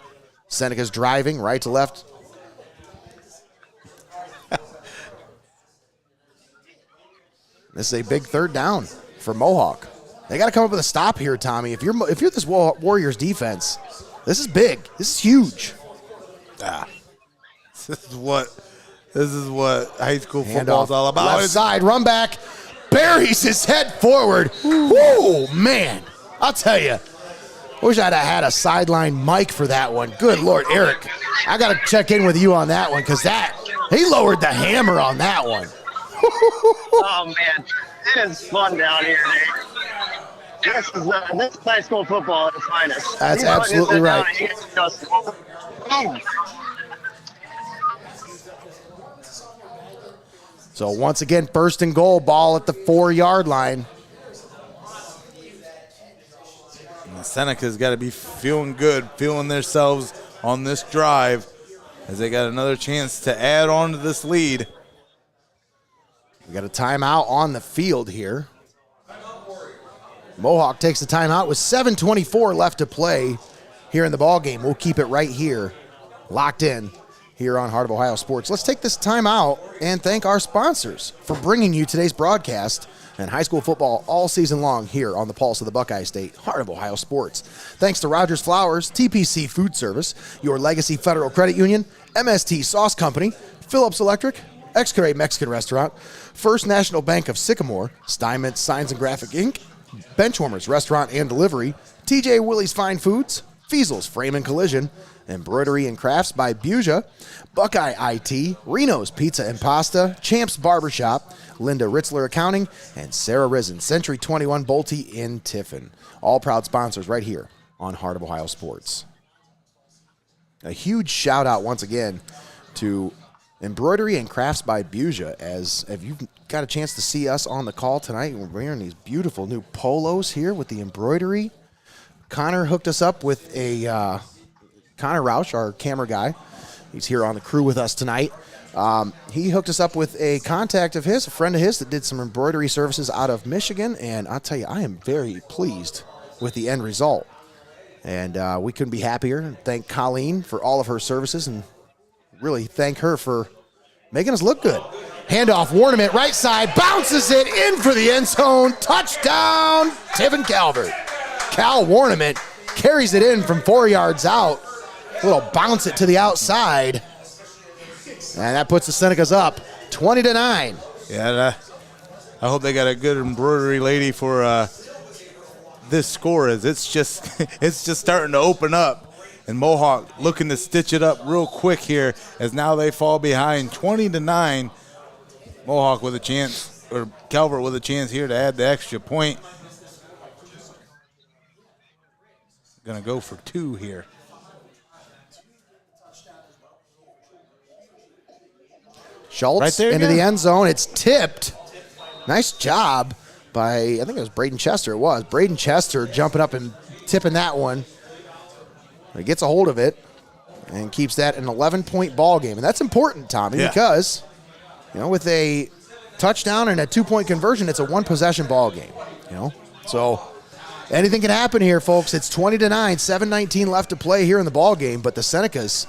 Seneca's driving right to left. This is a big third down for Mohawk. They got to come up with a stop here, Tommy. If you're this Warriors defense, this is big. This is huge. This is what high school football is all about. Left side, run back, buries his head forward. Whoa, man! I'll tell you. Wish I'd have had a sideline mic for that one. Good Lord, Eric. I got to check in with you on that one because he lowered the hammer on that one. Oh, man. It is fun down here, Nate. This is high school football at its finest. That's absolutely right. So once again, first and goal, ball at the 4-yard line. And the Seneca's got to be feeling good, feeling themselves on this drive as they got another chance to add on to this lead. We got a timeout on the field here. Mohawk takes the timeout with 7:24 left to play here in the ball game. We'll keep it right here, locked in here on Heart of Ohio Sports. Let's take this timeout and thank our sponsors for bringing you today's broadcast and high school football all season long here on the pulse of the Buckeye State, Heart of Ohio Sports. Thanks to Rogers Flowers, TPC Food Service, Your Legacy Federal Credit Union, MST Sauce Company, Phillips Electric, Excavate Mexican Restaurant, First National Bank of Sycamore, Steinmetz Signs and Graphic Inc., Benchwarmers Restaurant and Delivery, TJ Willie's Fine Foods, Fiesel's Frame and Collision, Embroidery and Crafts by Buja, Buckeye IT, Reno's Pizza and Pasta, Champs Barbershop, Linda Ritzler Accounting, and Sarah Risen, Century 21 Bolte in Tiffin. All proud sponsors right here on Heart of Ohio Sports. A huge shout out once again to Embroidery and Crafts by Buja, as if you've got a chance to see us on the call tonight, we're wearing these beautiful new polos here with the embroidery. Connor hooked us up with a Connor Rausch, our camera guy. He's here on the crew with us tonight. He hooked us up with a contact of his, a friend of his that did some embroidery services out of Michigan, and I'll tell you, I am very pleased with the end result. And we couldn't be happier. Thank Colleen for all of her services, and really thank her for making us look good. Handoff, Warnament, right side, bounces it in for the end zone. Touchdown, Tiffin Calvert. Cal Warnament carries it in from 4 yards out. Little bounce it to the outside. And that puts the Senecas up 20-9. Yeah, I hope they got a good embroidery lady for this score, as it's just starting to open up. And Mohawk looking to stitch it up real quick here, as now they fall behind 20-9. Mohawk with a chance, or Calvert with a chance here to add the extra point. Gonna go for 2 here. Schultz right there into again. the end zone. It's tipped. Nice job by, I think it was Braden Chester. It was. Braden Chester jumping up and tipping that one. He gets a hold of it and keeps that an 11-point ball game. And that's important, Tommy, because, with a touchdown and a 2-point conversion, it's a 1-possession ball game, So anything can happen here, folks. It's 20-9, 7:19 left to play here in the ball game, but the Senecas,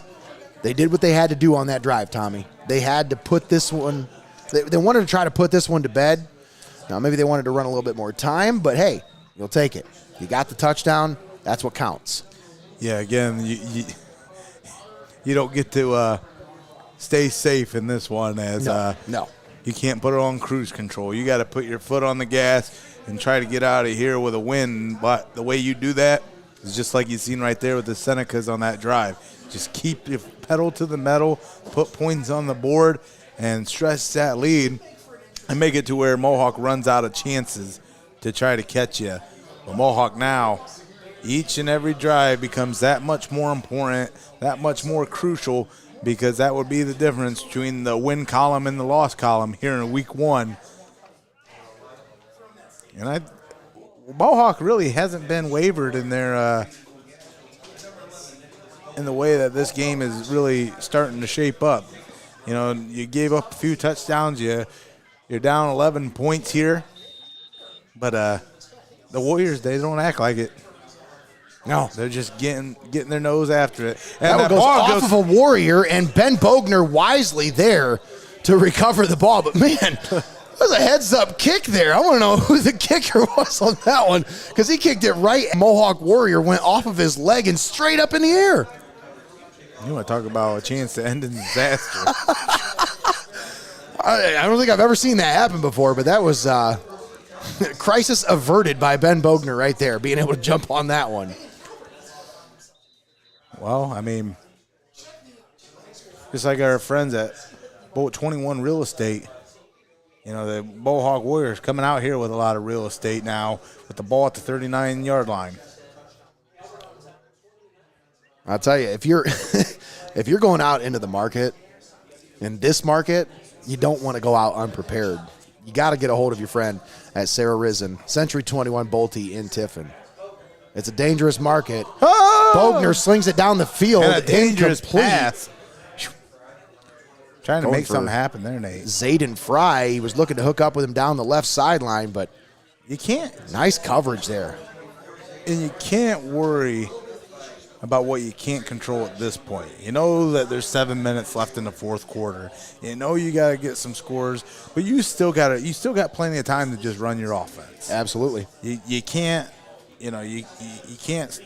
they did what they had to do on that drive, Tommy. They had to put this one, they wanted to try to put this one to bed. Now, maybe they wanted to run a little bit more time, but hey, you'll take it. You got the touchdown. That's what counts. Yeah, again, you don't get to stay safe in this one, as no. You can't put it on cruise control. You got to put your foot on the gas and try to get out of here with a win. But the way you do that is just like you've seen right there with the Senecas on that drive. Just keep your pedal to the metal, put points on the board, and stress that lead and make it to where Mohawk runs out of chances to try to catch you. But Mohawk now, each and every drive becomes that much more important, that much more crucial, because that would be the difference between the win column and the loss column here in week 1. And Mohawk really hasn't been wavered in their in the way that this game is really starting to shape up. You gave up a few touchdowns. You're down 11 points here. But the Warriors, they don't act like it. No, they're just getting their nose after it. And that goes off of a Warrior, and Ben Bogner wisely there to recover the ball. But, man, that was a heads-up kick there. I want to know who the kicker was on that one, because he kicked it right. Mohawk Warrior went off of his leg and straight up in the air. You want to talk about a chance to end in disaster. I don't think I've ever seen that happen before, but that was crisis averted by Ben Bogner right there, being able to jump on that one. Well, I mean, just like our friends at Boat 21 Real Estate, the Mohawk Warriors coming out here with a lot of real estate now with the ball at the 39-yard line. I'll tell you, if you're going out into the market, in this market, you don't want to go out unprepared. You got to get a hold of your friend at Sarah Risen, Century 21 Bolte in Tiffin. It's a dangerous market. Oh! Bogner slings it down the field. And a dangerous pass. Trying to Going make something happen there, Nate. Zayden Fry, he was looking to hook up with him down the left sideline, but you can't. Nice coverage there. And you can't worry about what you can't control at this point. You know that there's 7 minutes left in the fourth quarter. You know you got to get some scores, but you still got plenty of time to just run your offense. Absolutely. You can't, you can't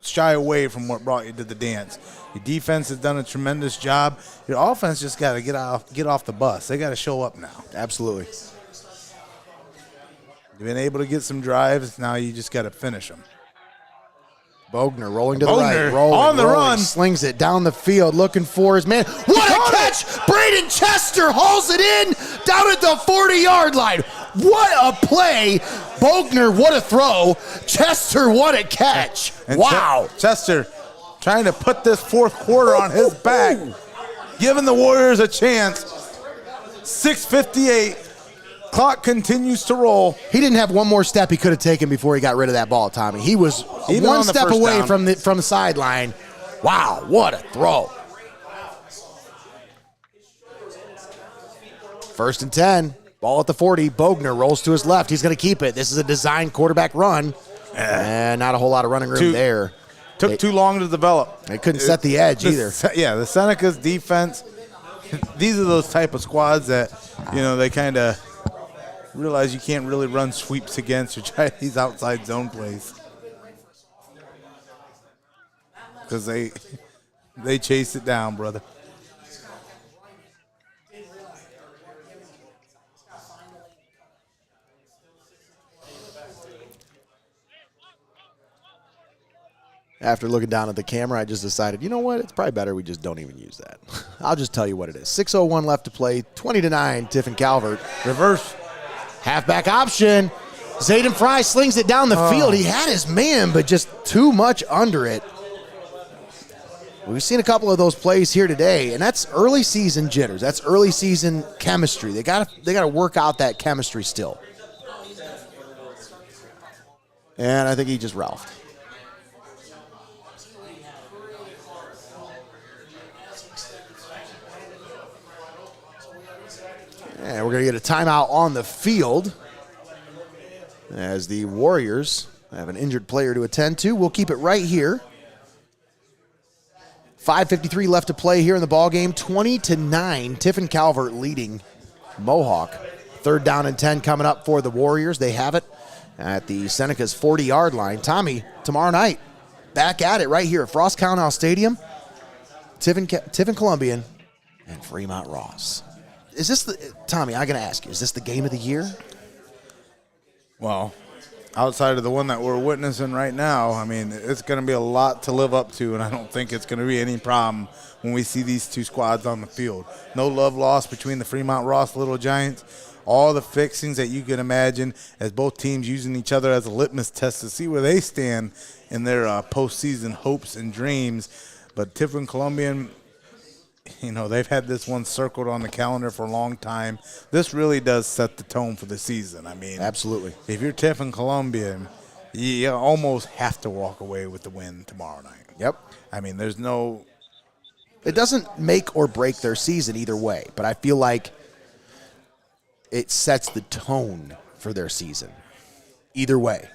shy away from what brought you to the dance. Your defense has done a tremendous job. Your offense just got to get off the bus. They got to show up now. Absolutely. You've been able to get some drives. Now you just got to finish them. Bogner rolling to the right, Bogner rolling, on the run. slings it down the field, looking for his man. What a catch! Braden Chester hauls it in down at the 40-yard line. What a play! Bogner, what a throw! Chester, what a catch! And wow! Chester trying to put this fourth quarter on his back, giving the Warriors a chance. 6:58. Clock continues to roll. He didn't have one more step he could have taken before he got rid of that ball, Tommy. He was Even one on the step first away down. from the sideline. Wow, what a throw. 1st and 10. Ball at the 40. Bogner rolls to his left. He's going to keep it. This is a designed quarterback run. And not a whole lot of running room there. Took too long to develop. They couldn't set the edge either. Yeah, the Seneca's defense, these are those type of squads that, they kind of realize you can't really run sweeps against or try these outside zone plays. Because they chase it down, brother. After looking down at the camera, I just decided, you know what? It's probably better we just don't even use that. I'll just tell you what it is. 6:01 left to play. 20-9, Tiffin Calvert. Reverse. Halfback option. Zayden Fry slings it down the field. He had his man, but just too much under it. We've seen a couple of those plays here today, and that's early season jitters. That's early season chemistry. They got to work out that chemistry still. And I think he just ralphed. And we're going to get a timeout on the field as the Warriors have an injured player to attend to. We'll keep it right here. 5:53 left to play here in the ballgame. 20-9, Tiffin Calvert leading Mohawk. 3rd down and 10 coming up for the Warriors. They have it at the Seneca's 40-yard line. Tommy, tomorrow night, back at it right here at Frost County Stadium. Tiffin Columbian and Fremont Ross. Is this Tommy, I got to ask you, is this the game of the year? Well, outside of the one that we're witnessing right now, I mean, it's going to be a lot to live up to, and I don't think it's going to be any problem when we see these two squads on the field. No love lost between the Fremont Ross Little Giants. All the fixings that you can imagine as both teams using each other as a litmus test to see where they stand in their postseason hopes and dreams. But Tiffin Columbian, they've had this one circled on the calendar for a long time. This really does set the tone for the season. I mean, absolutely. If you're Tiffin Columbian, you almost have to walk away with the win tomorrow night. Yep. I mean, there's no. It doesn't make or break their season either way, but I feel like it sets the tone for their season. Either way.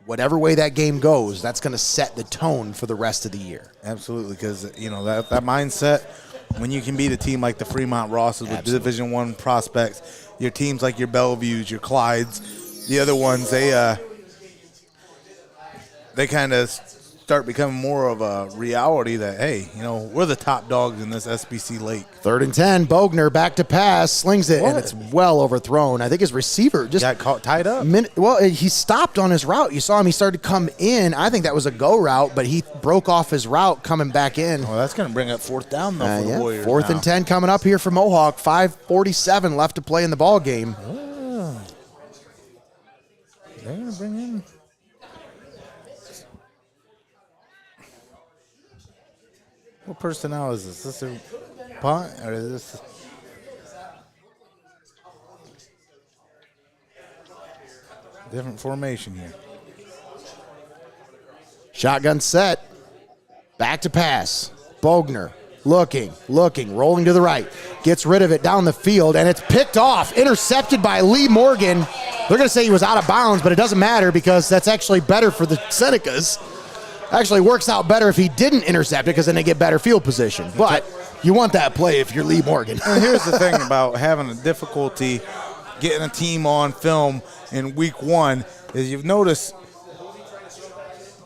Whatever way that game goes, that's going to set the tone for the rest of the year. Absolutely, because, that mindset, when you can beat a team like the Fremont Rosses with Division I prospects, your teams like your Bellevues, your Clydes, the other ones, they kind of start becoming more of a reality that, hey, we're the top dogs in this SBC Lake. 3rd and 10, Bogner back to pass, slings it, and it's well overthrown. I think his receiver just got caught tied up. He stopped on his route. You saw him. He started to come in. I think that was a go route, but he broke off his route coming back in. Well, that's going to bring up 4th down, though, for the Warriors. 4th and 10 coming up here for Mohawk. 5:47 left to play in the ball game. Oh. They're going to bring in. What personnel is this? Is this a punt or is this? Different formation here. Shotgun set. Back to pass. Bogner looking, rolling to the right. Gets rid of it down the field, and it's picked off. Intercepted by Lee Morgan. They're going to say he was out of bounds, but it doesn't matter because that's actually better for the Senecas. Actually works out better if he didn't intercept it because then they get better field position. But you want that play if you're Lee Morgan. And here's the thing about having a difficulty getting a team on film in week 1 is you've noticed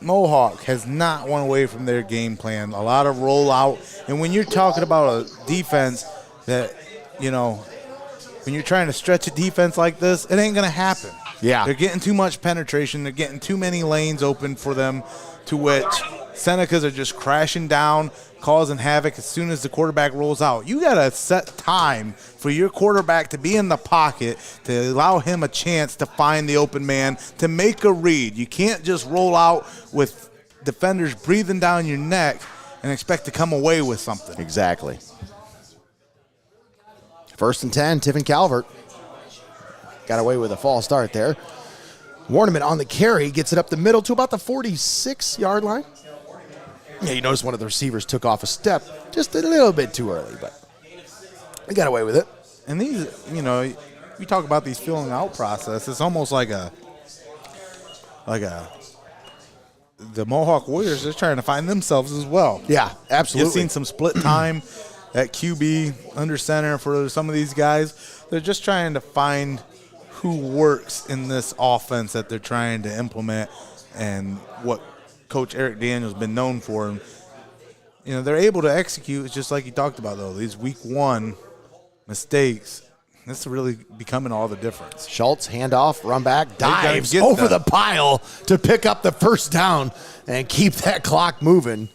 Mohawk has not won away from their game plan. A lot of rollout. And when you're talking about a defense that, when you're trying to stretch a defense like this, it ain't going to happen. Yeah. They're getting too much penetration. They're getting too many lanes open for them, to which Senecas are just crashing down, causing havoc as soon as the quarterback rolls out. You got to set time for your quarterback to be in the pocket, to allow him a chance to find the open man, to make a read. You can't just roll out with defenders breathing down your neck and expect to come away with something. Exactly. 1st and 10, Tiffin Calvert. Got away with a false start there. Warniment on the carry, gets it up the middle to about the 46-yard line. Yeah, you notice one of the receivers took off a step just a little bit too early, but he got away with it. And these, you know, we talk about these filling out process. It's almost like the Mohawk Warriors, they're trying to find themselves as well. Yeah, absolutely. You've seen some split time at QB, under center for some of these guys. They're just trying to find who works in this offense that they're trying to implement and what Coach Eric Daniels has been known for. And, you know, they're able to execute. It's just like you talked about, though. These week 1 mistakes, this is really becoming all the difference. Schultz, handoff, run back, dives over the pile to pick up the first down and keep that clock moving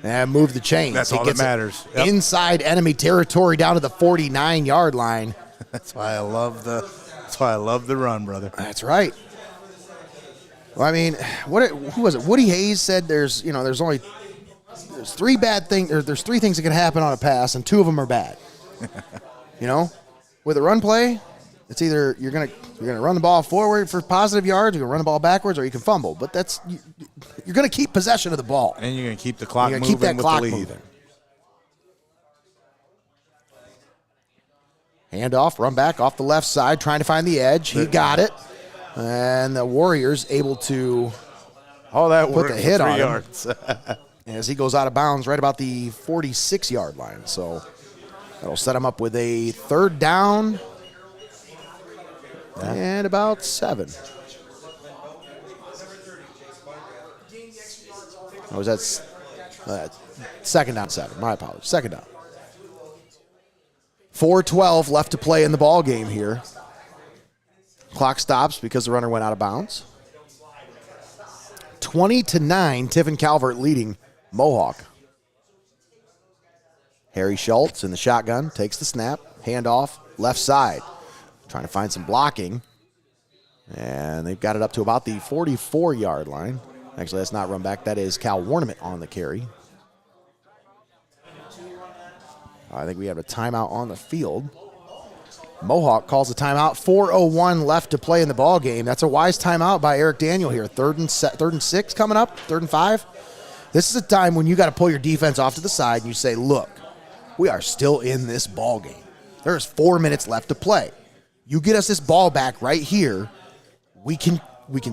and move the chains. That's all that matters. Yep. Inside enemy territory down to the 49-yard line. That's why I love the run, brother. That's right. Well, I mean, who was it? Woody Hayes said there's 3 bad things. There's 3 things that can happen on a pass, and 2 of them are bad. You know, with a run play, it's either you're gonna run the ball forward for positive yards, you're gonna run the ball backwards, or you can fumble. But you're gonna keep possession of the ball, and you're gonna keep the clock moving keep that with clock the lead. Moving. Handoff, run back off the left side, trying to find the edge. He got it. And the Warriors able to put the hit on him as he goes out of bounds right about the 46-yard line. So that'll set him up with a 3rd down and about 7. Oh, was that 2nd down 7? My apologies. 2nd down. 4:12 left to play in the ball game here. Clock stops because the runner went out of bounds. 20-9, Tiffin Calvert leading Mohawk. Harry Schultz in the shotgun, takes the snap, handoff, left side. Trying to find some blocking. And they've got it up to about the 44-yard line. Actually, that's not run back. That is Cal Warniment on the carry. I think we have a timeout on the field. Mohawk calls a timeout. 4:01 left to play in the ball game. That's a wise timeout by Eric Daniel here. 3rd and 6 coming up, 3rd and 5. This is a time when you got to pull your defense off to the side and you say, look, we are still in this ball game. There's 4 minutes left to play. You get us this ball back right here, we can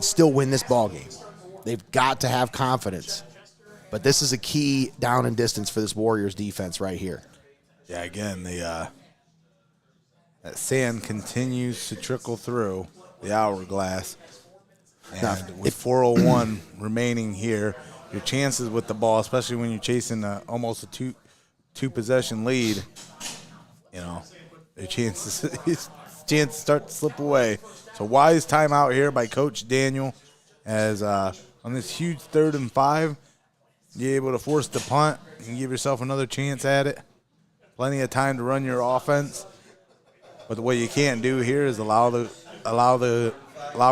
still win this ball game. They've got to have confidence. But this is a key down and distance for this Warriors defense right here. Yeah, again, that sand continues to trickle through the hourglass. And with 4:01 remaining here, your chances with the ball, especially when you're chasing almost a two-possession lead, you know, your chances start to slip away. So wise timeout here by Coach Daniel as on this huge 3rd and 5, you're able to force the punt and give yourself another chance at it. Plenty of time to run your offense. But what you can't do here is allow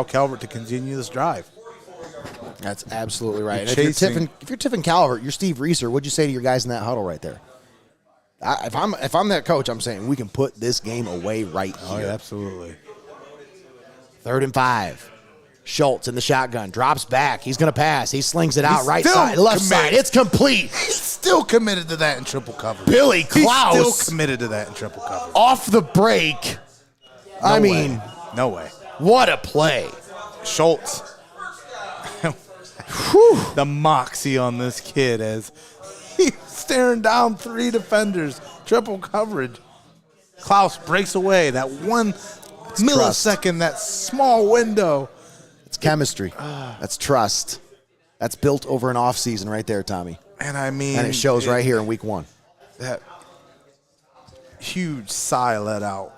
Calvert to continue this drive. That's absolutely right. And if you're Tiffin Calvert, you're Steve Reeser, what'd you say to your guys in that huddle right there? If I'm that coach, I'm saying we can put this game away right here. Oh, yeah, absolutely. 3rd and 5. Schultz in the shotgun, drops back. He's going to pass. He slings it out right side, left side. It's complete. He's still committed to that in triple coverage. Billy Klaus. He's still committed to that in triple coverage. Off the break. No way. What a play. Schultz. The moxie on this kid as he's staring down 3 defenders. Triple coverage. Klaus breaks away. That 1 millisecond, that small window. It's chemistry. That's trust. That's built over an offseason right there, Tommy. And it shows right here in week 1. That huge sigh let out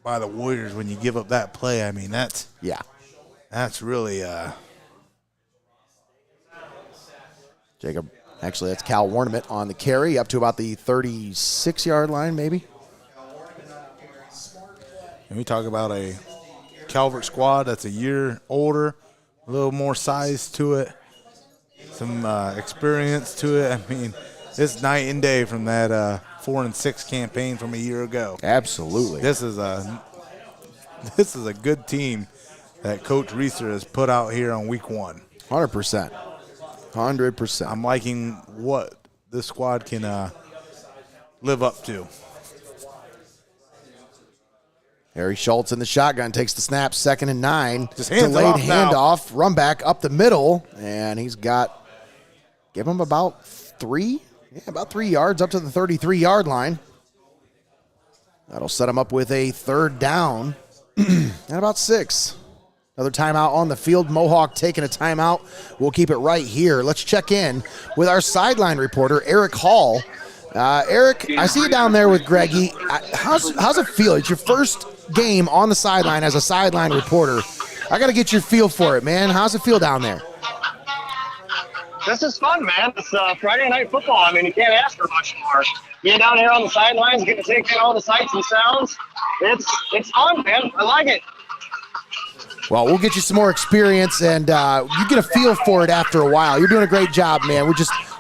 by the Warriors when you give up that play. I mean, that's That's really Jacob, actually, that's Cal Warnament on the carry, up to about the 36-yard line, maybe. And we talk about a Calvert squad that's a year older, a little more size to it, some experience to it. I mean, it's night and day from that 4-6 campaign from a year ago. Absolutely. This is a good team that Coach Reeser has put out here on week 1. 100%. 100%. I'm liking what this squad can live up to. Harry Schultz in the shotgun takes the snap, 2nd and 9. Just hands it Delayed off now. handoff, run back up the middle, and he's got, give him about 3 yards up to the 33-yard line. That'll set him up with a 3rd down and about 6. Another timeout on the field. Mohawk taking a timeout. We'll keep it right here. Let's check in with our sideline reporter, Eric Hall. Eric, I see you down there with Greggy. How's it feel? It's your first game on the sideline as a sideline reporter. I got to get your feel for it, man. How's it feel down there? This is fun, man. It's Friday night football. I mean, you can't ask for much more. Being down here on the sidelines, getting to take in all the sights and sounds. It's fun, man. I like it. Well, we'll get you some more experience, and you get a feel for it after a while. You're doing a great job, man.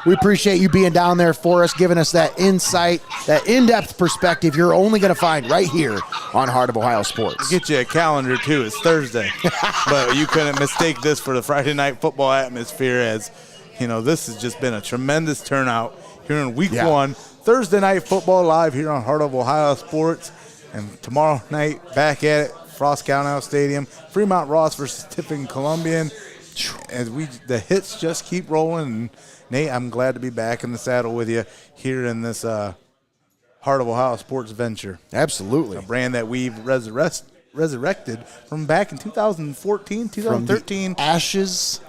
We appreciate you being down there for us, giving us that insight, that in-depth perspective you're only going to find right here on Heart of Ohio Sports. We'll get you a calendar, too. It's Thursday. But you couldn't mistake this for the Friday night football atmosphere, as, you know, this has just been a tremendous turnout here in week 1. Thursday night football live here on Heart of Ohio Sports. And tomorrow night, back at it, Frost County Stadium, Fremont Ross versus Tiffin Columbian. As the hits just keep rolling. And Nate, I'm glad to be back in the saddle with you here in this Heart of Ohio Sports venture. Absolutely. A brand that we've resurrected from back in 2014, 2013. From the ashes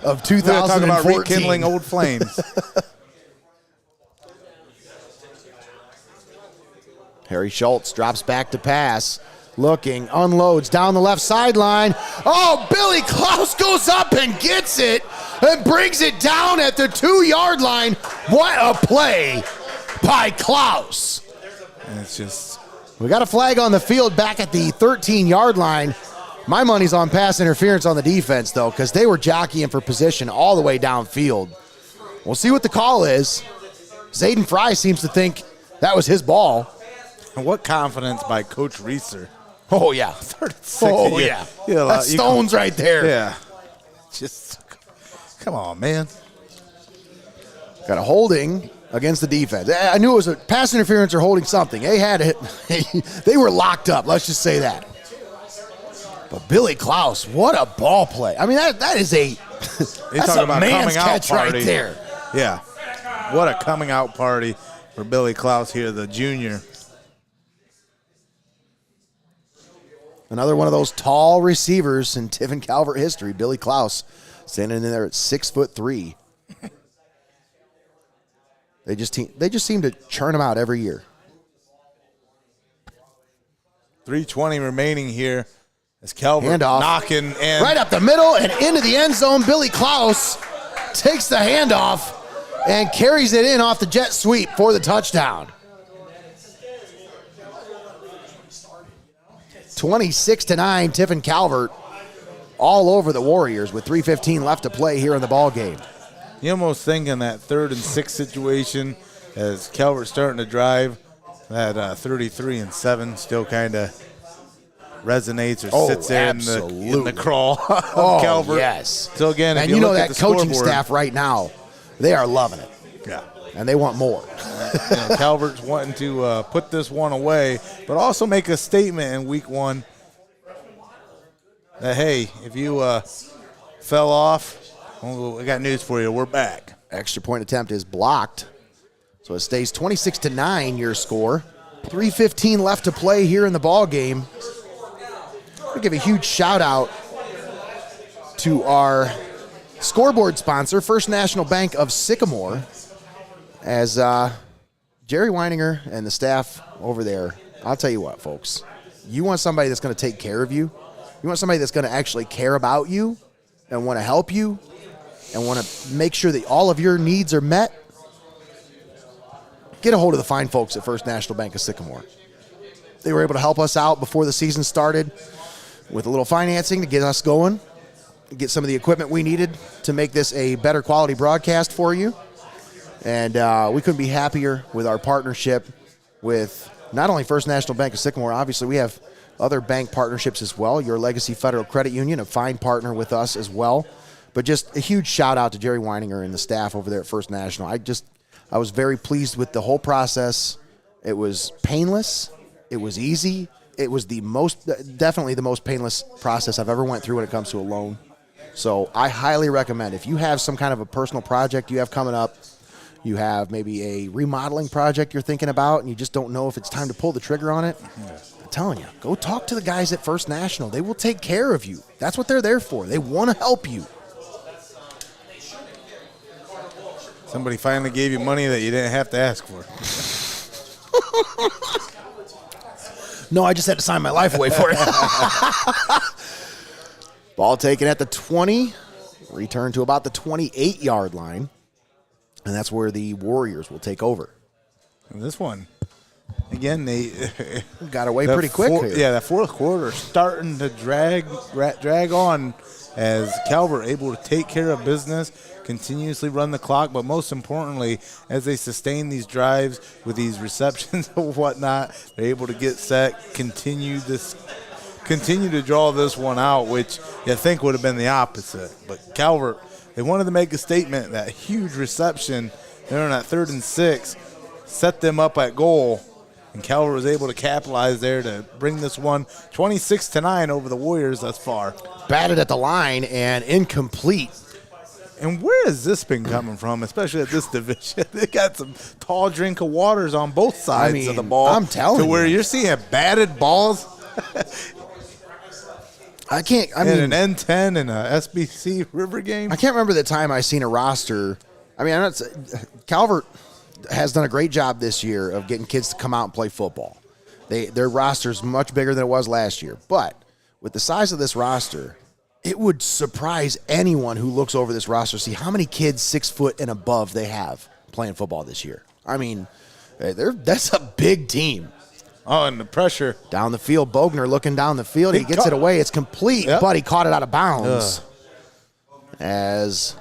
of 2014. Talk about rekindling old flames. Harry Schultz drops back to pass. Looking, unloads down the left sideline. Oh, Billy Klaus goes up and gets it and brings it down at the 2-yard line. What a play by Klaus. And it's just... We got a flag on the field back at the 13-yard line. My money's on pass interference on the defense, though, because they were jockeying for position all the way downfield. We'll see what the call is. Zayden Fry seems to think that was his ball. And what confidence by Coach Reeser. Oh, yeah. 36. Oh, yeah. That's Stones right there. Yeah. Just, come on, man. Got a holding against the defense. I knew it was a pass interference or holding something. They had it. They were locked up. Let's just say that. But Billy Klaus, what a ball play. I mean, that is that's a man's catch right there. Yeah. What a coming out party for Billy Klaus here, the junior. Another one of those tall receivers in Tiffin Calvert history, Billy Klaus, standing in there at 6'3". They just seem to churn them out every year. 3:20 remaining here as Calvert handoff, knocking and right up the middle and into the end zone. Billy Klaus takes the handoff and carries it in off the jet sweep for the touchdown. 26-9, Tiffin Calvert all over the Warriors with 3:15 left to play here in the ball game. You almost think in that 3rd and 6 situation as Calvert starting to drive, that 33-7 still kind of resonates or sits there in the crawl of Calvert. Yes. So again, if and you know look that at the coaching scoreboard, staff right now, they are loving it. Yeah. And they want more. Calvert's wanting to put this one away, but also make a statement in week 1 that, hey, if you fell off, I got news for you. We're back. Extra point attempt is blocked. So it stays 26-9, your score. 3:15 left to play here in the ball game. I'm going to give a huge shout out to our scoreboard sponsor, First National Bank of Sycamore, as Jerry Weininger and the staff over there. I'll tell you what, folks. You want somebody that's going to take care of you, You want somebody that's going to actually care about you and want to help you and want to make sure that all of your needs are met. Get a hold of the fine folks at First National Bank of Sycamore. They were able to help us out before the season started with a little financing to get us going, get some of the equipment we needed to make this a better quality broadcast for you. And we couldn't be happier with our partnership with not only First National Bank of Sycamore. Obviously, we have other bank partnerships as well. Your Legacy Federal Credit Union, a fine partner with us as well. But just a huge shout out to Jerry Weininger and the staff over there at First National. I was very pleased with the whole process. It was painless. It was easy. It was definitely the most painless process I've ever went through when it comes to a loan. So I highly recommend, if you have some kind of a personal project you have coming up, you have maybe a remodeling project you're thinking about and you just don't know if it's time to pull the trigger on it, I'm telling you, go talk to the guys at First National. They will take care of you. That's what they're there for. They want to help you. Somebody finally gave you money that you didn't have to ask for. No, I just had to sign my life away for it. Ball taken at the 20, return to about the 28-yard line, and that's where the Warriors will take over. And this one, again, they got away pretty quick here. Yeah, that fourth quarter starting to drag on as Calvert able to take care of business, continuously run the clock, but most importantly, as they sustain these drives with these receptions and whatnot, they're able to get set, continue to draw this one out, which you think would have been the opposite. But Calvert, they wanted to make a statement. That huge reception there on that 3rd and 6 set them up at goal, and Calvert was able to capitalize there to bring this one 26-9 over the Warriors thus far. Batted at the line and incomplete. And where has this been coming from, especially at this division? They got some tall drink of waters on both sides of the ball. I'm telling you. To where you're seeing batted balls. An N10 and a SBC River game. I can't remember the time I seen a roster. Calvert has done a great job this year of getting kids to come out and play football. Their roster's much bigger than it was last year. But with the size of this roster, it would surprise anyone who looks over this roster to see how many kids 6 foot and above they have playing football this year. I mean, that's a big team. Oh, and the pressure. Down the field, Bogner looking down the field. He gets it away. It's complete, but he caught it out of bounds. As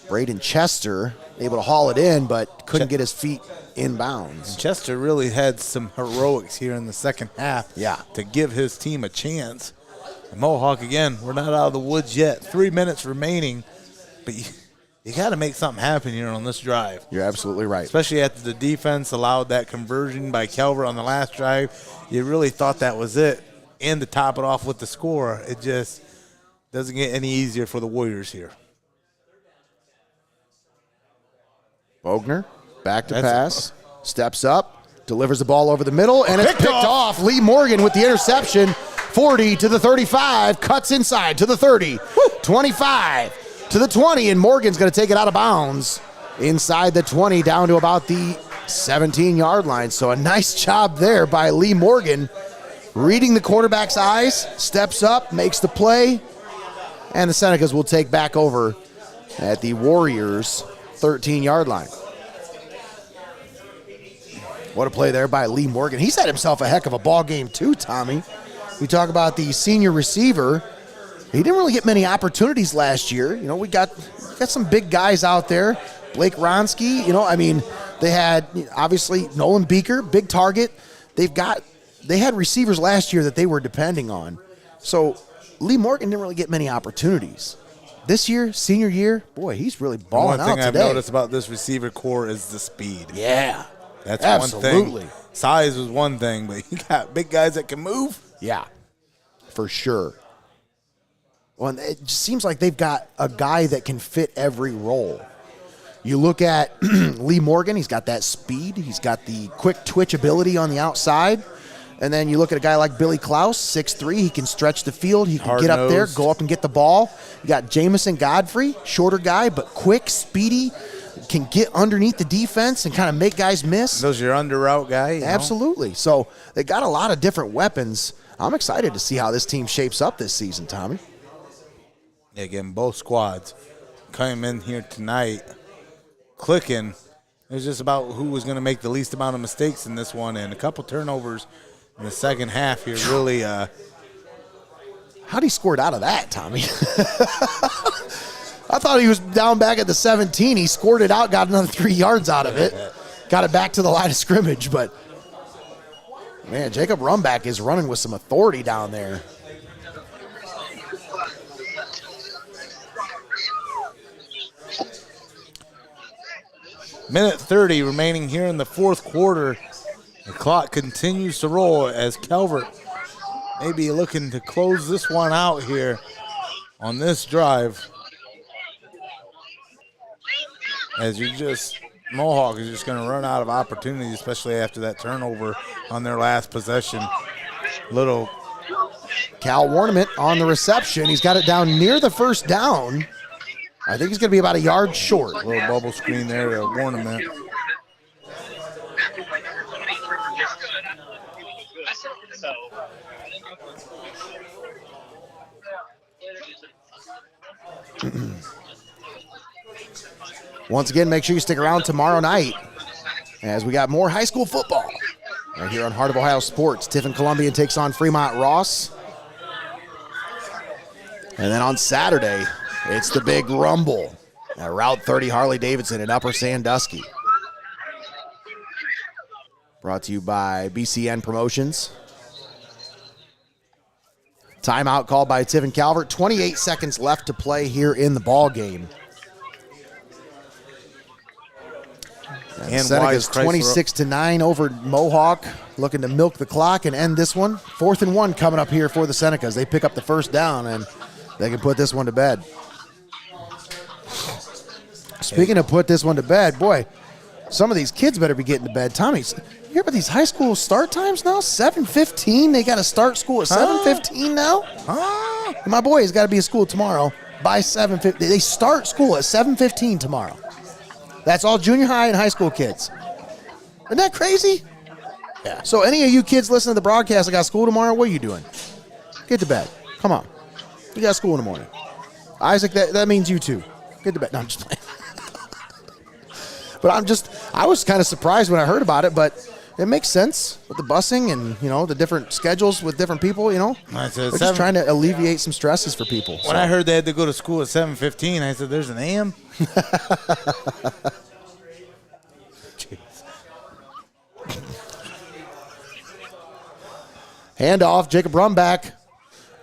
Braden Chester, able to haul it in, but couldn't get his feet in bounds. Chester really had some heroics here in the second half to give his team a chance. And Mohawk, again, we're not out of the woods yet. 3 minutes remaining, but you got to make something happen here on this drive. You're absolutely right. Especially after the defense allowed that conversion by Calvert on the last drive. You really thought that was it. And to top it off with the score, it just doesn't get any easier for the Warriors here. Bogner, back to pass, steps up, delivers the ball over the middle, and it's picked off. Lee Morgan with the interception. 40 to the 35, cuts inside to the 30, 25 to the 20, and Morgan's going to take it out of bounds inside the 20 down to about the 17-yard line. So a nice job there by Lee Morgan, reading the quarterback's eyes, steps up, makes the play, and the Senecas will take back over at the Warriors' 13-yard line. What a play there by Lee Morgan. He's had himself a heck of a ball game too, Tommy. We talk about the senior receiver. He didn't really get many opportunities last year. You know, we got some big guys out there. Blake Ronsky, they had obviously Nolan Beaker, big target. They had receivers last year that they were depending on. So Lee Morgan didn't really get many opportunities. This year, senior year, boy, he's really balling out today. One thing I've noticed about this receiver core is the speed. Yeah. That's absolutely. One thing. Size was one thing, but you got big guys that can move. Yeah, for sure. Well, and it just seems like they've got a guy that can fit every role. You look at Lee Morgan, he's got that speed. He's got the quick twitch ability on the outside. And then you look at a guy like Billy Klaus, 6'3", he can stretch the field. He can get up there, go up and get the ball. You got Jamison Godfrey, shorter guy, but quick, speedy, can get underneath the defense and kind of make guys miss. Those are your under route guys. Absolutely. So they got a lot of different weapons I'm excited to see how this team shapes up this season, Tommy. Again, both squads coming in here tonight, clicking. It was just about who was going to make the least amount of mistakes in this one, and a couple turnovers in the second half here really. How'd he scored out of that, Tommy? I thought he was down back at the 17. He scored it out, got another 3 yards out of it, got it back to the line of scrimmage. But, man, Jacob Rumback is running with some authority down there. Minute 30 remaining here in the fourth quarter. The clock continues to roll as Calvert maybe looking to close this one out here on this drive. As Mohawk is just going to run out of opportunity, especially after that turnover on their last possession. Little Cal Warnament on the reception. He's got it down near the first down. I think he's going to be about a yard short. little bubble screen there to Warnament. Once again, make sure you stick around tomorrow night as we got more high school football right here on Heart of Ohio Sports. Tiffin Columbian takes on Fremont Ross. And then on Saturday, it's the big rumble at Route 30 Harley-Davidson in Upper Sandusky. Brought to you by BCN Promotions. Timeout called by Tiffin Calvert. 28 seconds left to play here in the ball game. And Seneca's 26-9 over Mohawk, looking to milk the clock and end this one. 4th and 1 coming up here for the Senecas. They pick up the first down, and they can put this one to bed. Speaking of put this one to bed, boy, some of these kids better be getting to bed. Tommy, you hear about these high school start times now? 7:15. They got to start school at 7:15 now? And my boy has got to be at school tomorrow by 7:50. They start school at 7:15 tomorrow. That's all junior high and high school kids. Isn't that crazy? Yeah. So any of you kids listening to the broadcast, I got school tomorrow, what are you doing? Get to bed. Come on. You got school in the morning. Isaac, that means you too. Get to bed. No, I'm just playing. But I was kind of surprised when I heard about it, but it makes sense with the busing and, the different schedules with different people, I said They're just trying to alleviate some stresses for people. When I heard they had to go to school at 7:15, I said, there's an AM? Handoff, Jacob Rumback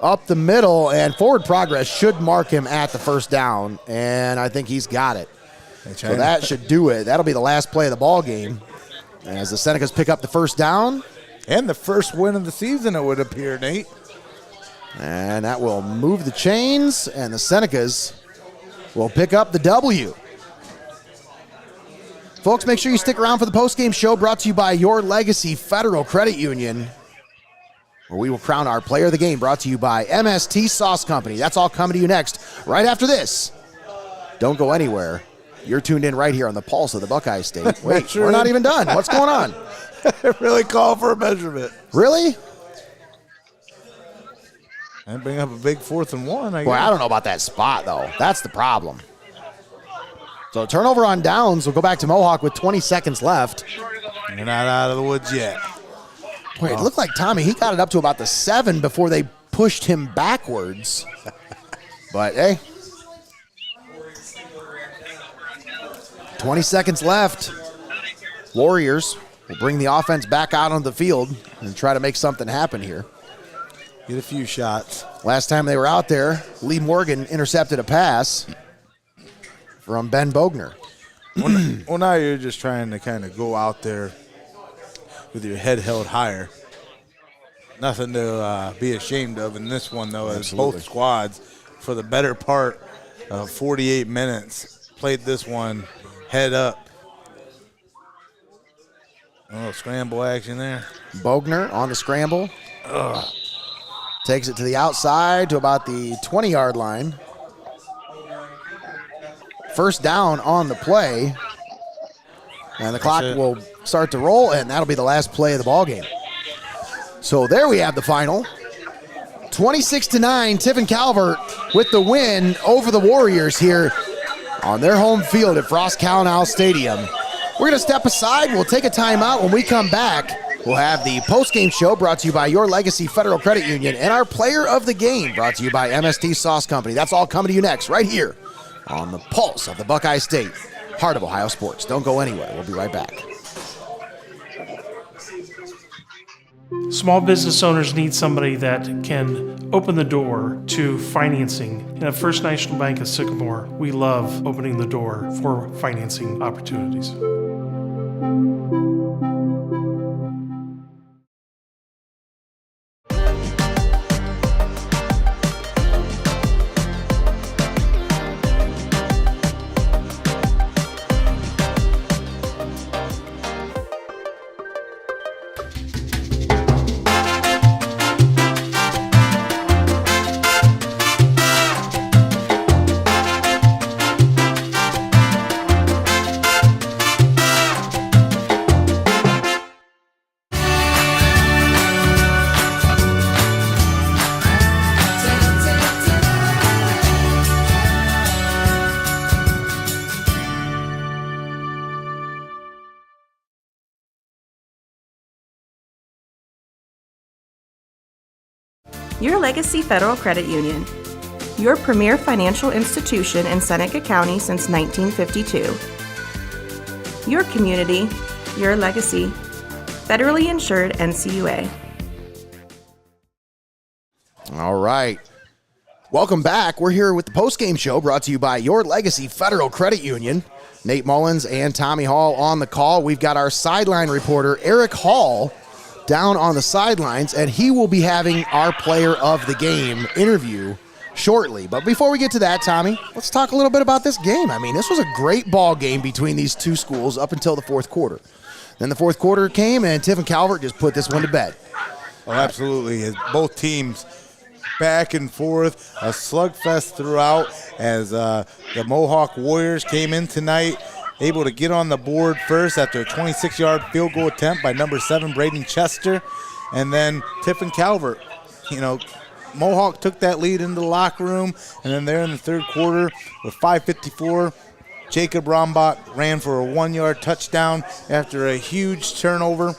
up the middle, and forward progress should mark him at the first down, and I think he's got it. So that should do it. That'll be the last play of the ball game as the Senecas pick up the first down. And the first win of the season, it would appear, Nate. And that will move the chains, and the Senecas will pick up the W. Folks, make sure you stick around for the postgame show brought to you by Your Legacy Federal Credit Union, where we will crown our player of the game, brought to you by MST Sauce Company. That's all coming to you next, right after this. Don't go anywhere. You're tuned in right here on the pulse of the Buckeye State. Wait, we're not even done. What's going on? Really call for a measurement. Really? And bring up a big 4th and 1, I guess. Boy, I don't know about that spot, though. That's the problem. So turnover on downs. We'll go back to Mohawk with 20 seconds left. You're not out of the woods yet. Boy, it looked like Tommy, he got it up to about the 7 before they pushed him backwards. But, hey. 20 seconds left. Warriors will bring the offense back out on the field and try to make something happen here. Get a few shots. Last time they were out there, Lee Morgan intercepted a pass from Ben Bogner. Well, now you're just trying to kind of go out there with your head held higher. Nothing to be ashamed of in this one, though, as both squads, for the better part of 48 minutes, played this one head up. A little scramble action there. Bogner on the scramble. Takes it to the outside to about the 20-yard line. First down on the play. And the clock will start to roll, and that'll be the last play of the ball game. So there we have the final. 26-9, Tiffin Calvert with the win over the Warriors here on their home field at Frost Callonau Stadium. We're going to step aside. We'll take a timeout. When we come back, we'll have the postgame show brought to you by Your Legacy Federal Credit Union and our player of the game brought to you by MST Sauce Company. That's all coming to you next right here on the pulse of the Buckeye State, heart of Ohio sports. Don't go anywhere. We'll be right back. Small business owners need somebody that can open the door to financing. And at First National Bank of Sycamore, we love opening the door for financing opportunities. Your Legacy Federal Credit Union, your premier financial institution in Seneca County since 1952. Your community, your legacy. Federally insured NCUA. All right. Welcome back. We're here with the postgame show brought to you by Your Legacy Federal Credit Union. Nate Mullins and Tommy Hall on the call. We've got our sideline reporter, Eric Hall, down on the sidelines, and he will be having our player of the game interview shortly. But before we get to that, Tommy, let's talk a little bit about this game. I mean, this was a great ball game between these two schools up until the fourth quarter. Then the fourth quarter came, and Tiffin Calvert just put this one to bed. Oh, absolutely. Both teams back and forth, a slugfest throughout as the Mohawk Warriors came in tonight, able to get on the board first after a 26-yard field goal attempt by number 7, Braden Chester, and then Tiffin Calvert. Mohawk took that lead into the locker room, and then there in the third quarter with 5:54, Jacob Rombach ran for a 1-yard touchdown after a huge turnover,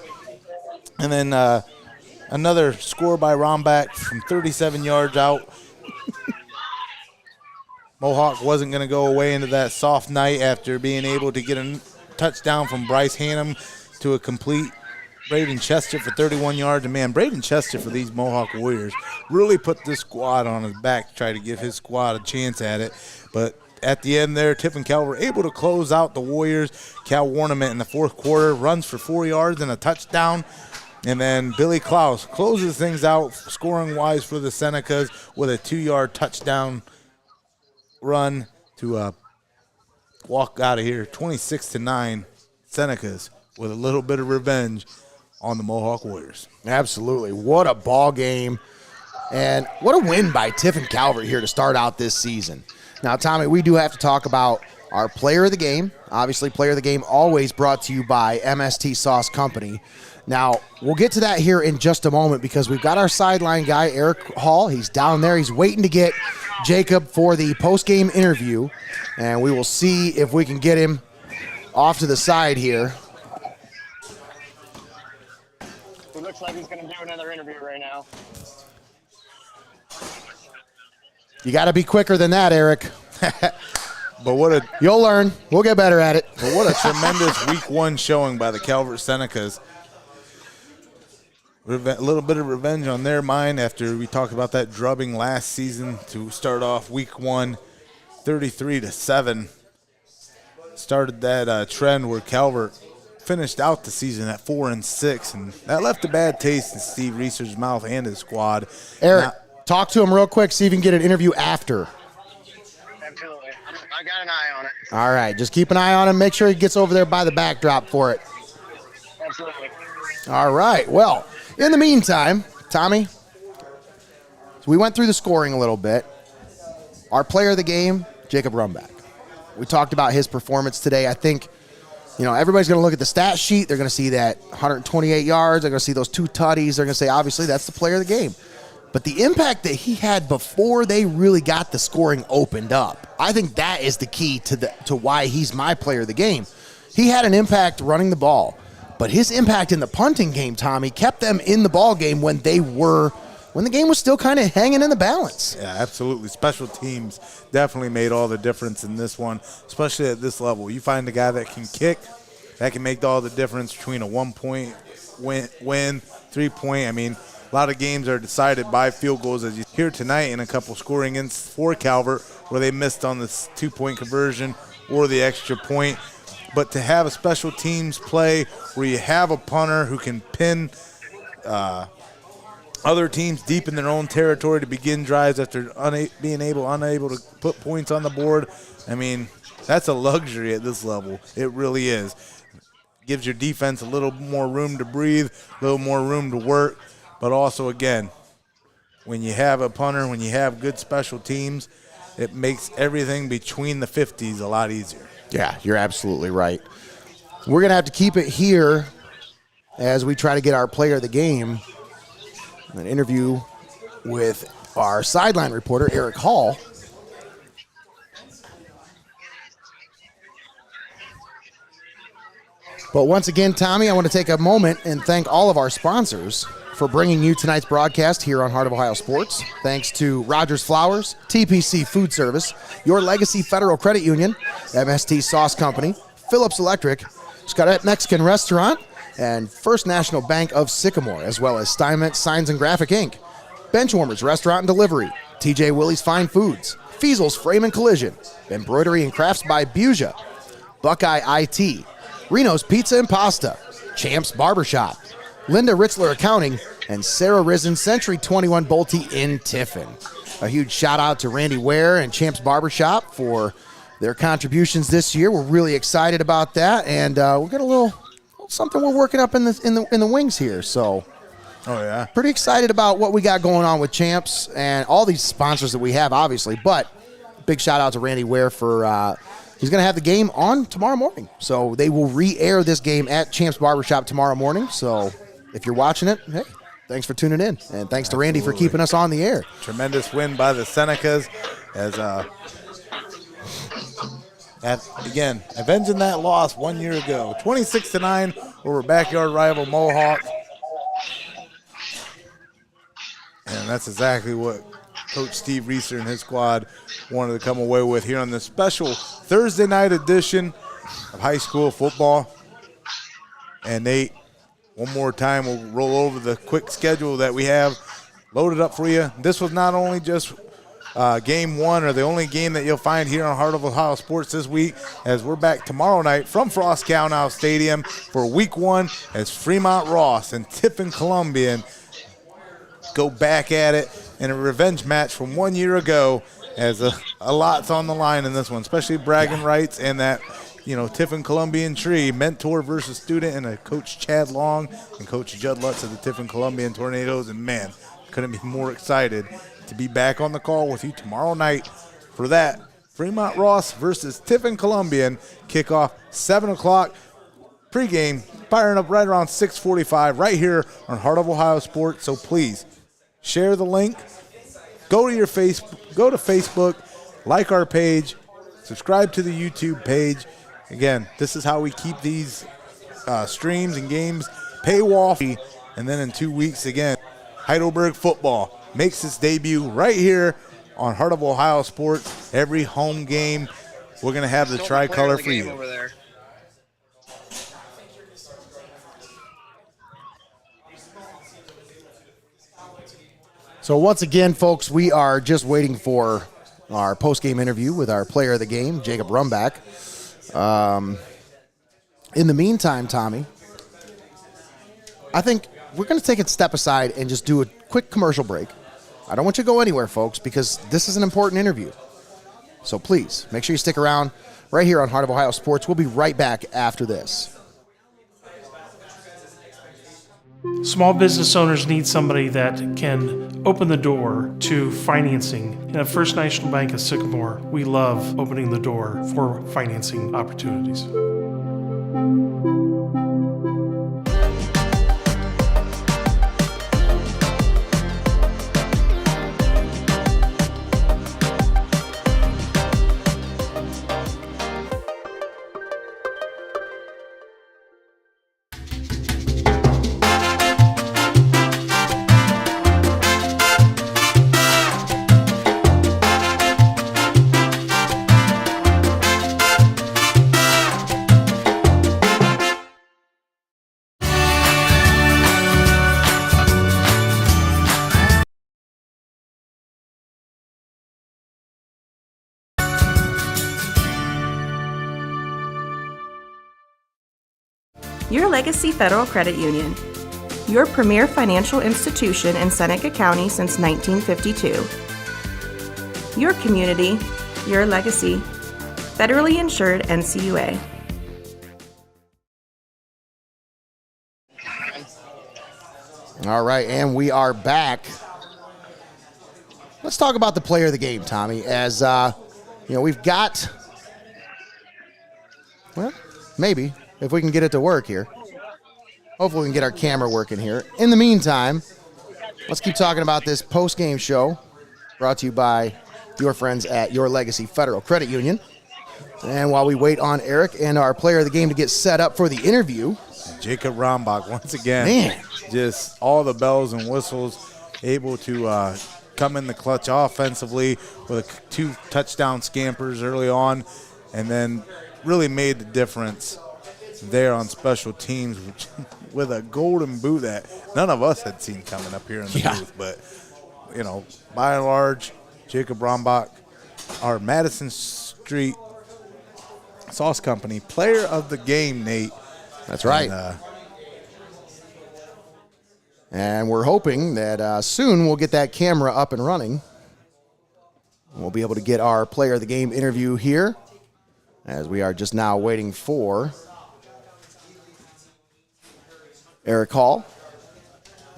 and then another score by Rombach from 37 yards out. Mohawk wasn't going to go away into that soft night after being able to get a touchdown from Bryce Hannum to a complete Braden Chester for 31 yards. And, man, Braden Chester for these Mohawk Warriors really put this squad on his back to try to give his squad a chance at it. But at the end there, Tiffin Calvert able to close out the Warriors. Cal Warnament in the fourth quarter runs for 4 yards and a touchdown. And then Billy Klaus closes things out scoring-wise for the Senecas with a 2-yard touchdown run to walk out of here. 26-9 Senecas with a little bit of revenge on the Mohawk Warriors. Absolutely. What a ball game. And what a win by Tiffin Calvert here to start out this season. Now, Tommy, we do have to talk about our player of the game. Obviously, player of the game always brought to you by MST Sauce Company. Now, we'll get to that here in just a moment because we've got our sideline guy, Eric Hall. He's down there. He's waiting to get Jacob for the post-game interview, and we will see if we can get him off to the side here. He looks like he's going to do another interview right now. You got to be quicker than that, Eric. But you'll learn. We'll get better at it. But what a tremendous week one showing by the Calvert Senecas. A little bit of revenge on their mind after we talked about that drubbing last season to start off week one, 33-7. Started that trend where Calvert finished out the season at 4-6, and that left a bad taste in Steve Reeser's mouth and his squad. Eric, talk to him real quick, see if you can get an interview after. Absolutely. I got an eye on it. All right, just keep an eye on him. Make sure he gets over there by the backdrop for it. Absolutely. All right, well, in the meantime, Tommy, so we went through the scoring a little bit. Our player of the game, Jacob Rombach. We talked about his performance today. I think, everybody's going to look at the stat sheet. They're going to see that 128 yards. They're going to see those 2 tutties. They're going to say, obviously, that's the player of the game. but the impact that he had before they really got the scoring opened up, I think that is the key to why he's my player of the game. He had an impact running the ball, but his impact in the punting game, Tommy, kept them in the ball game when the game was still kind of hanging in the balance. Yeah, absolutely. Special teams definitely made all the difference in this one, especially at this level. You find a guy that can kick, that can make all the difference between a 1-point win, 3-point. I mean, a lot of games are decided by field goals, as you hear tonight, in a couple scoring ins for Calvert where they missed on this 2-point conversion or the extra point. But to have a special teams play where you have a punter who can pin other teams deep in their own territory to begin drives after unable to put points on the board, I mean, that's a luxury at this level. It really is. Gives your defense a little more room to breathe, a little more room to work. But also, again, when you have a punter, when you have good special teams, it makes everything between the 50s a lot easier. Yeah, you're absolutely right. We're going to have to keep it here as we try to get our player of the game. An interview with our sideline reporter, Eric Hall. But once again, Tommy, I want to take a moment and thank all of our sponsors for bringing you tonight's broadcast here on Heart of Ohio Sports. Thanks to Rogers Flowers, TPC Food Service, Your Legacy Federal Credit Union, MST Sauce Company, Phillips Electric, Scarlet Mexican Restaurant, and First National Bank of Sycamore, as well as Steinmetz Signs and Graphic Inc., Benchwarmers Restaurant and Delivery, TJ Willie's Fine Foods, Fiesel's Frame and Collision, Embroidery and Crafts by Buja, Buckeye IT, Reno's Pizza and Pasta, Champs Barbershop, Linda Ritzler Accounting, and Sarah Risen Century 21 Bolte in Tiffin. A huge shout out to Randy Ware and Champs Barbershop for their contributions this year. We're really excited about that, and we've got a little something we're working up in the wings here. So, pretty excited about what we got going on with Champs and all these sponsors that we have, obviously. But big shout out to Randy Ware for he's going to have the game on tomorrow morning. So they will re-air this game at Champs Barbershop tomorrow morning. So if you're watching it, hey, thanks for tuning in, and thanks to Randy for keeping us on the air. Tremendous win by the Senecas as again, avenging that loss 1 year ago. 26-9 over backyard rival Mohawk. And that's exactly what Coach Steve Reeser and his squad wanted to come away with here on this special Thursday night edition of high school football. And Nate, one more time, we'll roll over the quick schedule that we have loaded up for you. This was not only just game one, or the only game that you'll find here on Heart of Ohio Sports this week, as we're back tomorrow night from Frost Cow Stadium for week one as Fremont Ross and Tiffin Columbian go back at it in a revenge match from 1 year ago, as a lot's on the line in this one, especially bragging rights and that, Tiffin Columbian tree, mentor versus student, and a Coach Chad Long and Coach Judd Lutz of the Tiffin Columbian Tornadoes. And man, couldn't be more excited to be back on the call with you tomorrow night for that Fremont Ross versus Tiffin Columbian kickoff, 7 o'clock. Pregame firing up right around 6:45 right here on Heart of Ohio Sports. So please share the link. Go to Facebook, like our page, subscribe to the YouTube page. Again, this is how we keep these streams and games paywall free. And then in 2 weeks, again, Heidelberg football makes its debut right here on Heart of Ohio Sports. Every home game, we're going to have the tricolor for you. Over there. So once again, folks, we are just waiting for our post-game interview with our player of the game, Jacob Rumbach. In the meantime, Tommy, I think we're going to take a step aside and just do a quick commercial break. I don't want you to go anywhere, folks, because this is an important interview. So please, make sure you stick around right here on Heart of Ohio Sports. We'll be right back after this. Small business owners need somebody that can open the door to financing. And at First National Bank of Sycamore, we love opening the door for financing opportunities. Your Legacy Federal Credit Union. Your premier financial institution in Seneca County since 1952. Your community, your legacy. Federally insured NCUA. All right, and we are back. Let's talk about the player of the game, Tommy. As we've got, well, maybe if we can get it to work here. Hopefully we can get our camera working here. In the meantime, let's keep talking about this post-game show brought to you by your friends at Your Legacy Federal Credit Union. And while we wait on Eric and our player of the game to get set up for the interview, Jacob Rombach, once again, man, just all the bells and whistles, able to come in the clutch offensively with 2 touchdown scampers early on, and then really made the difference there on special teams with a golden boot that none of us had seen coming up here in the booth. But, by and large, Jacob Rombach, our Madison Street Sauce Company player of the game, Nate. That's right. And we're hoping that soon we'll get that camera up and running. We'll be able to get our player of the game interview here, as we are just now waiting for Eric Hall.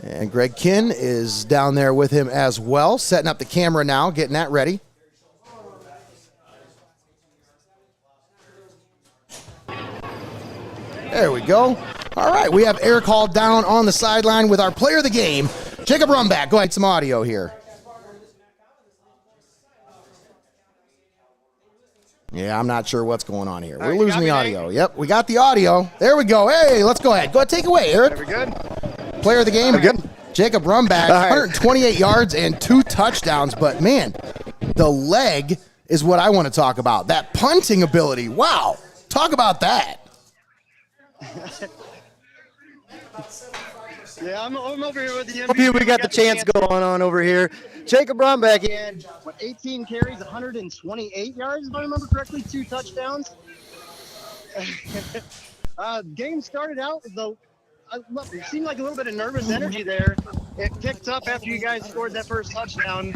And Greg Kinn is down there with him as well, setting up the camera now, getting that ready. There we go. All right, we have Eric Hall down on the sideline with our player of the game, Jacob Rombach. Go ahead, some audio here. Yeah, I'm not sure what's going on here. We're losing the audio. Yep, we got the audio. There we go. Hey, let's go ahead. Go ahead, take it away, Eric. Are we good? Player of the game, good. Jacob Rombach, 128 yards and 2 touchdowns. But, man, the leg is what I want to talk about. That punting ability. Wow. Talk about that. Yeah, I'm over here with the MVP. Hope we got the chance going on over here. Jacob Rombach, He had 18 carries, 128 yards, if I remember correctly, 2 touchdowns. Game started out though. It seemed like a little bit of nervous energy there. It picked up after you guys scored that first touchdown.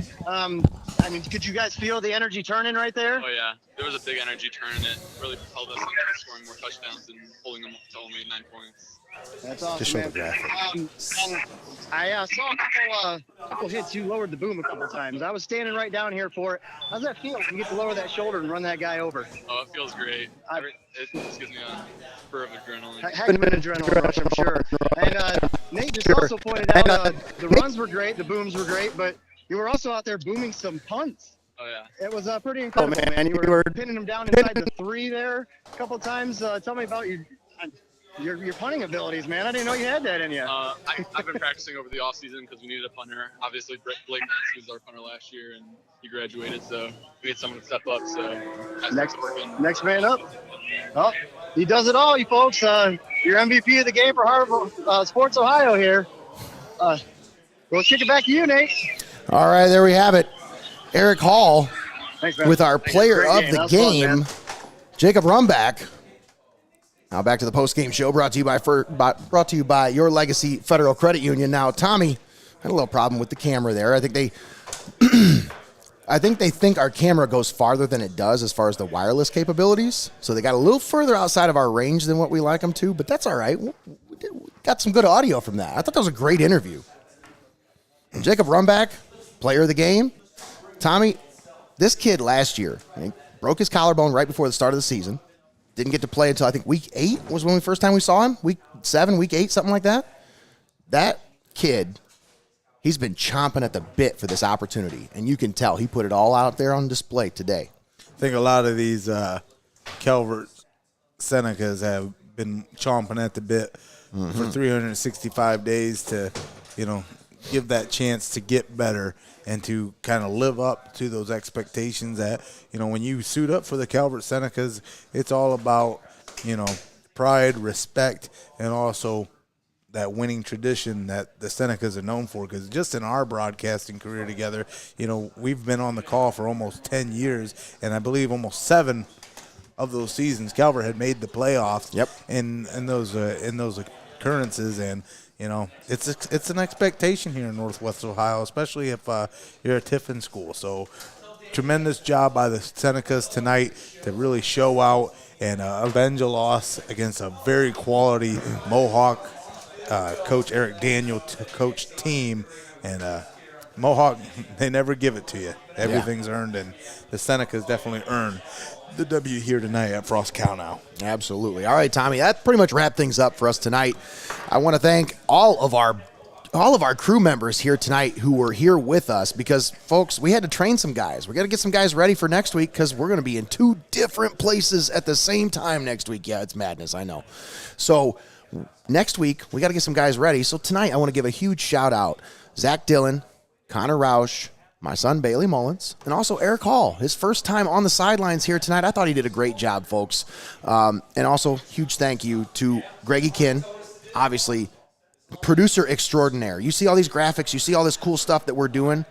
Could you guys feel the energy turning right there? Oh yeah, there was a big energy turn, and it really propelled us into scoring more touchdowns and holding them to only 9 points. That's awesome, Just show man. the graphic. And I saw a couple hits. You lowered the boom a couple times. I was standing right down here for it. How's that feel when you get to lower that shoulder and run that guy over? Oh, it feels great. It just gives me a spur of adrenaline. Heck of an adrenaline rush, I'm sure. And Nate just also pointed out the runs were great, the booms were great, but you were also out there booming some punts. Oh yeah. It was pretty incredible, man. You were pinning them down inside the 3 there a couple times. Tell me about your punting abilities, man. I didn't know you had that in you. I've been practicing over the off season because we needed a punter. Obviously, Blake was our punter last year, and he graduated, so we need someone to step up. So Next man up. Oh, he does it all, you folks. Your MVP of the game for Harvard Sports Ohio here. We'll kick it back to you, Nate. All right, there we have it. Eric Hall. Thanks, man. With our player of Great the game. game, Jacob Rombach. Now back to the post-game show brought to you by Your Legacy Federal Credit Union. Now, Tommy had a little problem with the camera there. I think they think our camera goes farther than it does as far as the wireless capabilities. So they got a little further outside of our range than what we like them to, but that's all right. We got some good audio from that. I thought that was a great interview. And Jacob Rombach, player of the game. Tommy, this kid last year broke his collarbone right before the start of the season. Didn't get to play until I think week 8 was when we first time we saw him. Week 7, week 8, something like that. That kid, he's been chomping at the bit for this opportunity, and you can tell he put it all out there on display today. I think a lot of these Calvert Senecas have been chomping at the bit for 365 days to, give that chance to get better and to kind of live up to those expectations that, when you suit up for the Calvert Senecas, it's all about, pride, respect, and also that winning tradition that the Senecas are known for. Because just in our broadcasting career together, we've been on the call for almost 10 years, and I believe almost 7 of those seasons, Calvert had made the playoffs. Yep. In those occurrences, and it's an expectation here in Northwest Ohio, especially if you're a Tiffin school. So tremendous job by the Senecas tonight to really show out and avenge a loss against a very quality Mohawk Coach Eric Daniel coach team. And Mohawk, they never give it to you. Everything's earned, and the Senecas definitely earned the W here tonight at Frost Cow. Absolutely. All right, Tommy, that pretty much wrapped things up for us tonight. I want to thank all of our crew members here tonight who were here with us because, folks, we had to train some guys. We got to get some guys ready for next week because we're going to be in 2 different places at the same time next week. Yeah, it's madness, I know. So next week, we got to get some guys ready. So tonight, I want to give a huge shout-out. Zach Dillon, Connor Roush, my son Bailey Mullins, and also Eric Hall. His first time on the sidelines here tonight. I thought he did a great job, folks. And also, huge thank you to Greggy Kinn, obviously, producer extraordinaire. You see all these graphics, you see all this cool stuff that we're doing.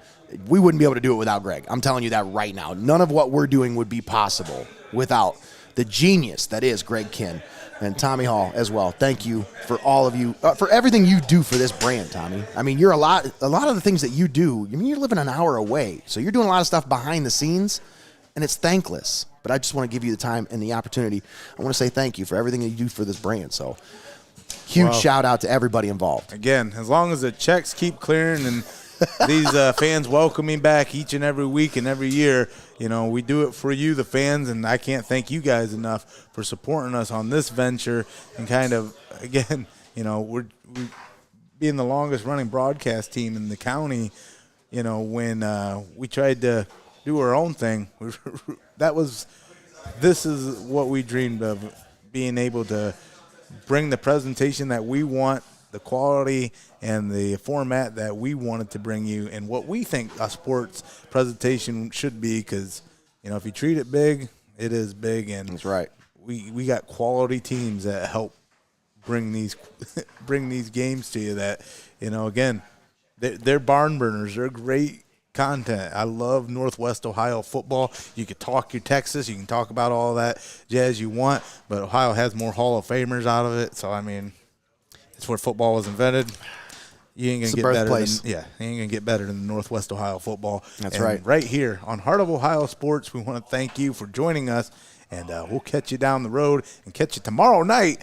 We wouldn't be able to do it without Greg. I'm telling you that right now. None of what we're doing would be possible without the genius that is Greg Kinn. And Tommy Hall as well. Thank you for all of you, for everything you do for this brand, Tommy. I mean, you're a lot of the things that you do, I mean, you're living an hour away. So you're doing a lot of stuff behind the scenes, and it's thankless. But I just want to give you the time and the opportunity. I want to say thank you for everything that you do for this brand. So huge shout out to everybody involved. Again, as long as the checks keep clearing and these fans welcome me back each and every week and every year, we do it for you, the fans, and I can't thank you guys enough for supporting us on this venture and kind of, again, we're being the longest running broadcast team in the county. When we tried to do our own thing, this is what we dreamed of, being able to bring the presentation that we want, the quality and the format that we wanted to bring you, and what we think a sports presentation should be, because if you treat it big, it is big. And that's right. We got quality teams that help bring these games to you that, again, they're barn burners. They're great content. I love Northwest Ohio football. You could talk your Texas. You can talk about all that jazz you want, but Ohio has more Hall of Famers out of it. So, I mean, it's where football was invented. You ain't gonna get better you ain't gonna get better than Northwest Ohio football. That's right. Right here on Heart of Ohio Sports, we want to thank you for joining us, and we'll catch you down the road and catch you tomorrow night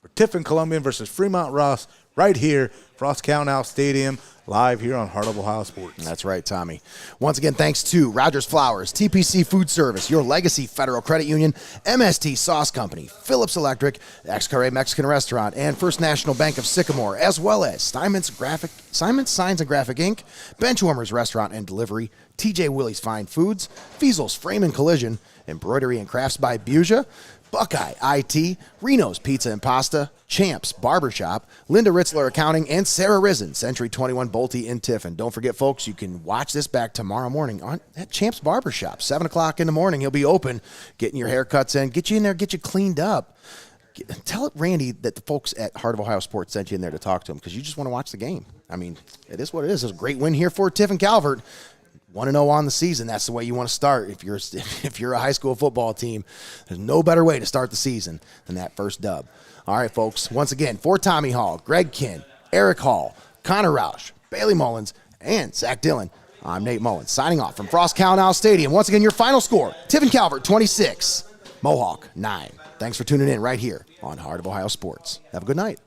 for Tiffin Columbian versus Fremont Ross right here, Frost Cow Stadium, live here on Heart of Ohio Sports. That's right, Tommy. Once again, thanks to Rogers Flowers, TPC Food Service, Your Legacy Federal Credit Union, MST Sauce Company, Phillips Electric, Xcarre Mexican Restaurant, and First National Bank of Sycamore, as well as Simon's Signs and Graphic Inc., Benchwarmers Restaurant and Delivery, TJ Willie's Fine Foods, Fiesel's Frame and Collision, Embroidery and Crafts by Buja, Buckeye IT, Reno's Pizza and Pasta, Champs Barbershop, Linda Ritzler Accounting, and Sarah Risen, Century 21 Bolte in Tiffin. Don't forget, folks, you can watch this back tomorrow morning on at Champs Barbershop. 7 o'clock in the morning, he'll be open, getting your haircuts in, get you in there, get you cleaned up. Tell Randy that the folks at Heart of Ohio Sports sent you in there to talk to him because you just want to watch the game. I mean, it is what it is. It's a great win here for Tiffin Calvert. 1-0 on the season. That's the way you want to start. If you're a high school football team, there's no better way to start the season than that first dub. All right, folks. Once again, for Tommy Hall, Greg Kinn, Eric Hall, Connor Roush, Bailey Mullins, and Zach Dillon, I'm Nate Mullins signing off from Frost Cow Stadium. Once again, your final score: Tiffin Calvert 26, Mohawk 9. Thanks for tuning in right here on Heart of Ohio Sports. Have a good night.